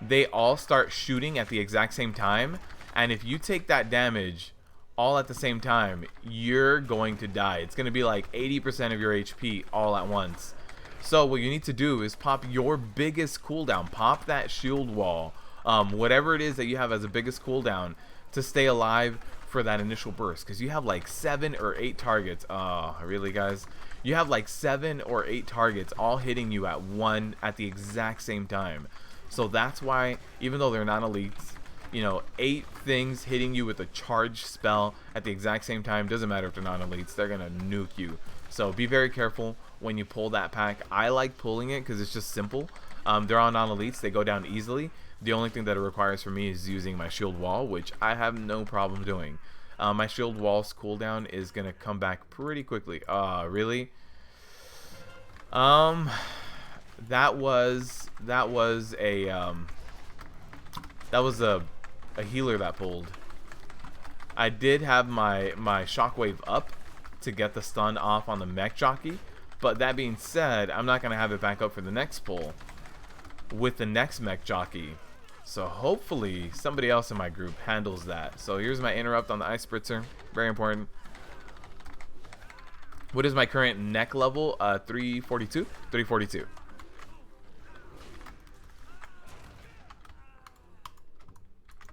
they all start shooting at the exact same time. And if you take that damage all at the same time, you're going to die. It's going to be like 80% of your HP all at once. So what you need to do is pop your biggest cooldown. Pop that shield wall. Whatever it is that you have as the biggest cooldown to stay alive for that initial burst, because you have like 7 or 8 targets. Oh, really, guys? You have like 7 or 8 targets all hitting you at the exact same time. So that's why, even though they're not elites, you know, 8 things hitting you with a charge spell at the exact same time, doesn't matter if they're not elites, they're gonna nuke you. So be very careful when you pull that pack. I like pulling it because it's just simple. They're all non-elites, they go down easily. The only thing that it requires for me is using my shield wall, which I have no problem doing. My shield wall's cooldown is gonna come back pretty quickly. Really? That was a healer that pulled. I did have my shockwave up to get the stun off on the mech jockey, but that being said, I'm not gonna have it back up for the next pull with the next mech jockey. So hopefully somebody else in my group handles that. So here's my interrupt on the ice spritzer. Very important. What is my current neck level? 342? 342.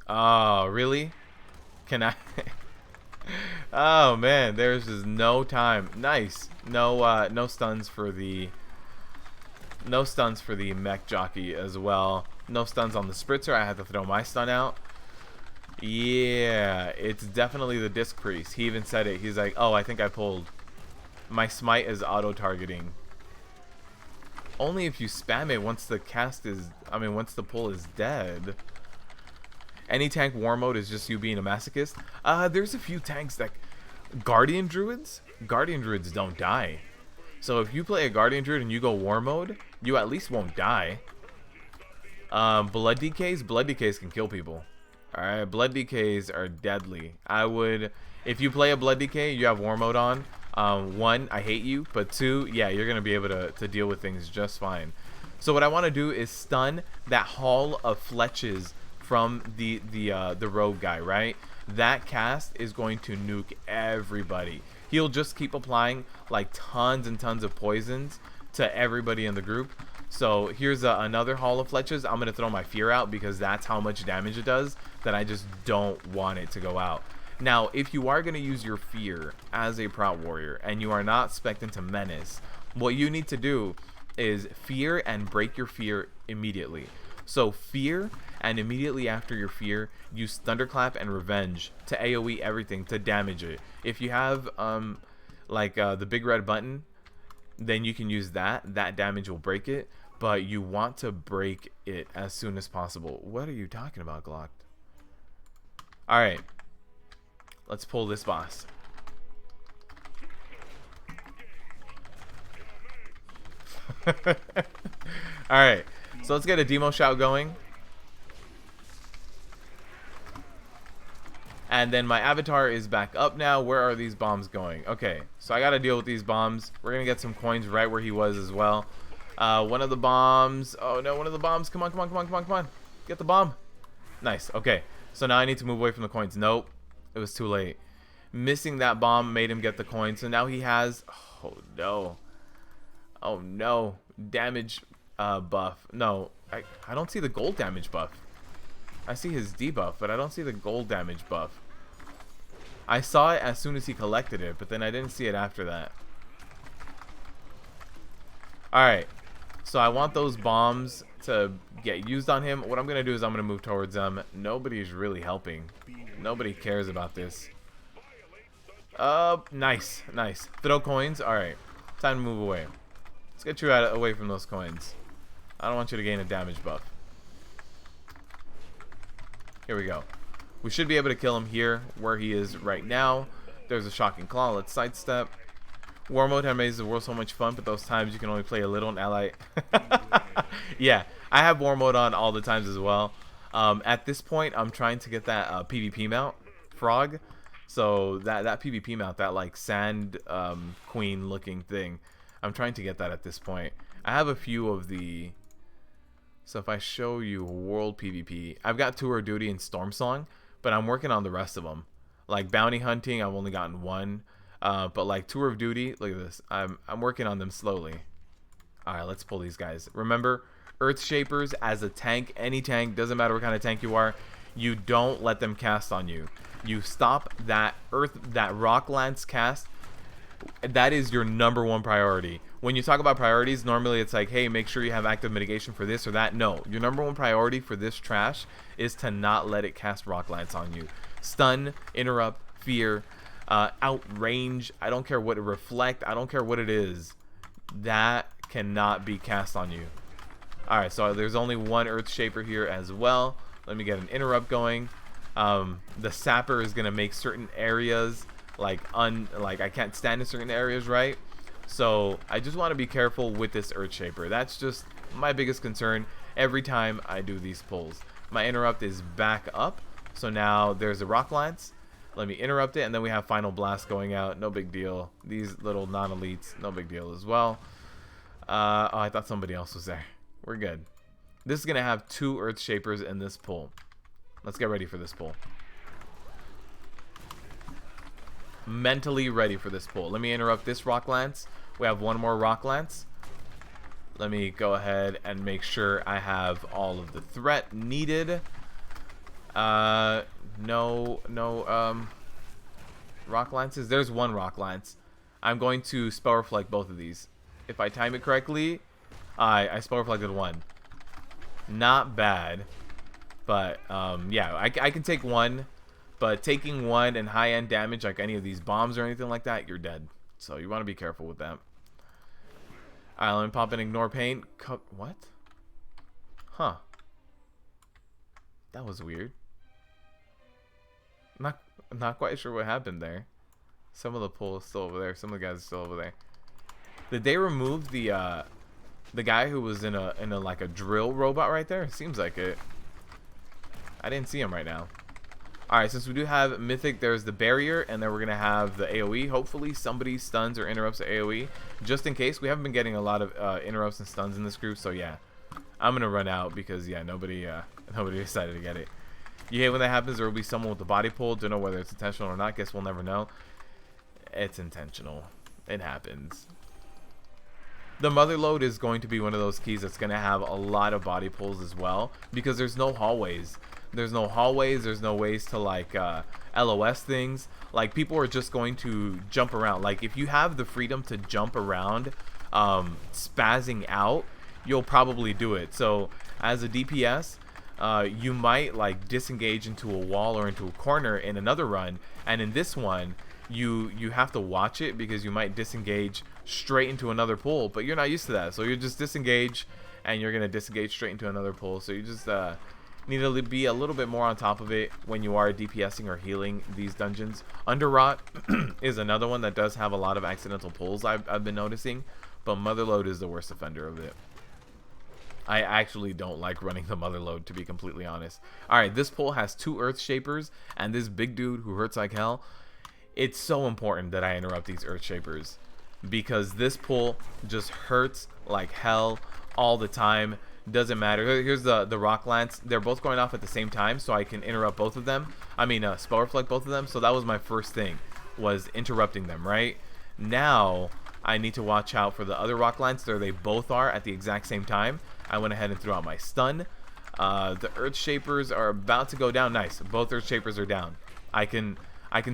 Oh, really? Can I? Oh man, there's just no time. Nice. No stuns for the mech jockey as well. No stuns on the spritzer. I had to throw my stun out. Yeah, it's definitely the disc priest. He even said it. He's like, oh, I think I pulled. My smite is auto-targeting. Only if you spam it once the once the pull is dead. Any tank war mode is just you being a masochist. There's a few tanks that... Guardian Druids don't die. So if you play a Guardian Druid and you go war mode, you at least won't die. Blood DKs can kill people. Alright, blood DKs are deadly. If you play a blood DK, you have war mode on. 1, I hate you, but 2, yeah, you're gonna be able to deal with things just fine. So what I want to do is stun that hall of fletches from the rogue guy, right? that cast is going to nuke everybody. He'll just keep applying like tons and tons of poisons to everybody in the group. So here's another Hall of Fletches. I'm going to throw my fear out because that's how much damage it does, that I just don't want it to go out. Now, if you are going to use your fear as a Prot warrior and you are not spec'd into menace, what you need to do is fear and break your fear immediately. So fear, and immediately after your fear, use Thunderclap and Revenge to AoE everything to damage it. If you have the big red button, then you can use that. That damage will break it, but you want to break it as soon as possible. What are you talking about, Glock? Alright. Let's pull this boss. Alright. So let's get a demo shout going. And then my avatar is back up now. Where are these bombs going? Okay, so I gotta deal with these bombs. We're gonna get some coins right where he was as well. One of the bombs. Oh no, one of the bombs. Come on, come on, come on, come on, come on. Get the bomb. Nice. Okay, so now I need to move away from the coins. Nope, it was too late. Missing that bomb made him get the coin. So now he has. Oh no. Oh no. Damage buff. No, I don't see the gold damage buff. I see his debuff, but I don't see the gold damage buff. I saw it as soon as he collected it, but then I didn't see it after that. Alright, so I want those bombs to get used on him. What I'm going to do is I'm going to move towards them. Nobody's really helping. Nobody cares about this. Nice, nice. Throw coins. Alright, time to move away. Let's get you away from those coins. I don't want you to gain a damage buff. Here we go. We should be able to kill him here where he is right now. There's a shocking claw. Let's sidestep. War mode has made the world so much fun, but those times you can only play a little and ally. Yeah, I have war mode on all the times as well. At this point, I'm trying to get that PvP mount, Frog. So that PvP mount, that like sand queen looking thing, I'm trying to get that at this point. I have a few of the. So if I show you world PvP, I've got Tour of Duty and Storm Song, but I'm working on the rest of them. Like bounty hunting, I've only gotten one. But like Tour of Duty, look at this. I'm working on them slowly. All right, let's pull these guys. Remember, Earth Shapers as a tank, any tank, doesn't matter what kind of tank you are, you don't let them cast on you. You stop that Rock Lance cast. That is your #1 priority. When you talk about priorities, normally it's like, hey, make sure you have active mitigation for this or that. No, your #1 priority for this trash is to not let it cast Rock Lance on you. Stun, interrupt, fear, outrange, I don't care what it reflect, I don't care what it is. That cannot be cast on you. Alright, so there's only one Earth Shaper here as well. Let me get an interrupt going. The Sapper is going to make certain areas like I can't stand in certain areas, right? So I just want to be careful with this Earth Shaper. That's just my biggest concern every time I do these pulls. My interrupt is back up, so now there's a Rock Lance. Let me interrupt it, and then we have Final Blast going out. No big deal. These little non-elites, no big deal as well. Oh, I thought somebody else was there. We're good. This is gonna have 2 Earth Shapers in this pull. Let's get ready for this pull. Mentally ready for this pull. Let me interrupt this Rock Lance. We have one more Rock Lance. Let me go ahead and make sure I have all of the threat needed. No Rock Lances. There's one Rock Lance. I'm going to spell reflect both of these. If I time it correctly, I spell reflected one. Not bad, but yeah, I can take one. But taking one and high-end damage, like any of these bombs or anything like that, you're dead. So you want to be careful with that. Alright, let me pop in Ignore Pain. What? Huh. That was weird. Not quite sure what happened there. Some of the pull is still over there. Some of the guys are still over there. Did they remove the guy who was in a like a drill robot right there? Seems like it. I didn't see him right now. Alright, since we do have Mythic, there's the barrier, and then we're going to have the AoE. Hopefully somebody stuns or interrupts the AoE, just in case. We haven't been getting a lot of interrupts and stuns in this group, so yeah. I'm going to run out because, yeah, nobody decided to get it. You hate when that happens. There will be someone with the body pull. Don't know whether it's intentional or not. Guess we'll never know. It's intentional. It happens. The mother load is going to be one of those keys that's going to have a lot of body pulls as well, because there's no hallways. There's no hallways. There's no ways to like LOS things. Like, people are just going to jump around. Like, if you have the freedom to jump around, spazzing out, you'll probably do it. So as a DPS, you might like disengage into a wall or into a corner in another run, and in this one you have to watch it, because you might disengage straight into another pool, but you're not used to that. So you just disengage and you're gonna disengage straight into another pool. So you just need to be a little bit more on top of it when you are DPSing or healing these dungeons. Underrot is another one that does have a lot of accidental pulls, I've been noticing, but Motherload is the worst offender of it. I actually don't like running the Motherload, to be completely honest. Alright, this pull has 2 Earth Shapers and this big dude who hurts like hell. It's so important that I interrupt these Earth Shapers, because this pull just hurts like hell all the time. Doesn't matter. Here's the Rock Lance. They're both going off at the same time, so I can interrupt both of them. I mean, spell reflect both of them. So that was my first thing, was interrupting them. Right now, I need to watch out for the other Rock Lance. There they both are at the exact same time. I went ahead and threw out my stun. The Earth Shapers are about to go down. Nice. Both Earth Shapers are down. I can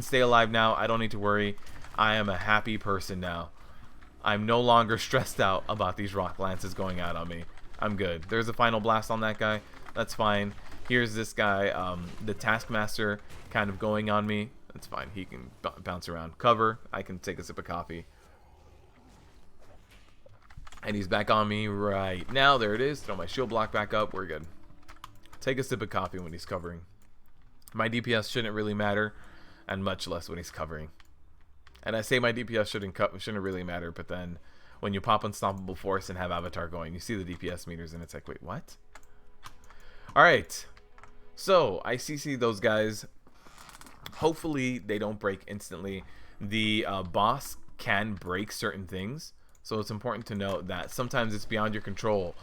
stay alive now. I don't need to worry. I am a happy person now. I'm no longer stressed out about these Rock Lances going out on me. I'm good. There's a final blast on that guy. That's fine. Here's this guy, the Taskmaster, kind of going on me. That's fine. He can bounce around. Cover. I can take a sip of coffee. And he's back on me right now. There it is. Throw my shield block back up. We're good. Take a sip of coffee when he's covering. My DPS shouldn't really matter, and much less when he's covering. And I say my DPS shouldn't really matter, but then when you pop Unstoppable Force and have Avatar going, you see the DPS meters and it's like, wait, what? Alright. So, I CC those guys. Hopefully they don't break instantly. The boss can break certain things, so it's important to note that sometimes it's beyond your control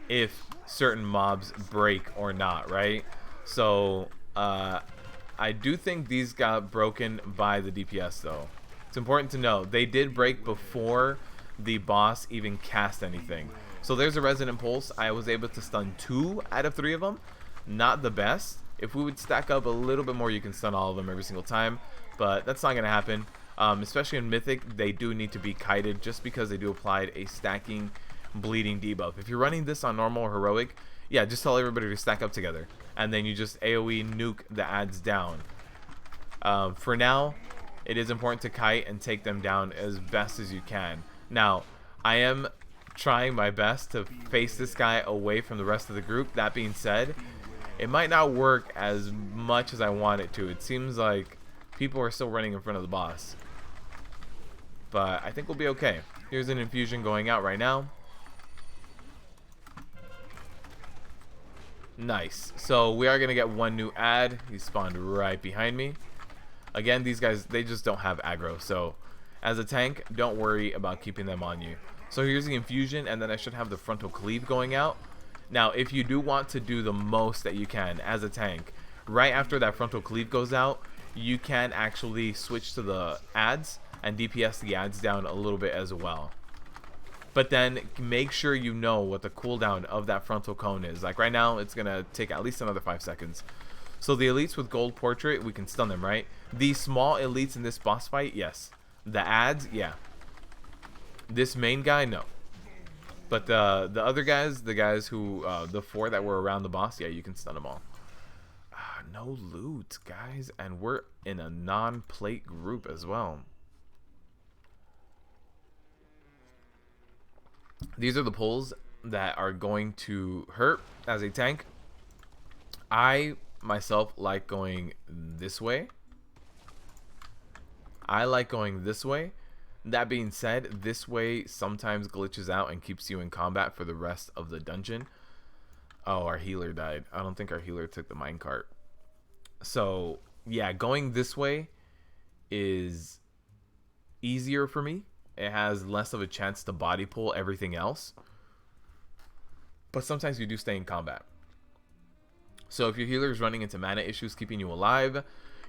if certain mobs break or not, right? So, I do think these got broken by the DPS though. It's important to know they did break before the boss even cast anything. So there's a Resonant Pulse. I was able to stun 2 out of 3 of them. Not the best. If we would stack up a little bit more, you can stun all of them every single time, but that's not going to happen. Especially in Mythic, they do need to be kited, just because they do apply a stacking bleeding debuff. If you're running this on normal or heroic, yeah, just tell everybody to stack up together, and then you just AoE nuke the adds down. For now, it is important to kite and take them down as best as you can. Now, I am trying my best to face this guy away from the rest of the group. That being said, it might not work as much as I want it to. It seems like people are still running in front of the boss, but I think we'll be okay. Here's an infusion going out right now. Nice. So we are going to get 1 new ad. He spawned right behind me. Again, these guys, they just don't have aggro. So as a tank, don't worry about keeping them on you. So here's the infusion, and then I should have the frontal cleave going out. Now, if you do want to do the most that you can as a tank, right after that frontal cleave goes out, you can actually switch to the ads and DPS the ads down a little bit as well. But then make sure you know what the cooldown of that frontal cone is. Like right now, it's going to take at least another 5 seconds. So the elites with gold portrait, we can stun them, right? The small elites in this boss fight, yes. The ads, yeah. This main guy, no. But the other guys, the guys who, the 4 that were around the boss, yeah, you can stun them all. No loot, guys. And we're in a non-plate group as well. These are the pulls that are going to hurt as a tank. I myself like going this way. I like going this way. That being said, this way sometimes glitches out and keeps you in combat for the rest of the dungeon. Oh, our healer died. I don't think our healer took the minecart. So yeah, going this way is easier for me. It has less of a chance to body pull everything else. But sometimes you do stay in combat. So if your healer is running into mana issues keeping you alive,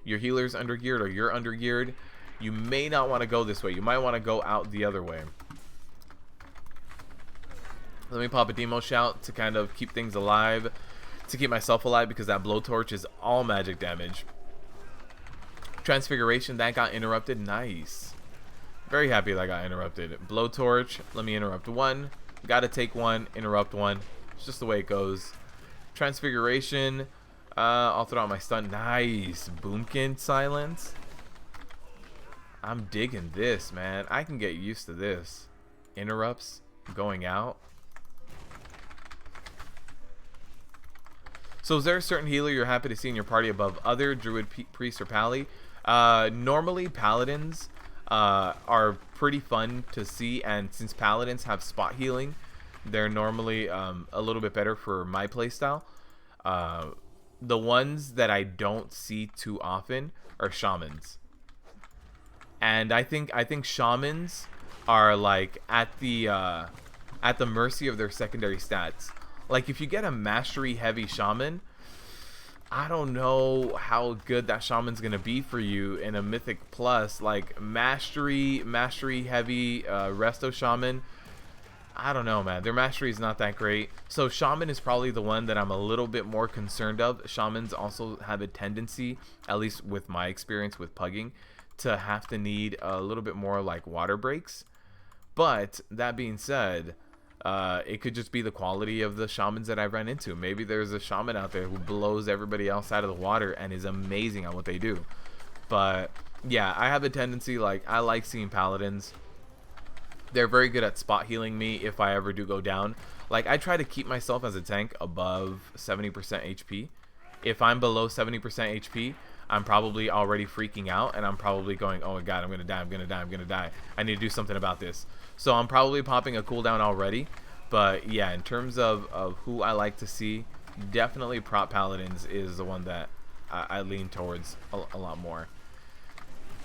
your healer's undergeared or you're undergeared, you may not want to go this way. You might want to go out the other way. Let me pop a demo shout to kind of keep things alive, to keep myself alive, because that blowtorch is all magic damage. Transfiguration, that got interrupted. Nice. Very happy that got interrupted. Blowtorch, let me interrupt one. Gotta take one, interrupt one. It's just the way it goes. Transfiguration, I'll throw out my stun. Nice. Boomkin silence. I'm digging this, man. I can get used to this. Interrupts, going out. So is there a certain healer you're happy to see in your party above other druid, priest, or pally? Normally paladins are pretty fun to see, and since paladins have spot healing, they're normally a little bit better for my playstyle. The ones that I don't see too often are shamans, and I think shamans are like at the mercy of their secondary stats. Like if you get a mastery heavy shaman, I don't know how good that shaman's gonna be for you in a Mythic Plus. Like mastery heavy resto shaman, I don't know, man. Their mastery is not that great. So shaman is probably the one that I'm a little bit more concerned of. Shamans also have a tendency, at least with my experience with pugging, to have to need a little bit more like water breaks. But that being said, it could just be the quality of the shamans that I've run into. Maybe there's a shaman out there who blows everybody else out of the water and is amazing at what they do. But yeah, I have a tendency, like, I like seeing paladins. They're very good at spot healing me if I ever do go down. Like, I try to keep myself as a tank above 70% HP. If I'm below 70% HP, I'm probably already freaking out, and I'm probably going, oh my god, I'm gonna die, I'm gonna die, I'm gonna die. I need to do something about this. So I'm probably popping a cooldown already. But yeah, in terms of who I like to see, definitely Prot Paladins is the one that I lean towards a lot more.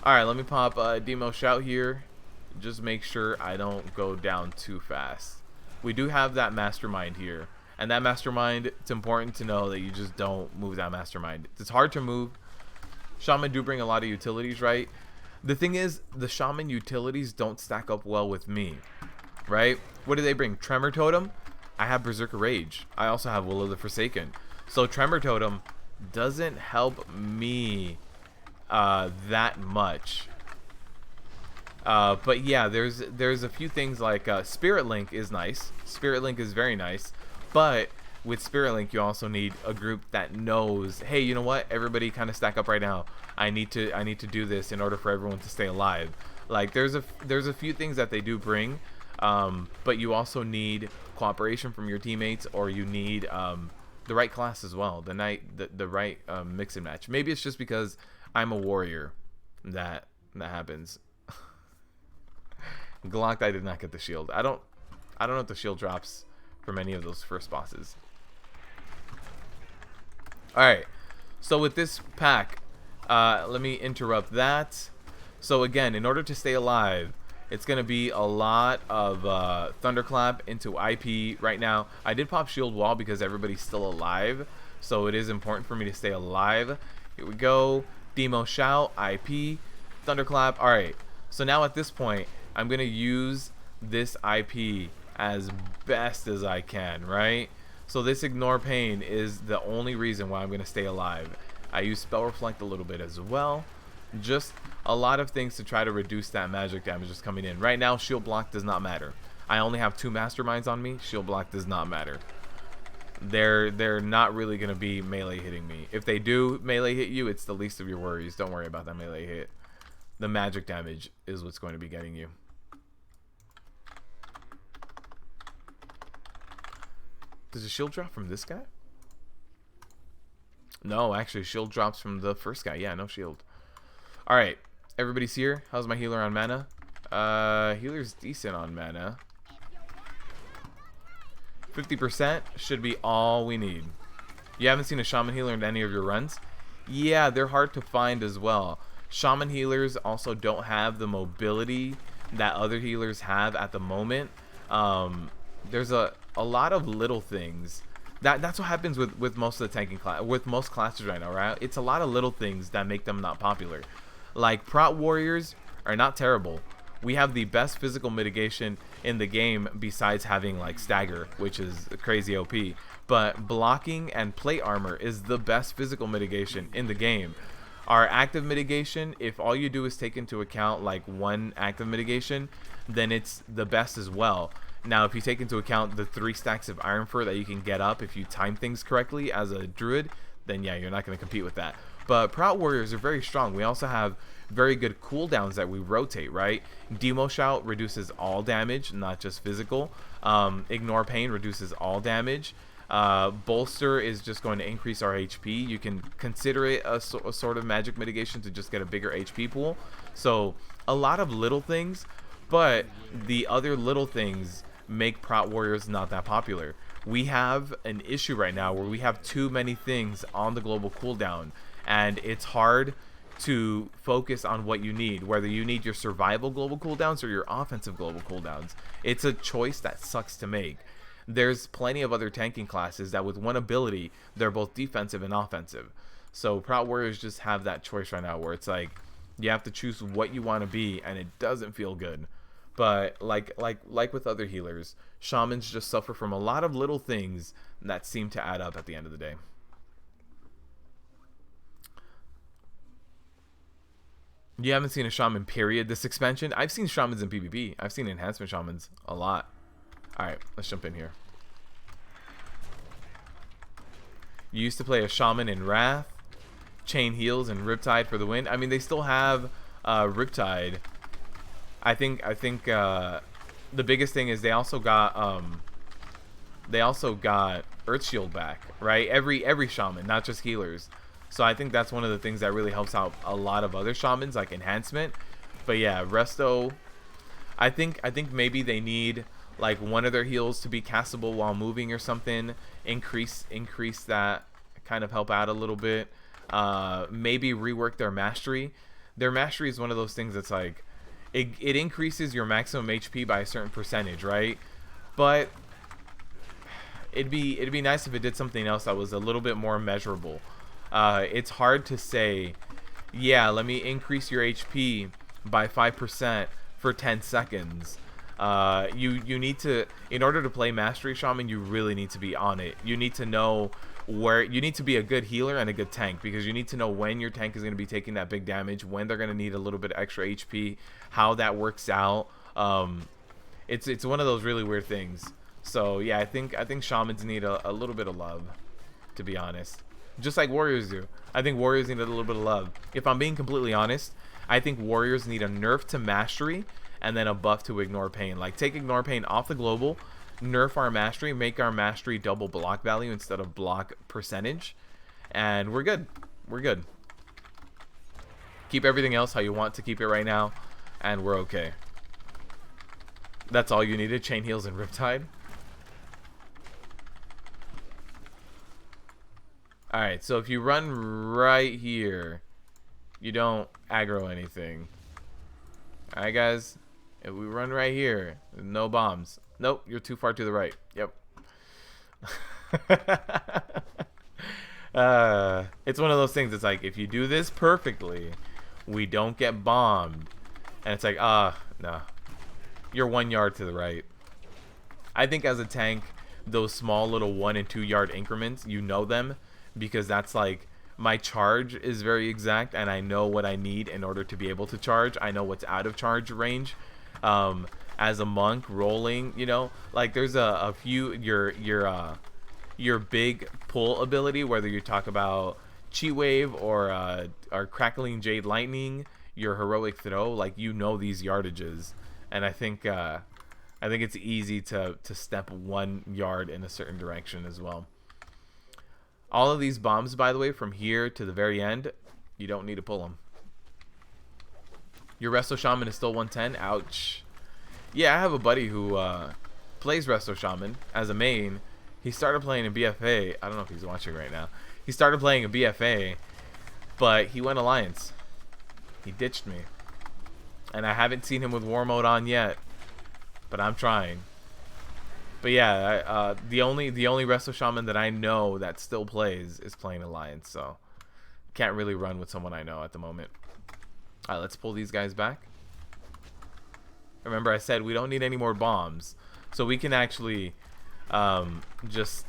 Alright, let me pop a demo shout here. Just make sure I don't go down too fast. We do have that mastermind here. And that mastermind, it's important to know that you just don't move that mastermind. It's hard to move. Shaman do bring a lot of utilities, right? The thing is, the shaman utilities don't stack up well with me, right? What do they bring? Tremor Totem? I have Berserker Rage. I also have Will of the Forsaken. So Tremor Totem doesn't help me that much. But yeah, there's a few things like Spirit Link is nice. Spirit Link is very nice. But with Spirit Link, you also need a group that knows, hey, you know what? Everybody kind of stack up right now. I need to do this in order for everyone to stay alive. Like there's a few things that they do bring, but you also need cooperation from your teammates, or you need the right class as well. The right mix and match. Maybe it's just because I'm a warrior that happens. Glocked, I did not get the shield. I don't know if the shield drops from any of those first bosses. Alright, so with this pack, let me interrupt that. So again, in order to stay alive, it's going to be a lot of Thunderclap into IP right now. I did pop Shield Wall because everybody's still alive, so it is important for me to stay alive. Here we go. Demo Shout, IP, Thunderclap. Alright, so now at this point, I'm going to use this IP as best as I can, right? So this Ignore Pain is the only reason why I'm going to stay alive. I use Spell Reflect a little bit as well. Just a lot of things to try to reduce that magic damage just coming in. Right now, Shield Block does not matter. I only have 2 Masterminds on me. Shield Block does not matter. They're not really going to be melee hitting me. If they do melee hit you, it's the least of your worries. Don't worry about that melee hit. The magic damage is what's going to be getting you. Does a shield drop from this guy? No, actually, shield drops from the first guy. Yeah, no shield. Alright, everybody's here. How's my healer on mana? Healer's decent on mana. 50% should be all we need. You haven't seen a shaman healer in any of your runs? Yeah, they're hard to find as well. Shaman healers also don't have the mobility that other healers have at the moment. There's a lot of little things That's what happens with most of the tanking class, with most classes right now, right? It's a lot of little things that make them not popular. Like Prot warriors are not terrible. We have the best physical mitigation in the game besides having like stagger, which is crazy OP. But blocking and plate armor is the best physical mitigation in the game. Our active mitigation, if all you do is take into account like one active mitigation, then it's the best as well. Now, if you take into account the 3 stacks of iron fur that you can get up if you time things correctly as a druid, then yeah, you're not going to compete with that. But Prot warriors are very strong. We also have very good cooldowns that we rotate, right? Demo Shout reduces all damage, not just physical. Ignore Pain reduces all damage. Bolster is just going to increase our HP. You can consider it a sort of magic mitigation to just get a bigger HP pool. So a lot of little things, but the other little things make Prot warriors not that popular. We have an issue right now where we have too many things on the global cooldown, and it's hard to focus on what you need, whether you need your survival global cooldowns or your offensive global cooldowns. It's a choice that sucks to make. There's plenty of other tanking classes that with one ability, they're both defensive and offensive. So Prot warriors just have that choice right now where it's like you have to choose what you want to be, and it doesn't feel good. But like with other healers, shamans just suffer from a lot of little things that seem to add up at the end of the day. You haven't seen a shaman period this expansion? I've seen shamans in PvP. I've seen enhancement shamans a lot. Alright, let's jump in here. You used to play a shaman in Wrath, Chain Heals, and Riptide for the win. I mean, they still have Riptide. I think the biggest thing is they also got Earthshield back, right? Every shaman, not just healers. So I think that's one of the things that really helps out a lot of other shamans, like enhancement. But yeah, Resto, I think maybe they need like one of their heals to be castable while moving or something. Increase that, kind of help out a little bit. Maybe rework their mastery. Their mastery is one of those things that's like it increases your maximum HP by a certain percentage, right? But it'd be nice if it did something else that was a little bit more measurable. It's hard to say, yeah, let me increase your HP by 5% for 10 seconds. You need to, in order to play Mastery Shaman, you really need to be on it. You need to know where, you need to be a good healer and a good tank, because you need to know when your tank is going to be taking that big damage, when they're going to need a little bit of extra HP, how that works out. It's one of those really weird things. So yeah, I think shamans need a little bit of love, to be honest. Just like warriors do. I think warriors need a little bit of love. If I'm being completely honest, I think warriors need a nerf to mastery and then a buff to ignore pain. Like, take ignore pain off the global, nerf our mastery, make our mastery double block value instead of block percentage, and we're good. We're good. Keep everything else how you want to keep it right now, and we're okay. That's all you needed, Chain Heals and Riptide. Alright, so if you run right here, you don't aggro anything. Alright, guys. If we run right here, no bombs. Nope, you're too far to the right. Yep. It's one of those things. It's like, if you do this perfectly, we don't get bombed. And it's like, no. You're 1 yard to the right. I think as a tank, those small little 1 and 2 yard increments, you know them, because that's like, my charge is very exact, and I know what I need in order to be able to charge. I know what's out of charge range. As a monk rolling, you know, like there's a few, your big pull ability, whether you talk about Chi Wave or Crackling Jade Lightning, your heroic throw, like, you know these yardages, and I think it's easy to step 1 yard in a certain direction as well. All of these bombs, by the way, from here to the very end, you don't need to pull them. Your Resto Shaman is still 110. Ouch. Yeah, I have a buddy who plays Resto Shaman as a main. He started playing in BFA. I don't know if he's watching right now. He started playing in BFA, but he went Alliance. He ditched me. And I haven't seen him with War Mode on yet, but I'm trying. But yeah, the only Resto Shaman that I know that still plays is playing Alliance, so can't really run with someone I know at the moment. Alright, let's pull these guys back. Remember I said we don't need any more bombs, so we can actually just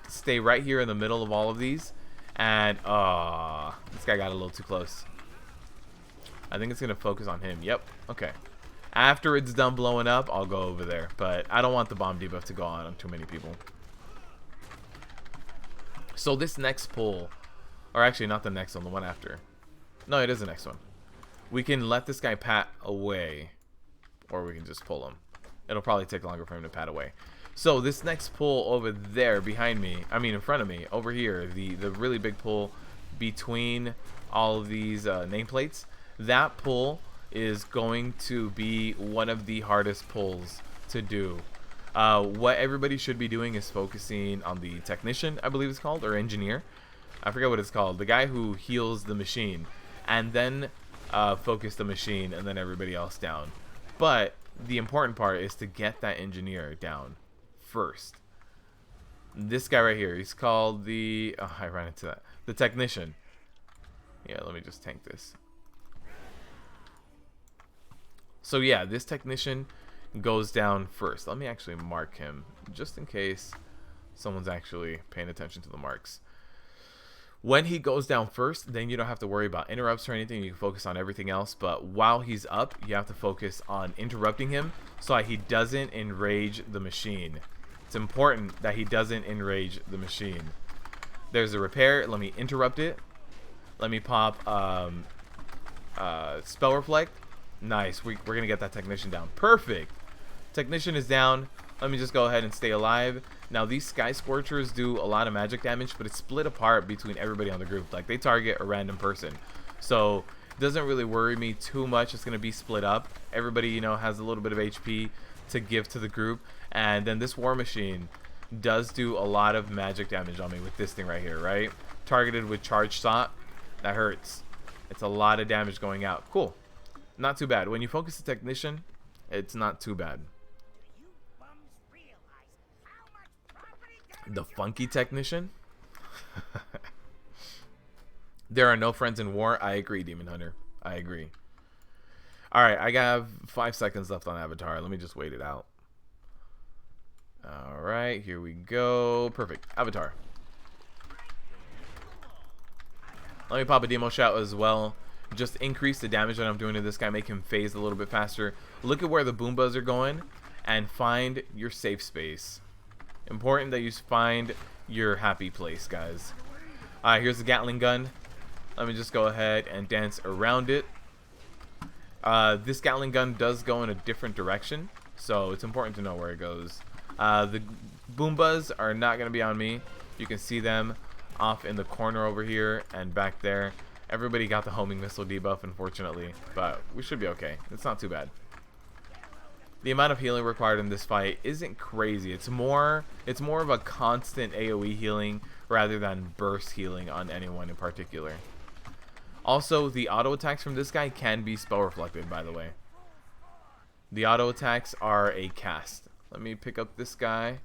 stay right here in the middle of all of these. And this guy got a little too close. I think it's gonna focus on him. Yep. Okay. After it's done blowing up, I'll go over there. But I don't want the bomb debuff to go on too many people. So this next pull, or actually not the next one, the one after. No, it is the next one. We can let this guy pat away, or we can just pull him. It'll probably take longer for him to pat away. So this next pull over there behind me, I mean in front of me, over here, the really big pull between all of these nameplates, that pull is going to be one of the hardest pulls to do. What everybody should be doing is focusing on the technician, I believe it's called, or engineer. I forget what it's called. The guy who heals the machine, and then focus the machine, and then everybody else down. But the important part is to get that engineer down first. This guy right here, he's called the... Oh, I ran into that. The technician. Yeah, let me just tank this. So yeah, this technician goes down first. Let me actually mark him, just in case someone's actually paying attention to the marks. When he goes down first, then you don't have to worry about interrupts or anything. You can focus on everything else. But while he's up, you have to focus on interrupting him so that he doesn't enrage the machine. It's important that he doesn't enrage the machine. There's a repair. Let me interrupt it. Let me pop spell reflect. Nice. We're going to get that technician down. Perfect. Technician is down. Let me just go ahead and stay alive. Now, these Sky Scorchers do a lot of magic damage, but it's split apart between everybody on the group. Like, they target a random person. So, it doesn't really worry me too much. It's going to be split up. Everybody, you know, has a little bit of HP to give to the group. And then this War Machine does do a lot of magic damage on me with this thing right here, right? Targeted with Charge Shot. That hurts. It's a lot of damage going out. Cool. Not too bad. When you focus the technician, it's not too bad. The funky technician? There are no friends in war. I agree, Demon Hunter. I agree. Alright, I got 5 seconds left on Avatar. Let me just wait it out. Alright, here we go. Perfect. Avatar. Let me pop a demo shout as well. Just increase the damage that I'm doing to this guy. Make him phase a little bit faster. Look at where the Boombas are going. And find your safe space. Important that you find your happy place, guys. Alright, here's the Gatling gun. Let me just go ahead and dance around it. This Gatling gun does go in a different direction, so it's important to know where it goes. The Boombas are not going to be on me. You can see them off in the corner over here and back there. Everybody got the homing missile debuff, unfortunately, but we should be okay. It's not too bad. The amount of healing required in this fight isn't crazy. It's more of a constant AoE healing rather than burst healing on anyone in particular. Also, the auto attacks from this guy can be spell reflected, by the way. The auto attacks are a cast. Let me pick up this guy.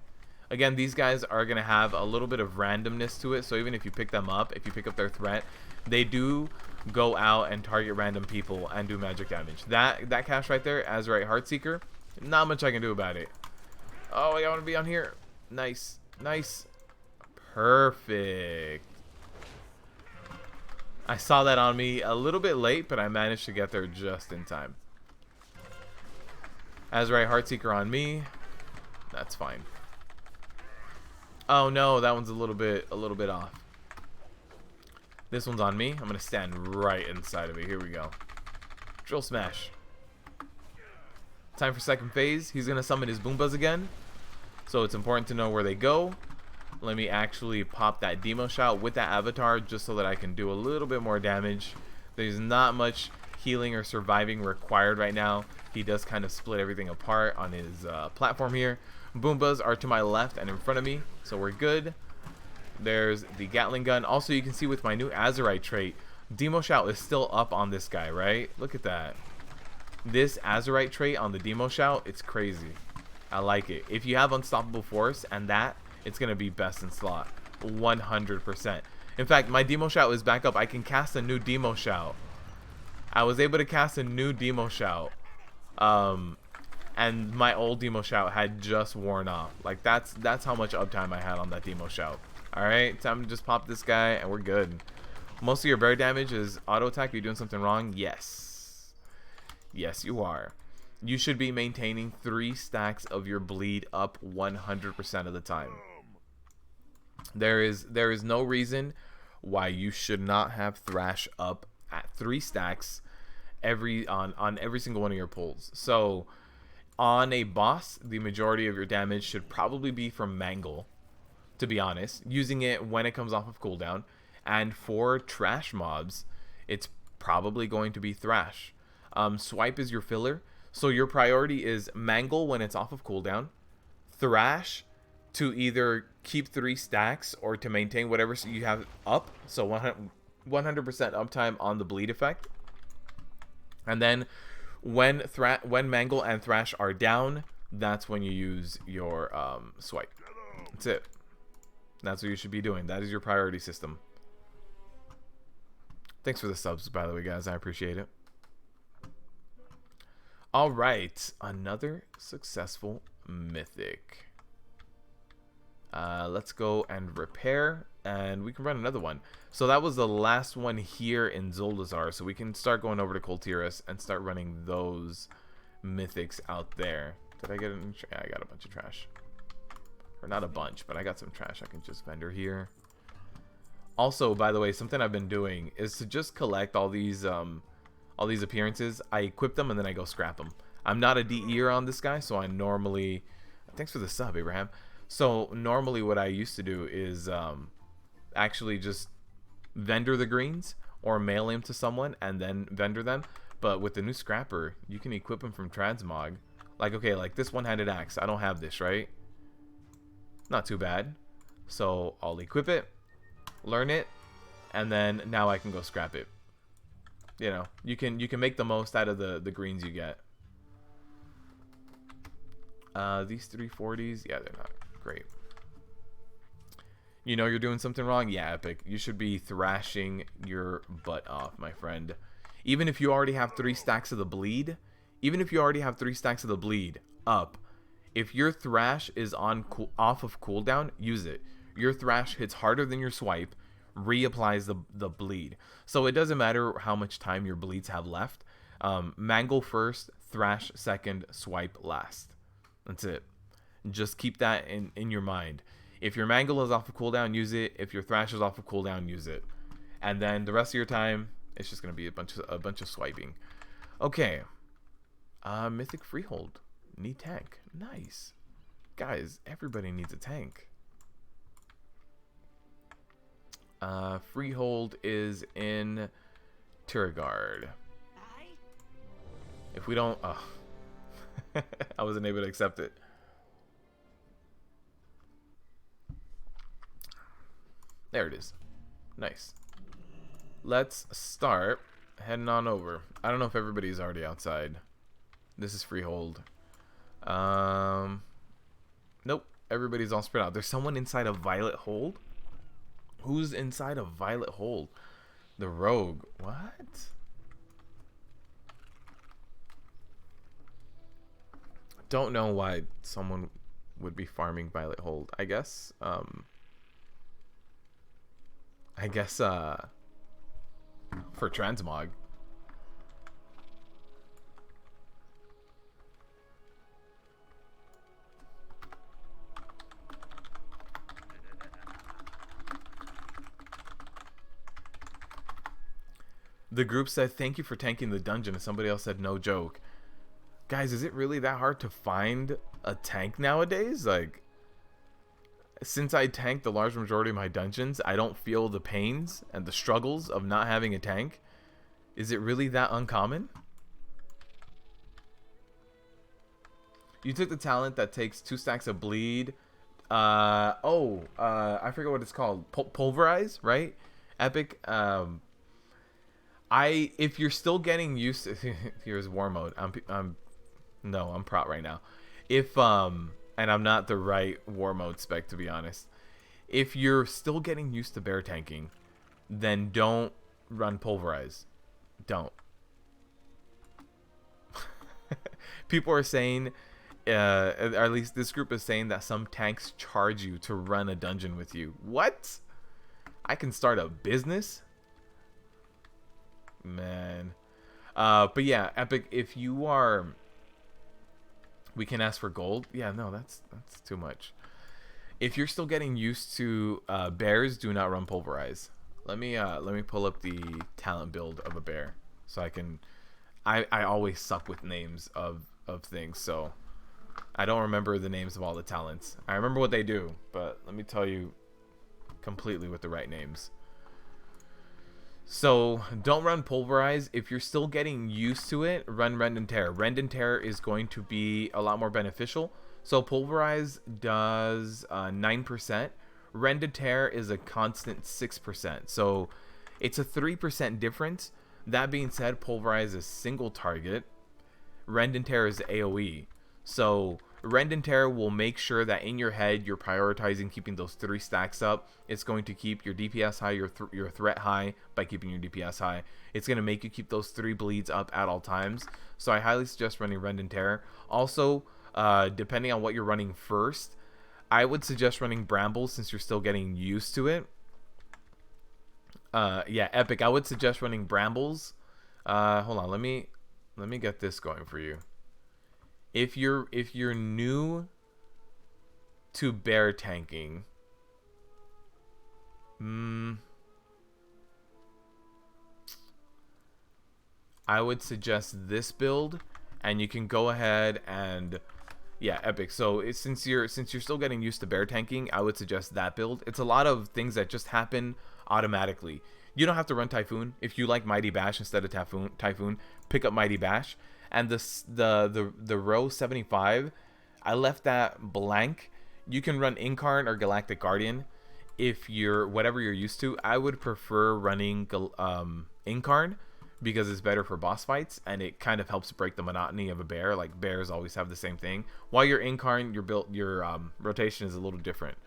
Again, these guys are going to have a little bit of randomness to it, so even if you pick them up, if you pick up their threat, they do go out and target random people and do magic damage. That cast right there, Azurite Heartseeker, not much I can do about it. Oh, I want to be on here. Nice. Nice. Perfect. I saw that on me a little bit late, but I managed to get there just in time. Azurite Heartseeker on me. That's fine. Oh no, that one's a little bit off. This one's on me. I'm gonna stand right inside of it. Here we go. Drill smash. Time for second phase. He's gonna summon his Boombas again, so it's important to know where they go. Let me actually pop that demo shot with that avatar just so that I can do a little bit more damage. There's not much healing or surviving required right now. He does kind of split everything apart on his platform here. Boombas are to my left and in front of me, so we're good. There's the Gatling gun. Also, you can see with my new Azurite trait, Demo Shout is still up on this guy, right? Look at that. This Azurite trait on the Demo Shout, it's crazy. I like it. If you have Unstoppable Force and that, it's going to be best in slot. 100%. In fact, my Demo Shout is back up. I can cast a new Demo Shout. I was able to cast a new Demo Shout. And my old Demo Shout had just worn off. Like, that's how much uptime I had on that Demo Shout. Alright, time to just pop this guy and we're good. Most of your bear damage is auto attack. Are you doing something wrong? Yes. Yes, you are. You should be maintaining 3 stacks of your bleed up 100% of the time. There is no reason why you should not have Thrash up at 3 stacks on every single one of your pulls. So on a boss, the majority of your damage should probably be from Mangle, to be honest, using it when it comes off of cooldown. And for trash mobs, it's probably going to be Thrash. Swipe is your filler. So your priority is Mangle when it's off of cooldown, Thrash to either keep 3 stacks or to maintain whatever you have up. So 100% uptime on the bleed effect. And then when Mangle and Thrash are down, that's when you use your swipe. That's it. That's what you should be doing. That is your priority system. Thanks for the subs, by the way, guys. I appreciate it. All right, another successful mythic. Let's go and repair, and we can run another one. So that was the last one here in ULDIR, so we can start going over to Coltiris and start running those mythics out there. Did I get any? Yeah, I got a bunch of trash. Or not a bunch, but I got some trash I can just vendor here. Also, by the way, something I've been doing is to just collect all these appearances. I equip them and then I go scrap them. I'm not a DE'er on this guy, so I normally... Thanks for the sub, Abraham. So normally what I used to do is actually just vendor the greens or mail them to someone and then vendor them. But with the new scrapper, you can equip them from Transmog. Like, okay, like this one-handed axe. I don't have this, right? Not too bad. So I'll equip it, learn it, and then now I can go scrap it. You know, you can make the most out of the greens you get. These 340s, yeah, they're not great. You know you're doing something wrong? Yeah, Epic. You should be thrashing your butt off, my friend. Even if you already have 3 stacks of the bleed, up, if your thrash is off of cooldown, use it. Your thrash hits harder than your swipe, reapplies the bleed. So it doesn't matter how much time your bleeds have left. Mangle first, thrash second, swipe last. That's it. Just keep that in your mind. If your Mangle is off of cooldown, use it. If your thrash is off of cooldown, use it. And then the rest of your time, it's just gonna be a bunch of swiping. Okay. Mythic Freehold. Need tank. Nice. Guys, everybody needs a tank. Freehold is in Turgard. If we don't... Oh. I wasn't able to accept it. There it is. Nice. Let's start heading on over. I don't know if everybody's already outside. This is Freehold. Nope. Everybody's all spread out. There's someone inside a Violet Hold? Who's inside a Violet Hold? The Rogue. What? Don't know why someone would be farming Violet Hold. I guess for transmog. The group said thank you for tanking the dungeon, and somebody else said no joke. Guys, is it really that hard to find a tank nowadays? Like, since I tanked the large majority of my dungeons, I don't feel the pains and the struggles of not having a tank. Is it really that uncommon? You took the talent that takes 2 stacks of bleed. I forget what it's called. Pulverize, right? Epic. If you're still getting used to... Here's war mode. I'm Prot right now. If and I'm not the right war mode spec, to be honest. If you're still getting used to bear tanking, then don't run pulverize. Don't. People are saying, or at least this group is saying, that some tanks charge you to run a dungeon with you. What? I can start a business? Man. But yeah, Epic, if you are... We can ask for gold? Yeah, no, that's too much. If you're still getting used to bears, do not run pulverize. Let me pull up the talent build of a bear, so I can. I always suck with names of things, so I don't remember the names of all the talents. I remember what they do, but let me tell you completely with the right names. So don't run pulverize. If you're still getting used to it, run rend and tear. Rend and tear is going to be a lot more beneficial. So pulverize does 9%. Rend and tear is a constant 6%. So it's a 3% difference. That being said, pulverize is single target. Rend and tear is AoE. So rend and tear will make sure that in your head you're prioritizing keeping those 3 stacks up. It's going to keep your DPS high, your threat high by keeping your DPS high. It's going to make you keep those 3 bleeds up at all times. So I highly suggest running rend and tear. Also, depending on what you're running first, I would suggest running brambles since you're still getting used to it. Yeah, Epic, I would suggest running brambles. Hold on, let me get this going for you. If you're new to bear tanking, I would suggest this build, and you can go ahead and yeah, Epic. So since you're still getting used to bear tanking, I would suggest that build. It's a lot of things that just happen automatically. You don't have to run Typhoon. If you like Mighty Bash instead of Typhoon, pick up Mighty Bash. And the row 75, I left that blank. You can run Incarn or Galactic Guardian if you're whatever you're used to. I would prefer running Incarn because it's better for boss fights and it kind of helps break the monotony of a bear. Like bears always have the same thing. While you're Incarn, your rotation is a little different.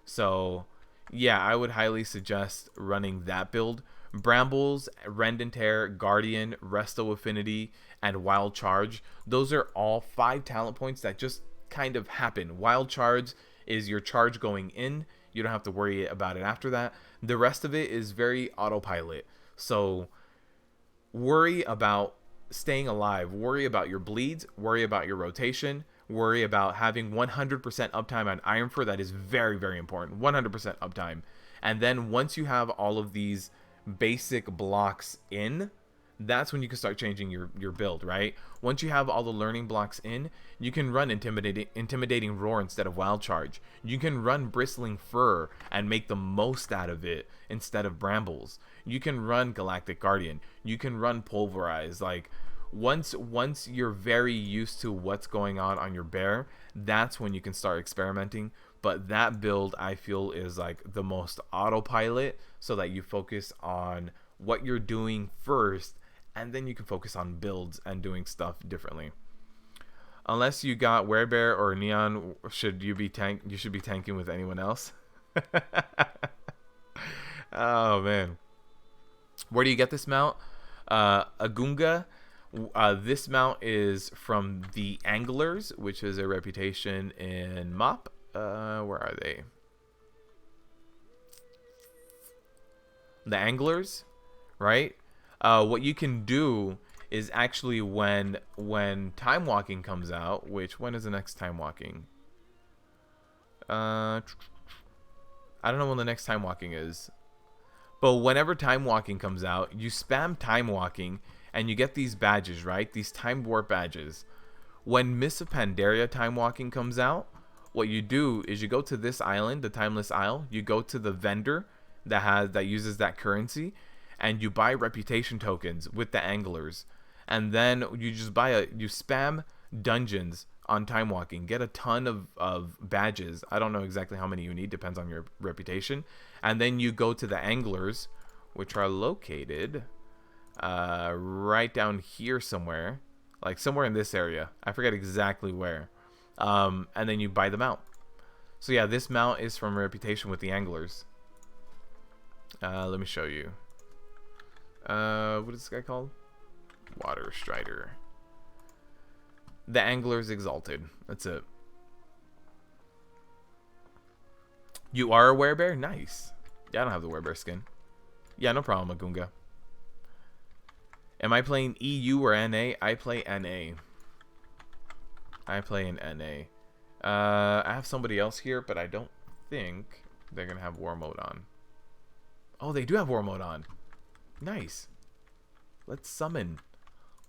So yeah, I would highly suggest running that build. Brambles, Rend and Tear, Guardian, Resto Affinity, and Wild Charge. Those are all 5 talent points that just kind of happen. Wild Charge is your charge going in. You don't have to worry about it after that. The rest of it is very autopilot. So worry about staying alive. Worry about your bleeds. Worry about your rotation. Worry about having 100% uptime on Iron Fur. That is very, very important. 100% uptime. And then once you have all of these basic blocks in, that's when you can start changing your build, right? Once you have all the learning blocks in, you can run intimidating roar instead of wild charge. You can run bristling fur and make the most out of it instead of brambles. You can run galactic guardian. You can run pulverize. Like once you're very used to what's going on your bear, that's when you can start experimenting. But that build, I feel, is like the most autopilot, so that you focus on what you're doing first, and then you can focus on builds and doing stuff differently. Unless you got Werebear or Neon, you should be tanking with anyone else. Oh man, where do you get this mount? Agunga. This mount is from the Anglers, which is a reputation in MOP. Where are they? The Anglers, right? What you can do is actually when time walking comes out, which when is the next time walking? I don't know when the next time walking is, but whenever time walking comes out, you spam time walking and you get these badges, right? These time warp badges. When Miss of Pandaria time walking comes out, what you do is you go to this island, the Timeless Isle. You go to the vendor that uses that currency, and you buy reputation tokens with the Anglers, and then you just you spam dungeons on time walking, get a ton of badges. I don't know exactly how many you need, depends on your reputation, and then you go to the Anglers, which are located right down here somewhere, like somewhere in this area. I forget exactly where. and then you buy the mount. So yeah, this mount is from Reputation with the anglers. Let me show you. What is this guy called? Water Strider. The Angler's Exalted. That's it. You are a werebear? Nice. Yeah, I don't have the werebear skin. Yeah, no problem, Magunga. Am I playing EU or NA? I play NA. I play in NA. I have somebody else here, but I don't think they're going to have war mode on. Oh, they do have war mode on. Nice. Let's summon.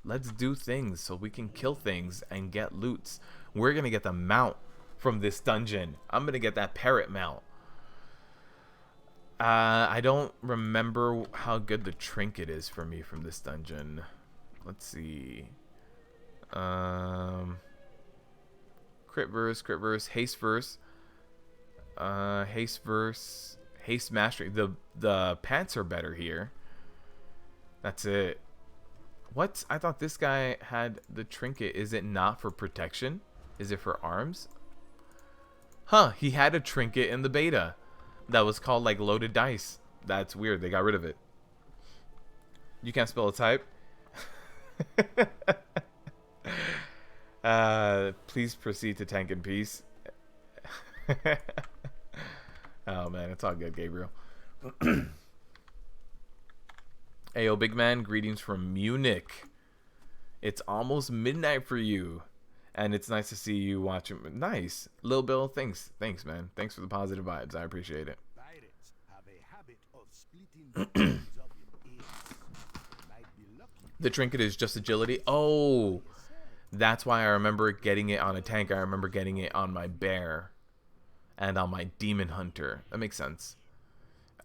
Let's do things so we can kill things and get loots. We're going to get the mount from this dungeon. I'm going to get that parrot mount. I don't remember how good the trinket is for me from this dungeon. Let's see. Crit verse, haste verse. Haste verse, haste mastery. The pants are better here. That's it. What? I thought this guy had the trinket. Is it not for protection? Is it for arms? Huh, he had a trinket in the beta that was called like loaded dice. That's weird. They got rid of it. You can't spell a type. Please proceed to tank in peace. Oh man, it's all good, Gabriel. Ayo, big man, greetings from Munich. It's almost midnight for you, and it's nice to see you watching. Nice, Lil Bill. Thanks, man. Thanks for the positive vibes. I appreciate it. Pirates have a habit of splitting their bodies up in halves. Might be lucky. The trinket is just agility. Oh, that's why I remember getting it on a tank. I remember getting it on my bear and on my demon hunter. That makes sense.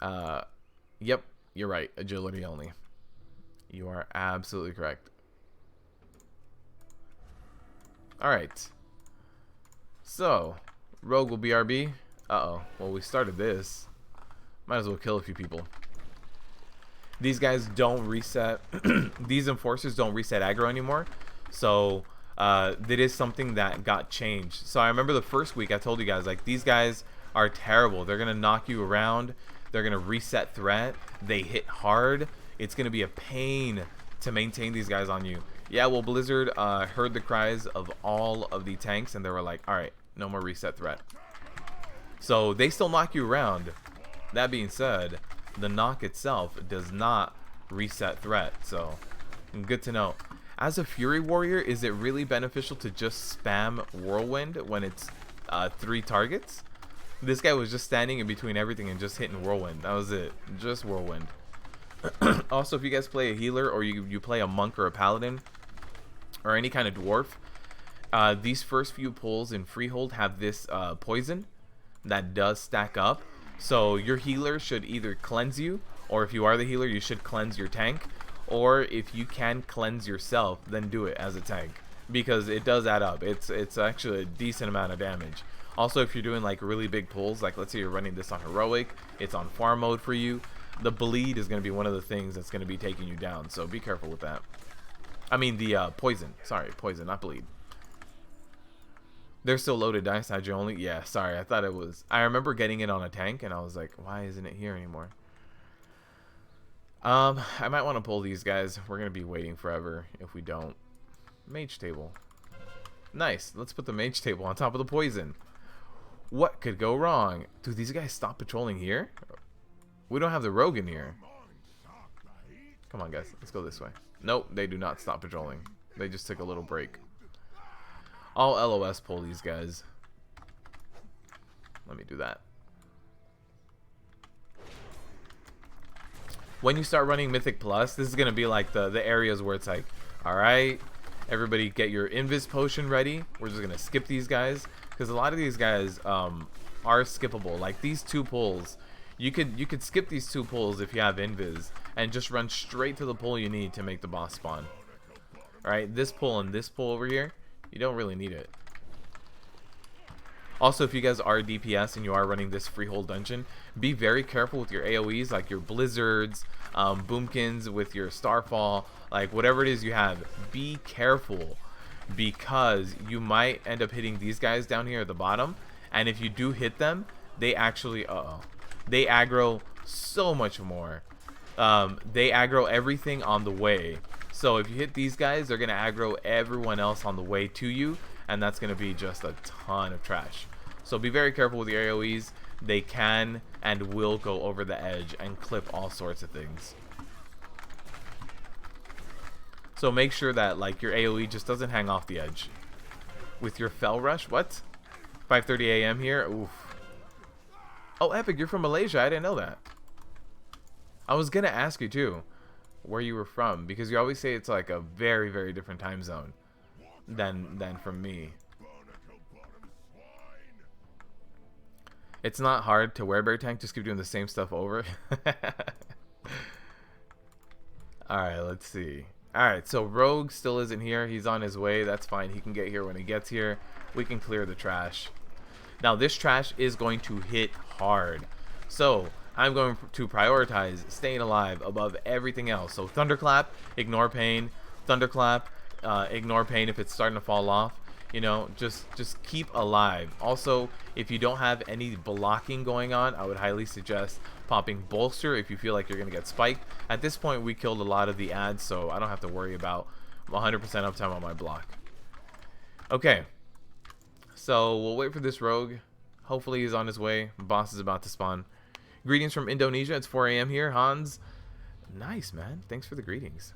Yep, you're right. Agility only. You are absolutely correct. Alright. So, rogue will BRB. Uh-oh. Well, we started this. Might as well kill a few people. These guys don't reset. These enforcers don't reset aggro anymore. So, that is something that got changed. So, I remember the first week I told you guys, like, these guys are terrible. They're going to knock you around. They're going to reset threat. They hit hard. It's going to be a pain to maintain these guys on you. Yeah, well, Blizzard heard the cries of all of the tanks, and they were like, alright, no more reset threat. So, they still knock you around. That being said, the knock itself does not reset threat. So, good to know. As a Fury Warrior, is it really beneficial to just spam Whirlwind when it's 3 targets? This guy was just standing in between everything and just hitting Whirlwind. That was it. Just Whirlwind. Also, if you guys play a healer or you play a monk or a paladin or any kind of dwarf, these first few pulls in Freehold have this poison that does stack up. So your healer should either cleanse you, or if you are the healer, you should cleanse your tank. Or if you can cleanse yourself, then do it as a tank, because it does add up. It's actually a decent amount of damage. Also, if you're doing like really big pulls, like let's say you're running this on heroic, it's on farm mode for you, the bleed is going to be one of the things that's going to be taking you down. So be careful with that. I mean the poison. Sorry, poison, not bleed. They're still loaded dice, how'd you only? Yeah, sorry, I thought it was. I remember getting it on a tank, and I was like, why isn't it here anymore? I might want to pull these guys. We're going to be waiting forever if we don't. Mage table. Nice. Let's put the mage table on top of the poison. What could go wrong? Do these guys stop patrolling here? We don't have the rogue in here. Come on, guys. Let's go this way. Nope, they do not stop patrolling. They just took a little break. I'll LOS pull these guys. Let me do that. When you start running Mythic Plus, this is going to be like the areas where it's like, alright, everybody get your Invis potion ready. We're just going to skip these guys, because a lot of these guys are skippable. Like these 2 pulls, you could skip these 2 pulls if you have Invis, and just run straight to the pull you need to make the boss spawn. Alright, this pull and this pull over here, you don't really need it. Also, if you guys are DPS and you are running this Freehold dungeon, be very careful with your AoEs, like your Blizzards, Boomkins with your Starfall, like whatever it is you have. Be careful, because you might end up hitting these guys down here at the bottom, and if you do hit them, they actually they aggro so much more. They aggro everything on the way. So if you hit these guys, they're gonna aggro everyone else on the way to you, and that's gonna be just a ton of trash. So be very careful with your AoEs. They can and will go over the edge and clip all sorts of things. So make sure that like your AoE just doesn't hang off the edge. With your Fell Rush, what? 5:30 a.m. here. Oof. Oh, Epic, you're from Malaysia. I didn't know that. I was gonna ask you too, where you were from, because you always say it's like a very, very different time zone than from me. It's not hard to wear Bear Tank. Just keep doing the same stuff over. All right, let's see. All right, so Rogue still isn't here. He's on his way. That's fine. He can get here when he gets here. We can clear the trash. Now, this trash is going to hit hard. So I'm going to prioritize staying alive above everything else. So Thunderclap, ignore pain. Thunderclap, ignore pain if it's starting to fall off. You know, just keep alive. Also, if you don't have any blocking going on, I would highly suggest popping Bolster if you feel like you're going to get spiked. At this point, we killed a lot of the ads, so I don't have to worry about 100% uptime on my block. Okay, so we'll wait for this rogue. Hopefully he's on his way. Boss is about to spawn. Greetings from Indonesia. It's 4 a.m. here. Hans. Nice, man. Thanks for the greetings.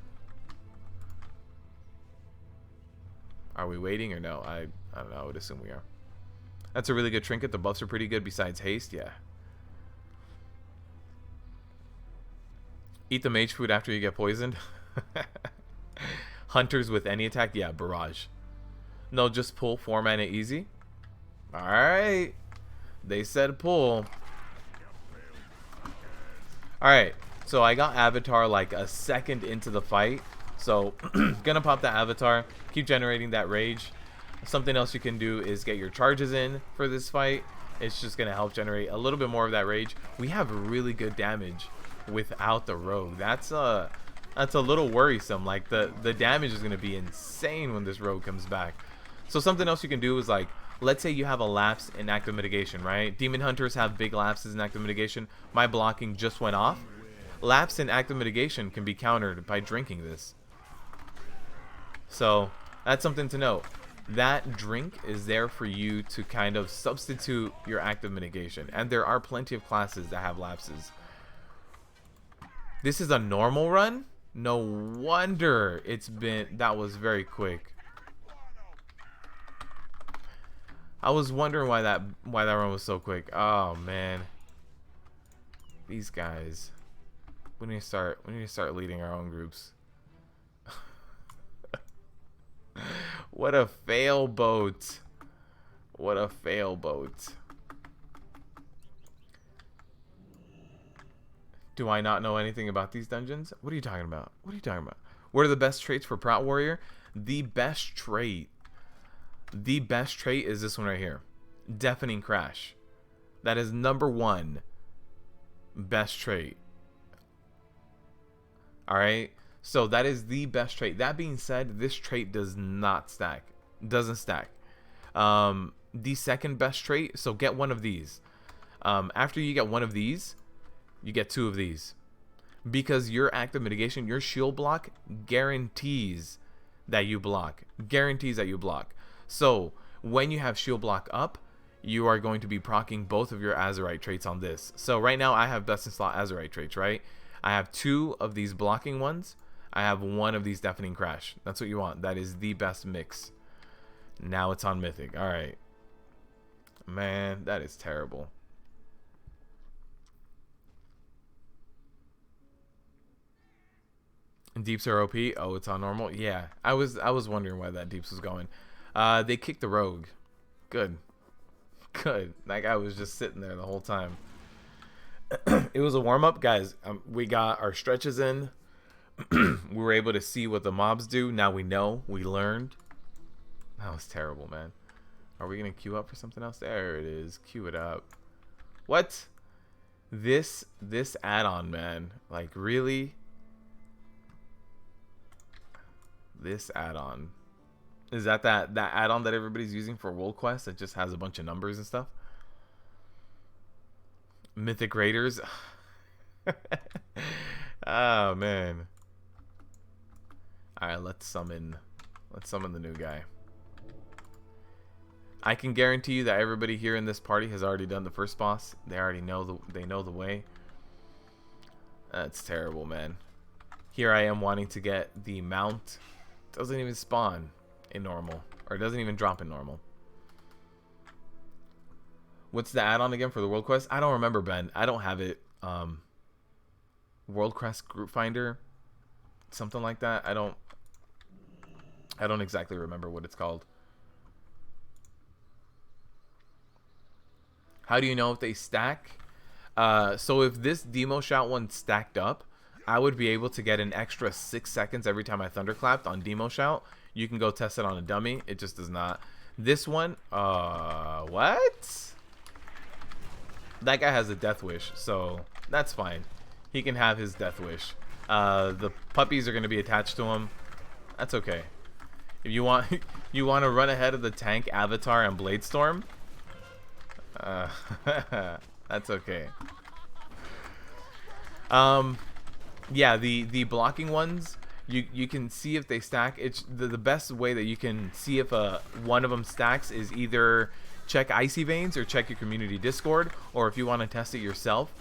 Are we waiting or no? I don't know. I would assume we are. That's a really good trinket. The buffs are pretty good besides haste. Yeah. Eat the mage food after you get poisoned. Hunters with any attack. Yeah, barrage. No, just pull 4 mana easy. Alright. They said pull. Alright. So I got Avatar like a second into the fight. So, gonna pop that Avatar, keep generating that rage. Something else you can do is get your charges in for this fight. It's just gonna help generate a little bit more of that rage. We have really good damage without the rogue. That's a little worrisome. Like the damage is gonna be insane when this rogue comes back. So something else you can do is like, let's say you have a lapse in active mitigation, right? Demon hunters have big lapses in active mitigation. My blocking just went off. Lapse in active mitigation can be countered by drinking this. So that's something to note. That drink is there for you to kind of substitute your active mitigation, and there are plenty of classes that have lapses. This is a normal run. No wonder that was very quick. I was wondering why that run was so quick. Oh man, these guys. We need to start leading our own groups. What a fail boat. What a fail boat. Do I not know anything about these dungeons? What are you talking about? What are you talking about? What are the best traits for Prot Warrior? The best trait is this one right here. Deafening Crash. That is #1 best trait. Alright? So that is the best trait. That being said, this trait does not stack. Doesn't stack. The second best trait, so get one of these. After you get one of these, you get 2 of these. Because your active mitigation, your shield block guarantees that you block. Guarantees that you block. So when you have shield block up, you are going to be proccing both of your Azerite traits on this. So right now I have best in slot Azerite traits, right? I have 2 of these blocking ones. I have 1 of these Deafening Crash. That's what you want. That is the best mix. Now it's on Mythic. Alright. Man, that is terrible. Deeps are OP. Oh, it's on normal. Yeah, I was wondering why that Deeps was going. They kicked the rogue. Good. Good. That guy was just sitting there the whole time. It was a warm-up, guys. We got our stretches in. We were able to see what the mobs do. Now we know. We learned. That was terrible, man. Are we gonna queue up for something else? There it is. Queue it up. What? This add-on, man. Like, really? This add-on. Is that add-on that everybody's using for World Quest that just has a bunch of numbers and stuff? Mythic Raiders. Oh man. All right, let's summon the new guy. I can guarantee you that everybody here in this party has already done the first boss. They already know the way. That's terrible, man. Here I am wanting to get the mount. Doesn't even spawn in normal, or it doesn't even drop in normal. What's the add-on again for the World Quest? I don't remember, Ben. I don't have it. World Quest Group Finder, something like that. I don't exactly remember what it's called. How do you know if they stack? So if this demo shout one stacked up, I would be able to get an extra 6 seconds every time I thunderclapped on demo shout. You can go test it on a dummy. It just does not. This one, what? That guy has a death wish, so that's fine. He can have his death wish. The puppies are going to be attached to him. That's okay. If you want, you want to run ahead of the tank, Avatar, and Bladestorm. That's okay. Yeah, the blocking ones, you can see if they stack. It's the best way that you can see if one of them stacks is either check Icy Veins or check your community Discord, or if you want to test it yourself,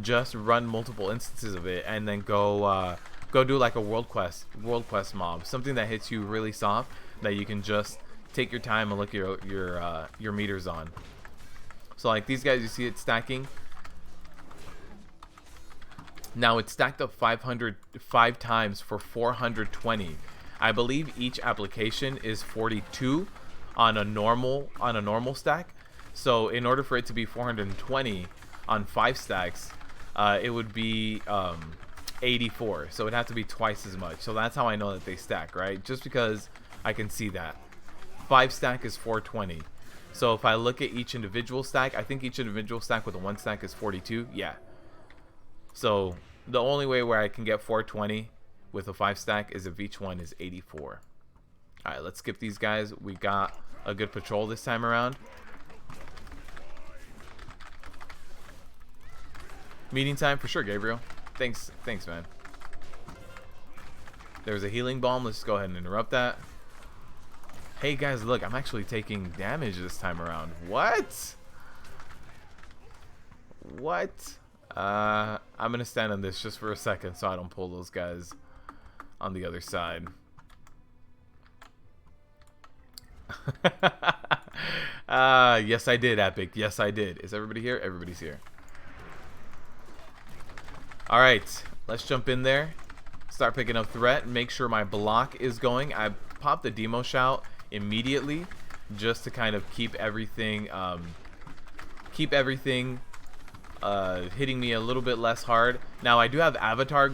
just run multiple instances of it and then go do like a world quest mob, something that hits you really soft that you can just take your time and look your meters on. So like these guys, you see it stacking. Now it's stacked up 5 times for 420. I believe each application is 42 on a normal stack. So in order for it to be 420 on 5 stacks, it would be 84. So it'd have to be twice as much. So that's how I know that they stack, right? Just because I can see that 5 stack is 420. So if I look at each individual stack, I think each individual stack with a 1 stack is 42. Yeah. So the only way where I can get 420 with a 5 stack is if each one is 84. Alright, let's skip these guys. We got a good patrol this time around. Meeting time for sure, Gabriel. Thanks, man. There's a healing bomb. Let's go ahead and interrupt that. Hey guys, look, I'm actually taking damage this time around. What? I'm gonna stand on this just for a second so I don't pull those guys on the other side. Yes I did, Epic. Yes I did. Is everybody here? Everybody's here. Alright, let's jump in there. Start picking up threat. Make sure my block is going. I popped the demo shout immediately just to kind of keep everything hitting me a little bit less hard. Now I do have Avatar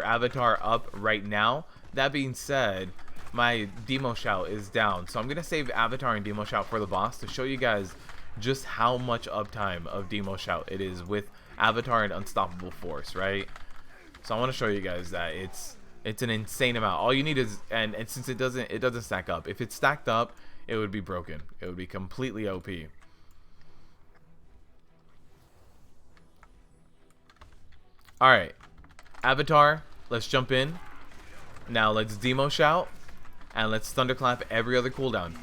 Avatar up right now. That being said, my demo shout is down, so I'm gonna save Avatar and demo shout for the boss to show you guys just how much uptime of demo shout it is with Avatar and Unstoppable Force, right? So I want to show you guys that it's an insane amount. All you need is and since it doesn't stack up. If it stacked up, it would be broken. It would be completely OP. Alright, Avatar, let's jump in. Now let's demo shout, and let's thunderclap every other cooldown.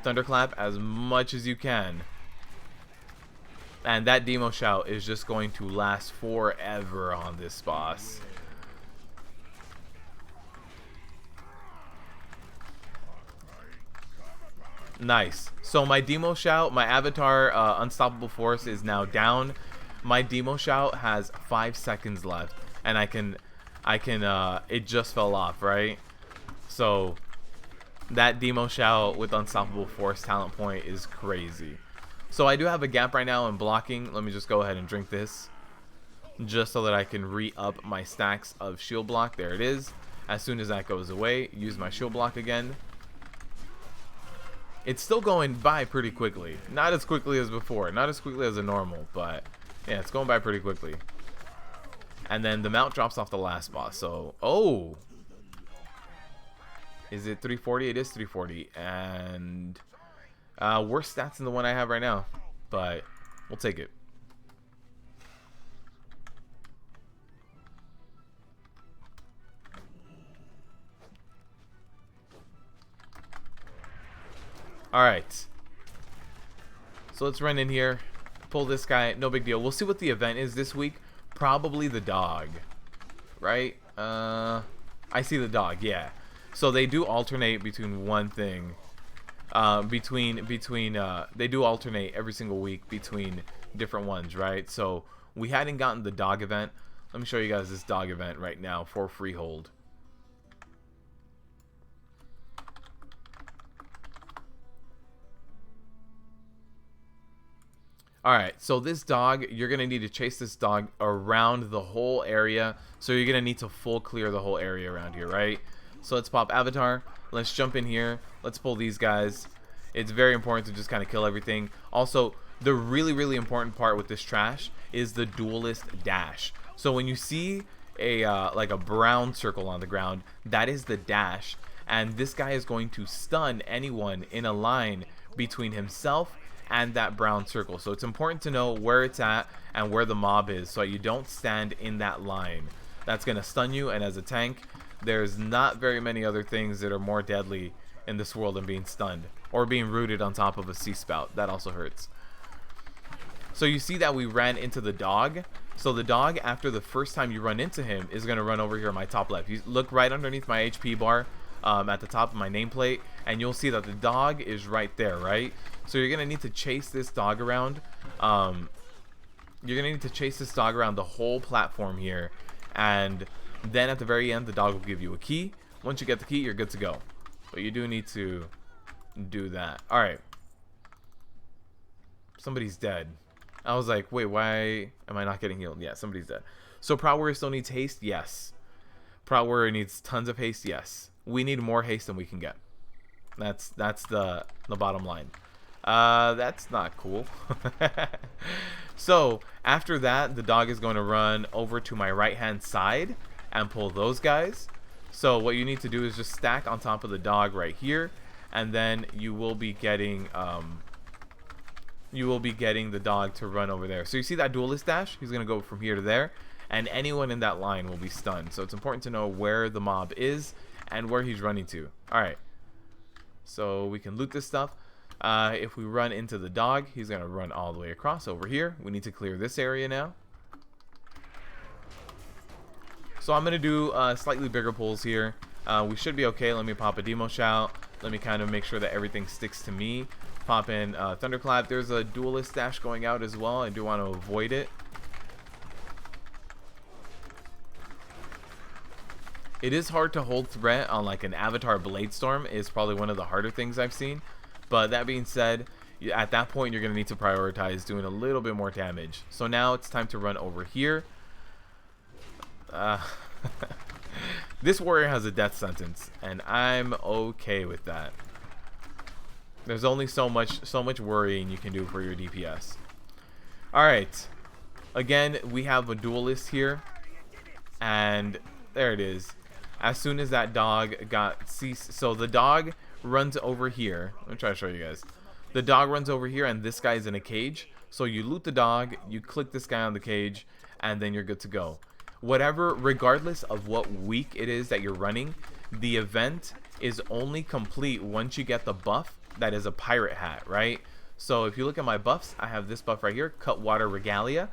Thunderclap as much as you can. And that demo shout is just going to last forever on this boss. Nice. So my demo shout, my Avatar Unstoppable Force is now down. My demo shout has 5 seconds left, and I can it just fell off, right? So that demo shout with Unstoppable Force talent point is crazy. So I do have a gap right now in blocking. Let me just go ahead and drink this just so that I can re-up my stacks of shield block. There it is. As soon as that goes away, use my shield block again. It's still going by pretty quickly. Not as quickly as before. Not as quickly as a normal, but yeah, it's going by pretty quickly. And then the mount drops off the last boss. So, oh. Is it 340? It is 340. And worse stats than the one I have right now. But we'll take it. Alright. So let's run in here. Pull this guy. No big deal. We'll see what the event is this week. Probably the dog. Right? I see the dog. Yeah. So they do alternate between one thing. They do alternate every single week between different ones, right? So we hadn't gotten the dog event. Let me show you guys this dog event right now for Freehold. Alright, so this dog, you're going to need to chase this dog around the whole area. So you're going to need to full clear the whole area around here, right? So let's pop Avatar. Let's jump in here. Let's pull these guys. It's very important to just kind of kill everything. Also, the really, really important part with this trash is the duelist dash. So when you see a like a brown circle on the ground, that is the dash. And this guy is going to stun anyone in a line between himself and that brown circle. So it's important to know where it's at and where the mob is so you don't stand in that line. That's going to stun you, and as a tank, there's not very many other things that are more deadly in this world than being stunned or being rooted on top of a sea spout. That also hurts. So you see that we ran into the dog. So the dog, after the first time you run into him, is going to run over here on my top left. You look right underneath my HP bar at the top of my nameplate, and you'll see that the dog is right there, right? So you're going to need to chase this dog around. You're going to need to chase this dog around the whole platform here. And then at the very end, the dog will give you a key. Once you get the key, you're good to go. But you do need to do that. Alright. Somebody's dead. I was like, wait, why am I not getting healed? Yeah, somebody's dead. So Prot Warrior still needs haste? Yes. Prot Warrior needs tons of haste? Yes. We need more haste than we can get. That's the bottom line. That's not cool. So after that, the dog is going to run over to my right hand side and pull those guys. So what you need to do is just stack on top of the dog right here, and then you will be getting the dog to run over there. So you see that duelist dash? He's going to go from here to there, and anyone in that line will be stunned. So it's important to know where the mob is and where he's running to. Alright, so we can loot this stuff. If we run into the dog, he's going to run all the way across over here. We need to clear this area now. So I'm going to do slightly bigger pulls here. We should be okay. Let me pop a demo shout. Let me kind of make sure that everything sticks to me. Pop in Thunderclap. There's a duelist dash going out as well. I do want to avoid it. It is hard to hold threat on like an Avatar Bladestorm. It's probably one of the harder things I've seen. But that being said, at that point you're going to need to prioritize doing a little bit more damage. So now it's time to run over here. This warrior has a death sentence, and I'm okay with that. There's only so much worrying you can do for your DPS. Alright. Again, we have a duelist here. And there it is. As soon as that dog got ceased. So the dog runs over here. Let me try to show you guys. The dog runs over here, and this guy's in a cage. So you loot the dog, you click this guy on the cage, and then you're good to go. Whatever, regardless of what week it is that you're running, the event is only complete once you get the buff that is a pirate hat, right? So if you look at my buffs, I have this buff right here, Cutwater Regalia.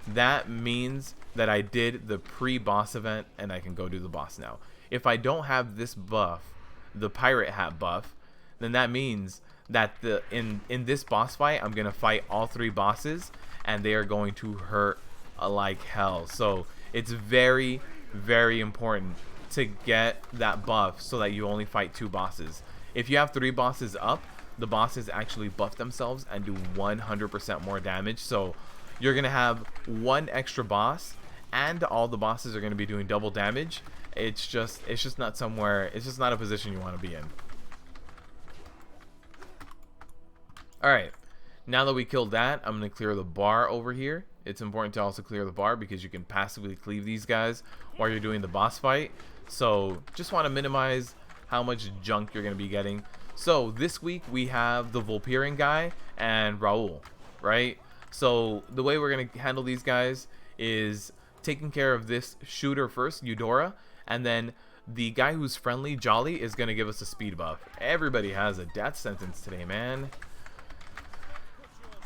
That means that I did the pre-boss event, and I can go do the boss now. If I don't have this buff, the pirate hat buff, then that means that in this boss fight, I'm gonna fight all 3 bosses, and they are going to hurt like hell. So it's very, very important to get that buff so that you only fight 2 bosses. If you have 3 bosses up, the bosses actually buff themselves and do 100% more damage. So you're gonna have 1 extra boss, and all the bosses are gonna be doing double damage. It's just not somewhere. It's just not a position you want to be in. All right. Now that we killed that, I'm gonna clear the bar over here. It's important to also clear the bar because you can passively cleave these guys while you're doing the boss fight. So just want to minimize how much junk you're going to be getting. So this week we have the Vulperian guy and Raul, right? So the way we're going to handle these guys is taking care of this shooter first, ULDIR, and then the guy who's friendly, Jolly, is going to give us a speed buff. Everybody has a death sentence today, man.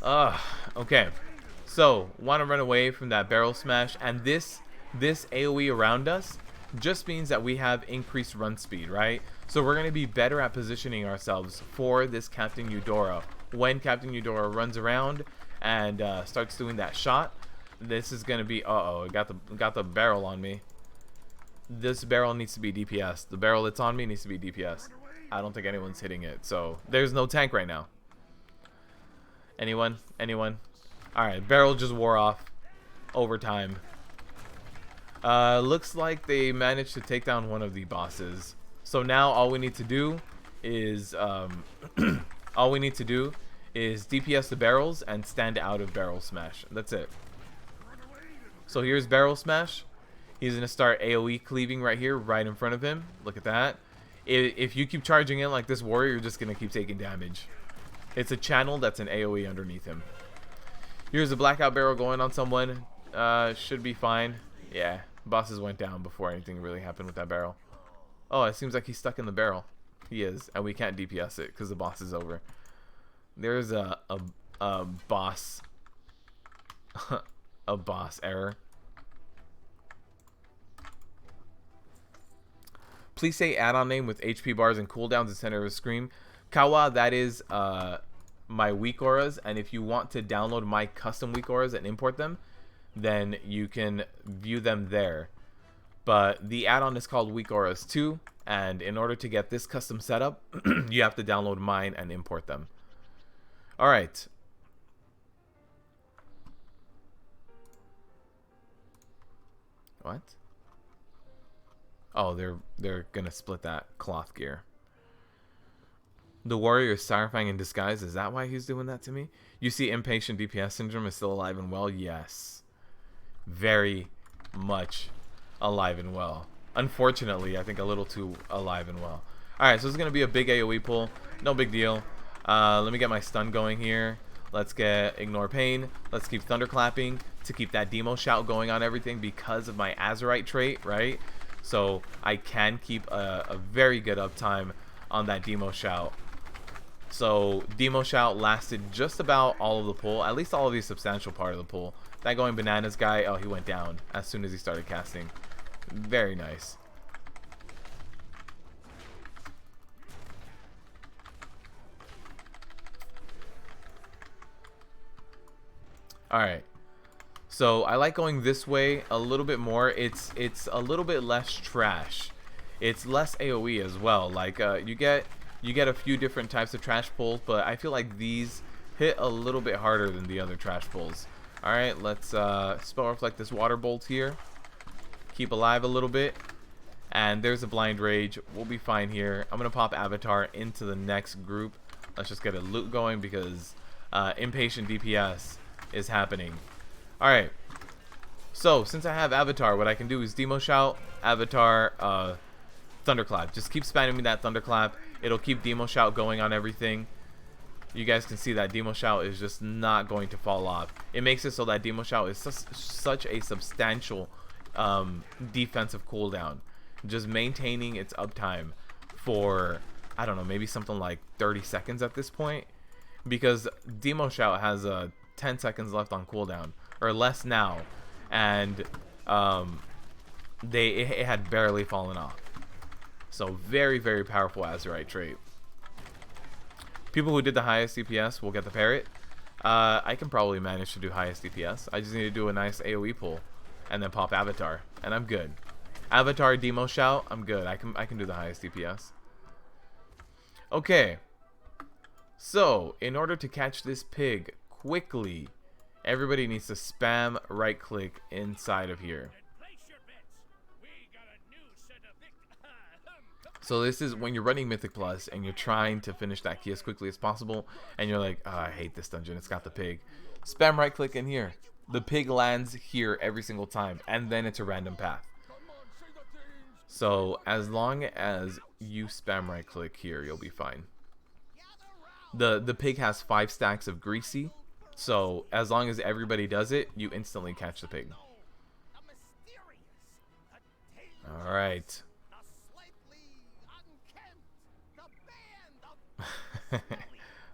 Okay. So, want to run away from that barrel smash, and this AoE around us just means that we have increased run speed, right? So we're going to be better at positioning ourselves for this Captain ULDIR. When Captain ULDIR runs around and starts doing that shot, this is going to be, uh-oh, it got the barrel on me. This barrel needs to be DPS. The barrel that's on me needs to be DPS. I don't think anyone's hitting it, so there's no tank right now. Anyone? Anyone? Alright, barrel just wore off. Overtime. Looks like they managed to take down one of the bosses. So now all we need to do is DPS the barrels and stand out of barrel smash. That's it. So here's barrel smash. He's gonna start AoE cleaving right here, right in front of him. Look at that. If you keep charging in like this warrior, you're just gonna keep taking damage. It's a channel that's an AoE underneath him. Here's a blackout barrel going on someone. Should be fine. Yeah, bosses went down before anything really happened with that barrel. Oh, it seems like he's stuck in the barrel. He is, and we can't DPS it because the boss is over. There's a boss a boss error. Please say add-on name with HP bars and cooldowns in the center of a screen. Kawa, that is my Weakauras, and if you want to download my custom Weakauras and import them, then you can view them there. But the add-on is called Weakauras 2, and in order to get this custom setup, you have to download mine and import them. Alright. What? Oh, they're gonna split that cloth gear. The warrior is terrifying in disguise. Is that why he's doing that to me? You see impatient DPS syndrome is still alive and well? Yes. Very much alive and well. Unfortunately, I think a little too alive and well. Alright, so this is going to be a big AoE pull. No big deal. Let me get my stun going here. Let's get Ignore Pain. Let's keep Thunderclapping to keep that demo shout going on everything because of my Azurite trait, right? So I can keep a very good uptime on that demo shout. So demo shout lasted just about all of the pull, at least all of the substantial part of the pull. That going bananas guy, oh, he went down as soon as he started casting. Very nice. Alright. So I like going this way a little bit more. It's a little bit less trash. It's less AoE as well. Like you get a few different types of trash pulls, but I feel like these hit a little bit harder than the other trash pulls. Alright, let's spell reflect this water bolt here. Keep alive a little bit. And there's a blind rage. We'll be fine here. I'm gonna pop Avatar into the next group. Let's just get a loot going because impatient DPS is happening. Alright. So since I have Avatar, what I can do is demo shout, Avatar, Thunderclap. Just keep spamming me that Thunderclap. It'll keep demo shout going on everything. You guys can see that demo shout is just not going to fall off. It makes it so that demo shout is such a substantial defensive cooldown. Just maintaining its uptime for, I don't know, maybe something like 30 seconds at this point. Because demo shout has 10 seconds left on cooldown, or less now. And it had barely fallen off. So very, very powerful Azurite trait. People who did the highest DPS will get the parrot. I can probably manage to do highest DPS. I just need to do a nice AoE pull and then pop Avatar, and I'm good. Avatar demo shout, I'm good. I can do the highest DPS. Okay. So, in order to catch this pig quickly, everybody needs to spam right click inside of here. So this is when you're running Mythic Plus and you're trying to finish that key as quickly as possible, and you're like, oh, I hate this dungeon, it's got the pig. Spam right click in here. The pig lands here every single time, and then it's a random path. So as long as you spam right click here, you'll be fine. The pig has 5 stacks of greasy, so as long as everybody does it, you instantly catch the pig. All right.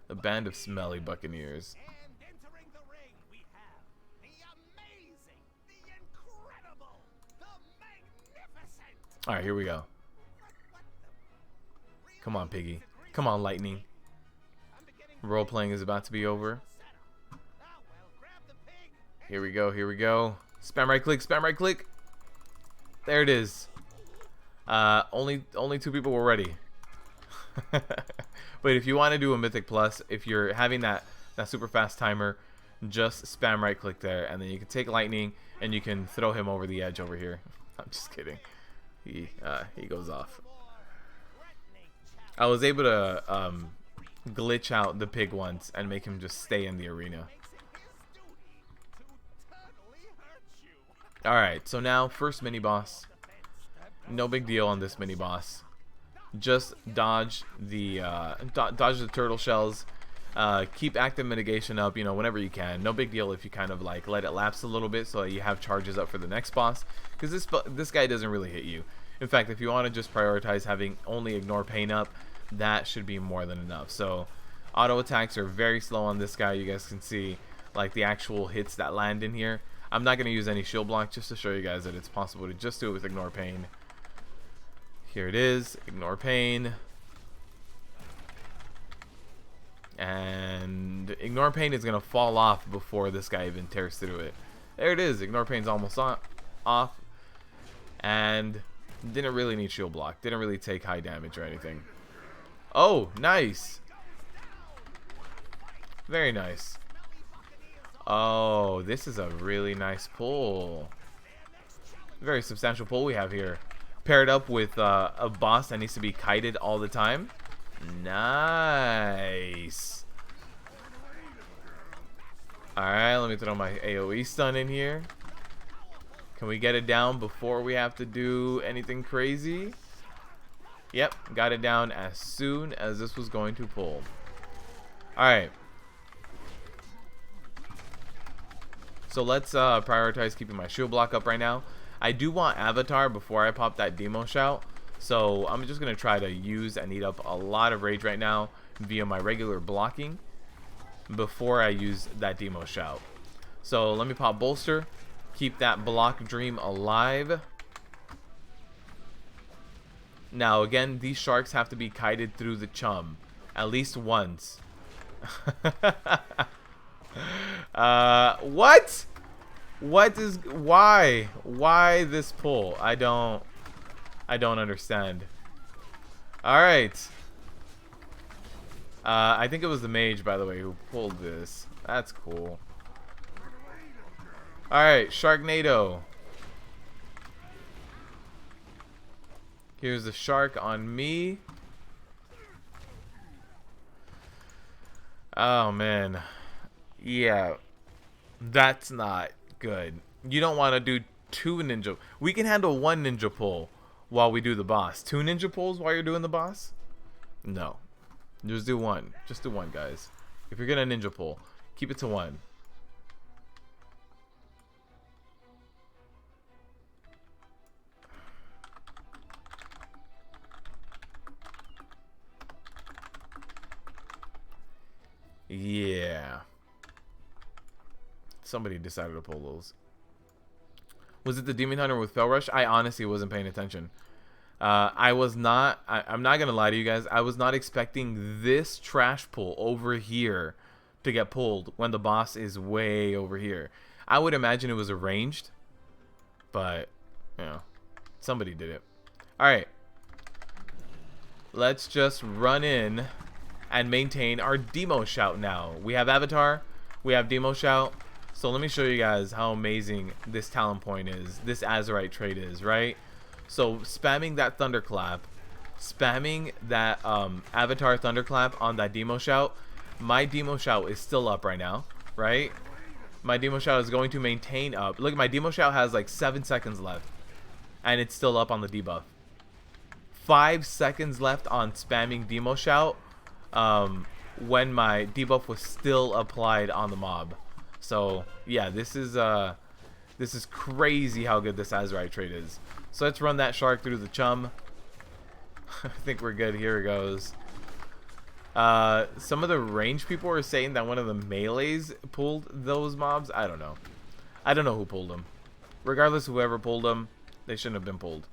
The band of smelly buccaneers. All right, here we go. Come on, piggy. Come on, lightning. Role playing is about to be over. Here we go. Here we go. Spam right click. Spam right click. There it is. Only 2 people were ready. But if you want to do a Mythic Plus, if you're having that super fast timer, just spam right click there, and then you can take lightning and you can throw him over the edge over here. I'm just kidding. He goes off. I was able to glitch out the pig once and make him just stay in the arena. Alright, so now first mini boss. No big deal on this mini boss. Just dodge the dodge the turtle shells. Keep active mitigation up, you know, whenever you can. No big deal if you kind of like let it lapse a little bit so that you have charges up for the next boss, because this guy doesn't really hit you. In fact, if you want to just prioritize having only ignore pain up, that should be more than enough. So auto attacks are very slow on this guy. You guys can see like the actual hits that land in here. I'm not going to use any shield block, just to show you guys that it's possible to just do it with ignore pain. Here it is, ignore pain. And ignore pain is going to fall off before this guy even tears through it. There it is, ignore pain's almost off. And didn't really need shield block, didn't really take high damage or anything. Oh, nice. Very nice. Oh, this is a really nice pull. Very substantial pull we have here. Paired up with a boss that needs to be kited all the time. Nice. Alright, let me throw my AoE stun in here. Can we get it down before we have to do anything crazy? Yep, got it down as soon as this was going to pull. Alright. So let's prioritize keeping my shield block up right now. I do want Avatar before I pop that demo shout. So I'm just going to try to use and eat up a lot of rage right now via my regular blocking before I use that demo shout. So let me pop bolster. Keep that block dream alive. Now again, these sharks have to be kited through the chum at least once. What? What is why this pull? I don't understand. All right. I think it was the mage, by the way, who pulled this. That's cool. All right, Sharknado. Here's the shark on me. Oh man. Yeah. That's not good. You don't want to do 2 ninja. We can handle 1 ninja pull while we do the boss. 2 ninja pulls while you're doing the boss? No. Just do 1. Just do 1, guys. If you're gonna ninja pull, keep it to 1. Yeah. Somebody decided to pull those. Was it the Demon Hunter with Fell Rush? I honestly wasn't paying attention. I was not. I'm not gonna lie to you guys. I was not expecting this trash pull over here to get pulled when the boss is way over here. I would imagine it was arranged, but you know, somebody did it. All right. Let's just run in and maintain our demo shout now. We have Avatar. We have demo shout. So let me show you guys how amazing this talent point is, this Azurite trait is, right? So spamming that thunderclap, spamming that Avatar thunderclap on that demo shout. My demo shout is still up right now, right? My demo shout is going to maintain up. Look, my demo shout has like 7 seconds left, and it's still up on the debuff. 5 seconds left on spamming Demo Shout when my debuff was still applied on the mob. So yeah, this is crazy how good this Azurite trait is. So let's run that shark through the chum. I think we're good. Here it goes. Some of the range people are saying that one of the melees pulled those mobs. I don't know. I don't know who pulled them. Regardless, whoever pulled them, they shouldn't have been pulled.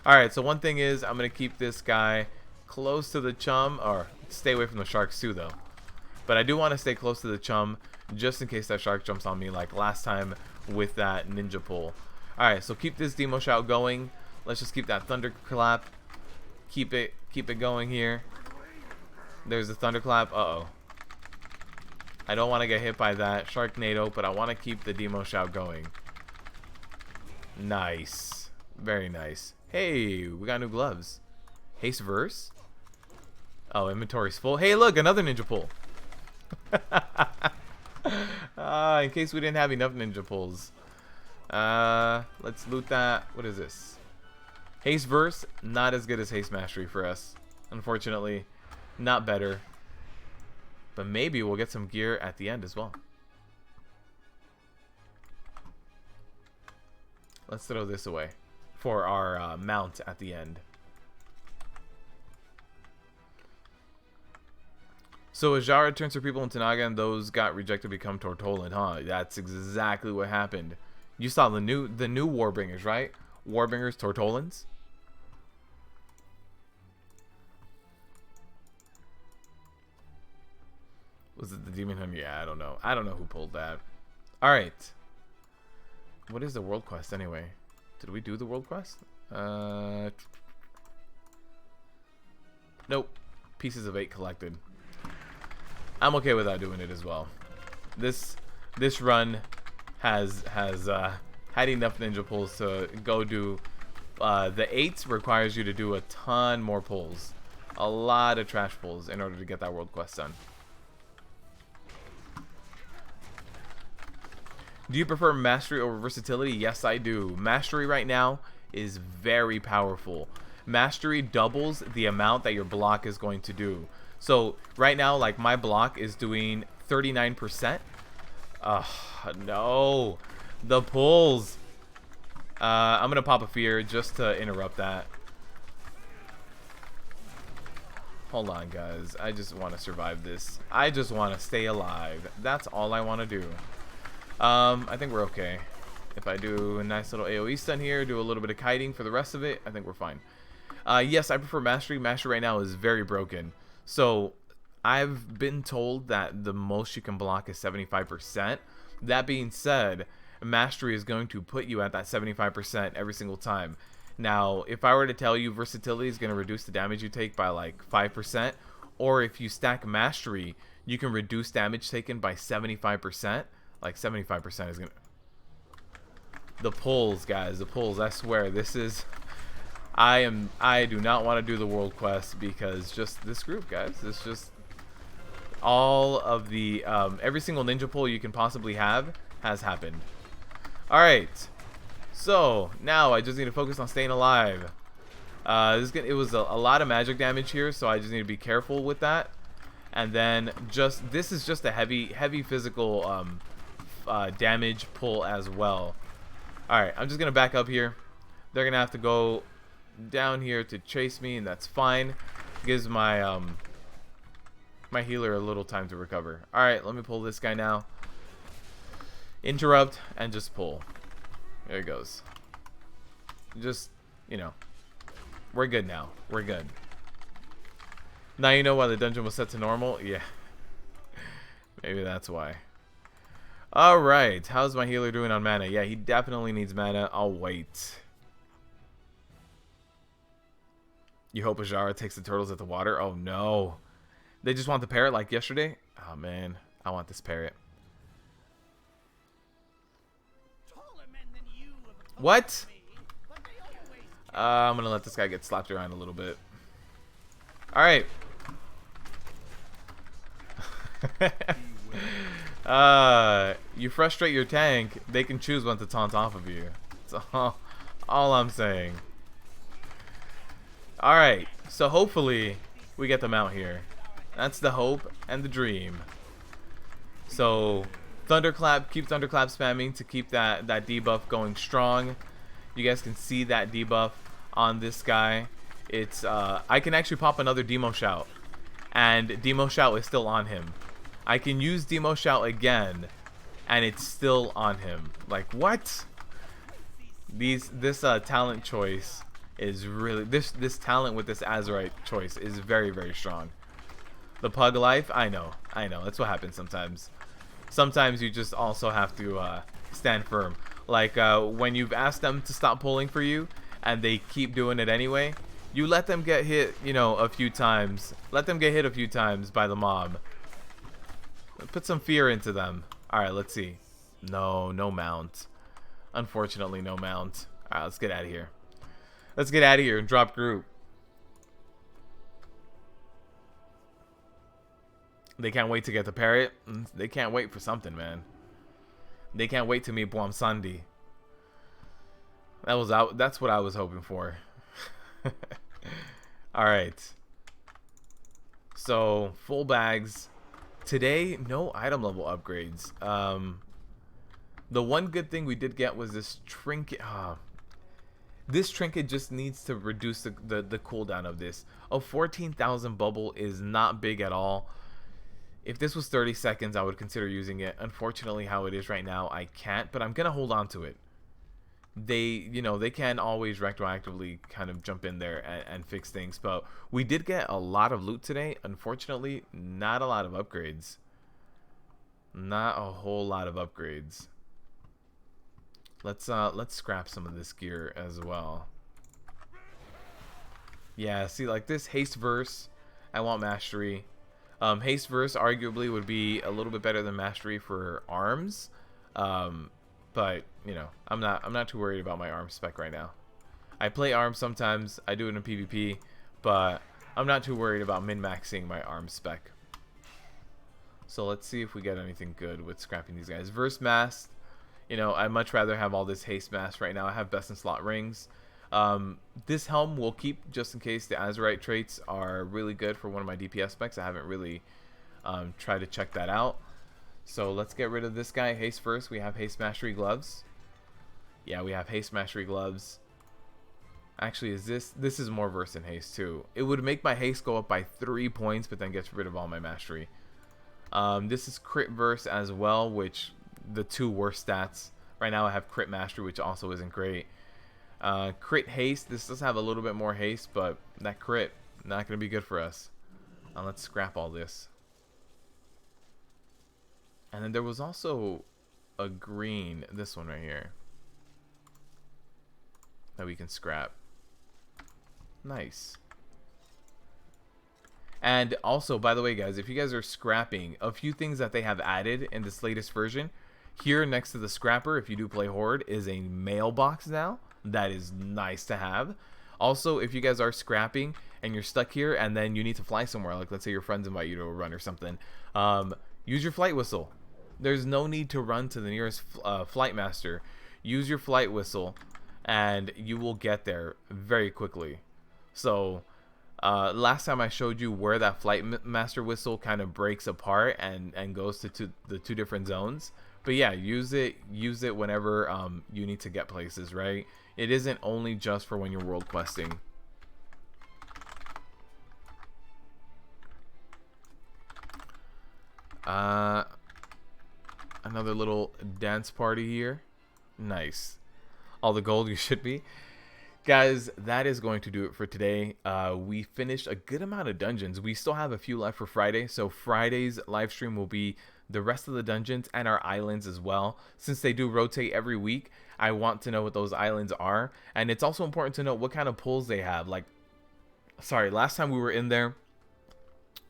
Alright, so one thing is, I'm going to keep this guy close to the chum, or stay away from the sharks too, though. But I do want to stay close to the chum, just in case that shark jumps on me like last time with that ninja pull. Alright, so keep this Demo Shout going. Let's just keep that Thunderclap. Keep it going here. There's the Thunderclap. Uh-oh. I don't want to get hit by that Sharknado, but I want to keep the Demo Shout going. Nice. Very nice. Hey, we got new gloves. Haste Verse. Oh, inventory's full. Hey, look, another ninja pull. In case we didn't have enough ninja pulls. Let's loot that. What is this? Haste Verse, not as good as Haste Mastery for us. Unfortunately, not better. But maybe we'll get some gear at the end as well. Let's throw this away for our mount at the end. So Ajara turns her people into Naga and those got rejected to become Tortolan, huh? That's exactly what happened. You saw the new Warbringers, right? Warbringers, Tortolans. Was it the Demon Hunter? Yeah, I don't know. I don't know who pulled that. Alright. What is the world quest anyway? Did we do the world quest? Nope. Pieces of 8 collected. I'm okay without doing it as well. This run has had enough ninja pulls to go do the 8s requires you to do a ton more pulls. A lot of trash pulls in order to get that world quest done. Do you prefer mastery over versatility? Yes, I do. Mastery right now is very powerful. Mastery doubles the amount that your block is going to do. So right now, like my block is doing 39%. No. The pulls. I'm going to pop a fear just to interrupt that. Hold on, guys. I just want to survive this. I just want to stay alive. That's all I want to do. I think we're okay. If I do a nice little AoE stun here, do a little bit of kiting for the rest of it, I think we're fine. Yes, I prefer Mastery. Mastery right now is very broken. So, I've been told that the most you can block is 75%. That being said, Mastery is going to put you at that 75% every single time. Now, if I were to tell you Versatility is going to reduce the damage you take by like 5%, or if you stack Mastery, you can reduce damage taken by 75%. Like 75% is gonna. The pulls, guys, the pulls. I swear, this is. I do not want to do the world quest because just this group, guys. It's just all of the every single ninja pull you can possibly have has happened. All right, so now I just need to focus on staying alive. It was a lot of magic damage here, so I just need to be careful with that. And then this is just a heavy physical damage pull as well. Alright, I'm just gonna back up here. They're gonna have to go down here to chase me, and that's fine. Gives my my healer a little time to recover. Alright, let me pull this guy now. Interrupt and just pull. There it goes. Just, you know, we're good now. We're good. Now you know why the dungeon was set to normal? Yeah. Maybe that's why. Alright, how's my healer doing on mana? Yeah, he definitely needs mana. I'll wait. You hope Ajara takes the turtles at the water? Oh no. They just want the parrot like yesterday? Oh man, I want this parrot. What? I'm gonna let this guy get slapped around a little bit. Alright. You frustrate your tank, they can choose when to taunt off of you. That's all I'm saying. Alright, so hopefully we get them out here. That's the hope and the dream. So Thunderclap, keep Thunderclap spamming to keep that debuff going strong. You guys can see that debuff on this guy. It's I can actually pop another Demo Shout, and Demo Shout is still on him. I can use Demo Shout again, and it's still on him. Like, what? This talent choice is really, this talent with this Azurite choice is very, very strong. The Pug Life, I know, that's what happens sometimes. Sometimes you just also have to stand firm. Like when you've asked them to stop pulling for you and they keep doing it anyway, you let them get hit, you know, a few times. Let them get hit a few times by the mob. Put some fear into them. Alright, let's see. No mount. Unfortunately, no mount. Alright, let's get out of here. Let's get out of here and drop group. They can't wait to get the parrot. They can't wait for something, man. They can't wait to meet Bwamsandi. That's what I was hoping for. Alright. So, full bags. Today, no item level upgrades. The one good thing we did get was this trinket. This trinket just needs to reduce the cooldown of this. A 14,000 bubble is not big at all. If this was 30 seconds, I would consider using it. Unfortunately, how it is right now, I can't, but I'm going to hold on to it. They can always retroactively kind of jump in there and fix things, but we did get a lot of loot today. Unfortunately, not a lot of upgrades. Not a whole lot of upgrades. Let's scrap some of this gear as well. Yeah, see, like this haste verse, I want mastery. Haste verse arguably would be a little bit better than mastery for arms, but you know, I'm not too worried about my arms spec right now. I play arms sometimes, I do it in PvP, but I'm not too worried about min-maxing my arms spec. So let's see if we get anything good with scrapping these guys. Verse mask, you know, I'd much rather have all this haste mask right now. I have best in slot rings. This helm will keep just in case the Azurite traits are really good for one of my DPS specs. I haven't really tried to check that out. So let's get rid of this guy. Haste first. We have haste mastery gloves. Yeah, we have haste mastery gloves. Actually, this is more verse than haste too. It would make my haste go up by 3 points, but then gets rid of all my mastery. This is crit verse as well, which the two worst stats. Right now I have crit mastery, which also isn't great. Crit haste, this does have a little bit more haste, but that crit, not going to be good for us. Let's scrap all this. And then there was also a green, this one right here, that we can scrap. Nice. And also, by the way, guys, if you guys are scrapping, a few things that they have added in this latest version, here next to the scrapper, if you do play Horde, is a mailbox now. That is nice to have. Also, if you guys are scrapping and you're stuck here and then you need to fly somewhere, like let's say your friends invite you to a run or something, use your flight whistle. There's no need to run to the nearest flight master. Use your flight whistle and you will get there very quickly. So last time I showed you where that flight master whistle kind of breaks apart and goes to the two different zones. But yeah, use it whenever you need to get places, right? It isn't only just for when you're world questing. Another little dance party here. Nice. All the gold you should be. Guys, that is going to do it for today. We finished a good amount of dungeons. We still have a few left for Friday. So Friday's live stream will be the rest of the dungeons and our islands as well. Since they do rotate every week, I want to know what those islands are. And it's also important to know what kind of pulls they have. Like, sorry, last time we were in there,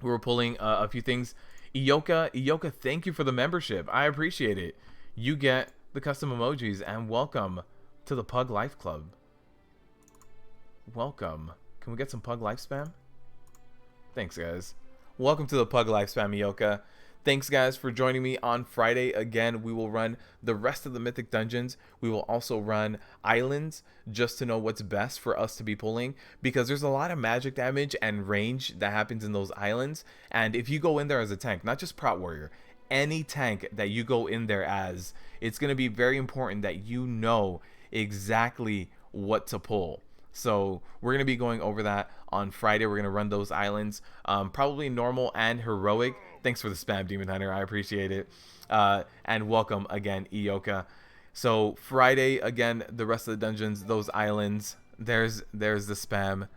we were pulling a few things. Ioka, thank you for the membership. I appreciate it. You get the custom emojis and welcome to the Pug Life Club. Welcome. Can we get some Pug Life spam? Thanks, guys. Welcome to the Pug Life spam, Ioka. Thanks guys for joining me on Friday. Again, we will run the rest of the Mythic dungeons. We will also run islands just to know what's best for us to be pulling, because there's a lot of magic damage and range that happens in those islands. And if you go in there as a tank, not just Prot Warrior, any tank that you go in there as, it's going to be very important that you know exactly what to pull. So we're going to be going over that on Friday. We're going to run those islands, probably normal and heroic. Thanks for the spam, Demon Hunter. I appreciate it. And welcome again, Ioka. So Friday, again, the rest of the dungeons, those islands, there's the spam.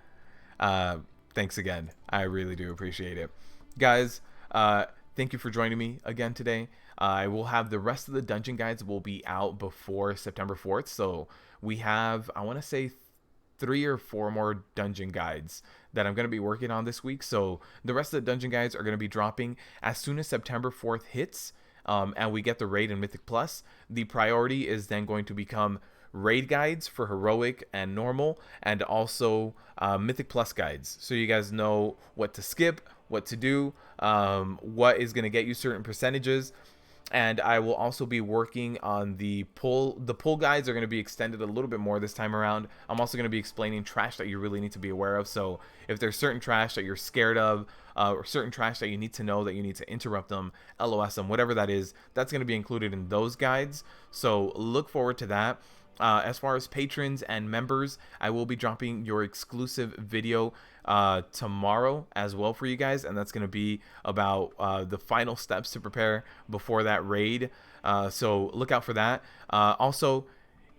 Thanks again. I really do appreciate it. Guys, thank you for joining me again today. I will have the rest of the dungeon guides will be out before September 4th. So we have, I want to say, 3 or 4 more dungeon guides that I'm going to be working on this week. So the rest of the dungeon guides are going to be dropping as soon as September 4th hits, and we get the raid and Mythic Plus. The priority is then going to become raid guides for heroic and normal, and also Mythic Plus guides, so you guys know what to skip, what to do, what is going to get you certain percentages. And I will also be working on the pull. The pull guides are going to be extended a little bit more this time around. I'm also going to be explaining trash that you really need to be aware of. So if there's certain trash that you're scared of, or certain trash that you need to know, that you need to interrupt them, LOS them, whatever that is, that's going to be included in those guides. So look forward to that. As far as patrons and members, I will be dropping your exclusive video tomorrow as well for you guys, and that's going to be about the final steps to prepare before that raid. So look out for that. Also,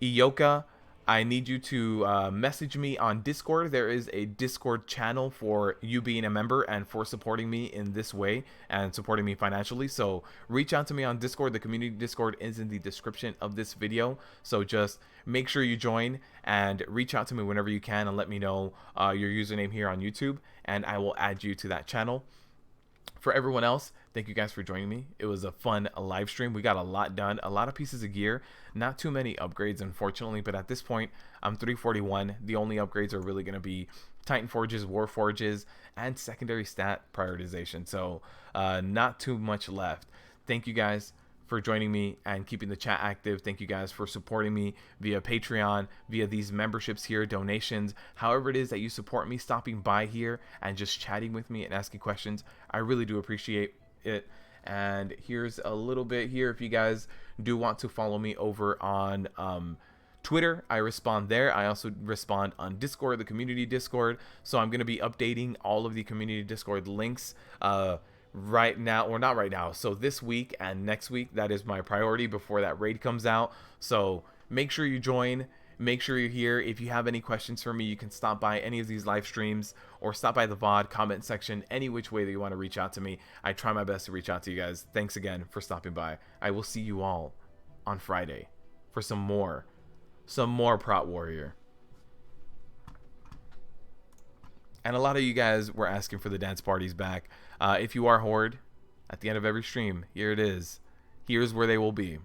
Ioka, I need you to message me on Discord. There is a Discord channel for you being a member and for supporting me in this way and supporting me financially. So reach out to me on Discord. The community Discord is in the description of this video. So just make sure you join and reach out to me whenever you can and let me know your username here on YouTube, and I will add you to that channel. For everyone else, thank you guys for joining me. It was a fun live stream. We got a lot done, a lot of pieces of gear, not too many upgrades, unfortunately, but at this point, I'm 341. The only upgrades are really going to be Titan Forges, War Forges, and secondary stat prioritization. So not too much left. Thank you guys for joining me and keeping the chat active. Thank you guys for supporting me via Patreon, via these memberships here, donations, however it is that you support me, stopping by here and just chatting with me and asking questions. I really do appreciate it. And here's a little bit here. If you guys do want to follow me over on Twitter, I respond there. I also respond on Discord, the community Discord. So I'm going to be updating all of the community Discord links right now, or not right now, so this week and next week. That is my priority before that raid comes out. So make sure you join, make sure you're here. If you have any questions for me, you can stop by any of these live streams or stop by the VOD comment section, any which way that you want to reach out to me. I try my best to reach out to you guys. Thanks again for stopping by. I will see you all on Friday for some more Prot Warrior. And a lot of you guys were asking for the dance parties back. If you are Horde, at the end of every stream, here it is. Here's where they will be.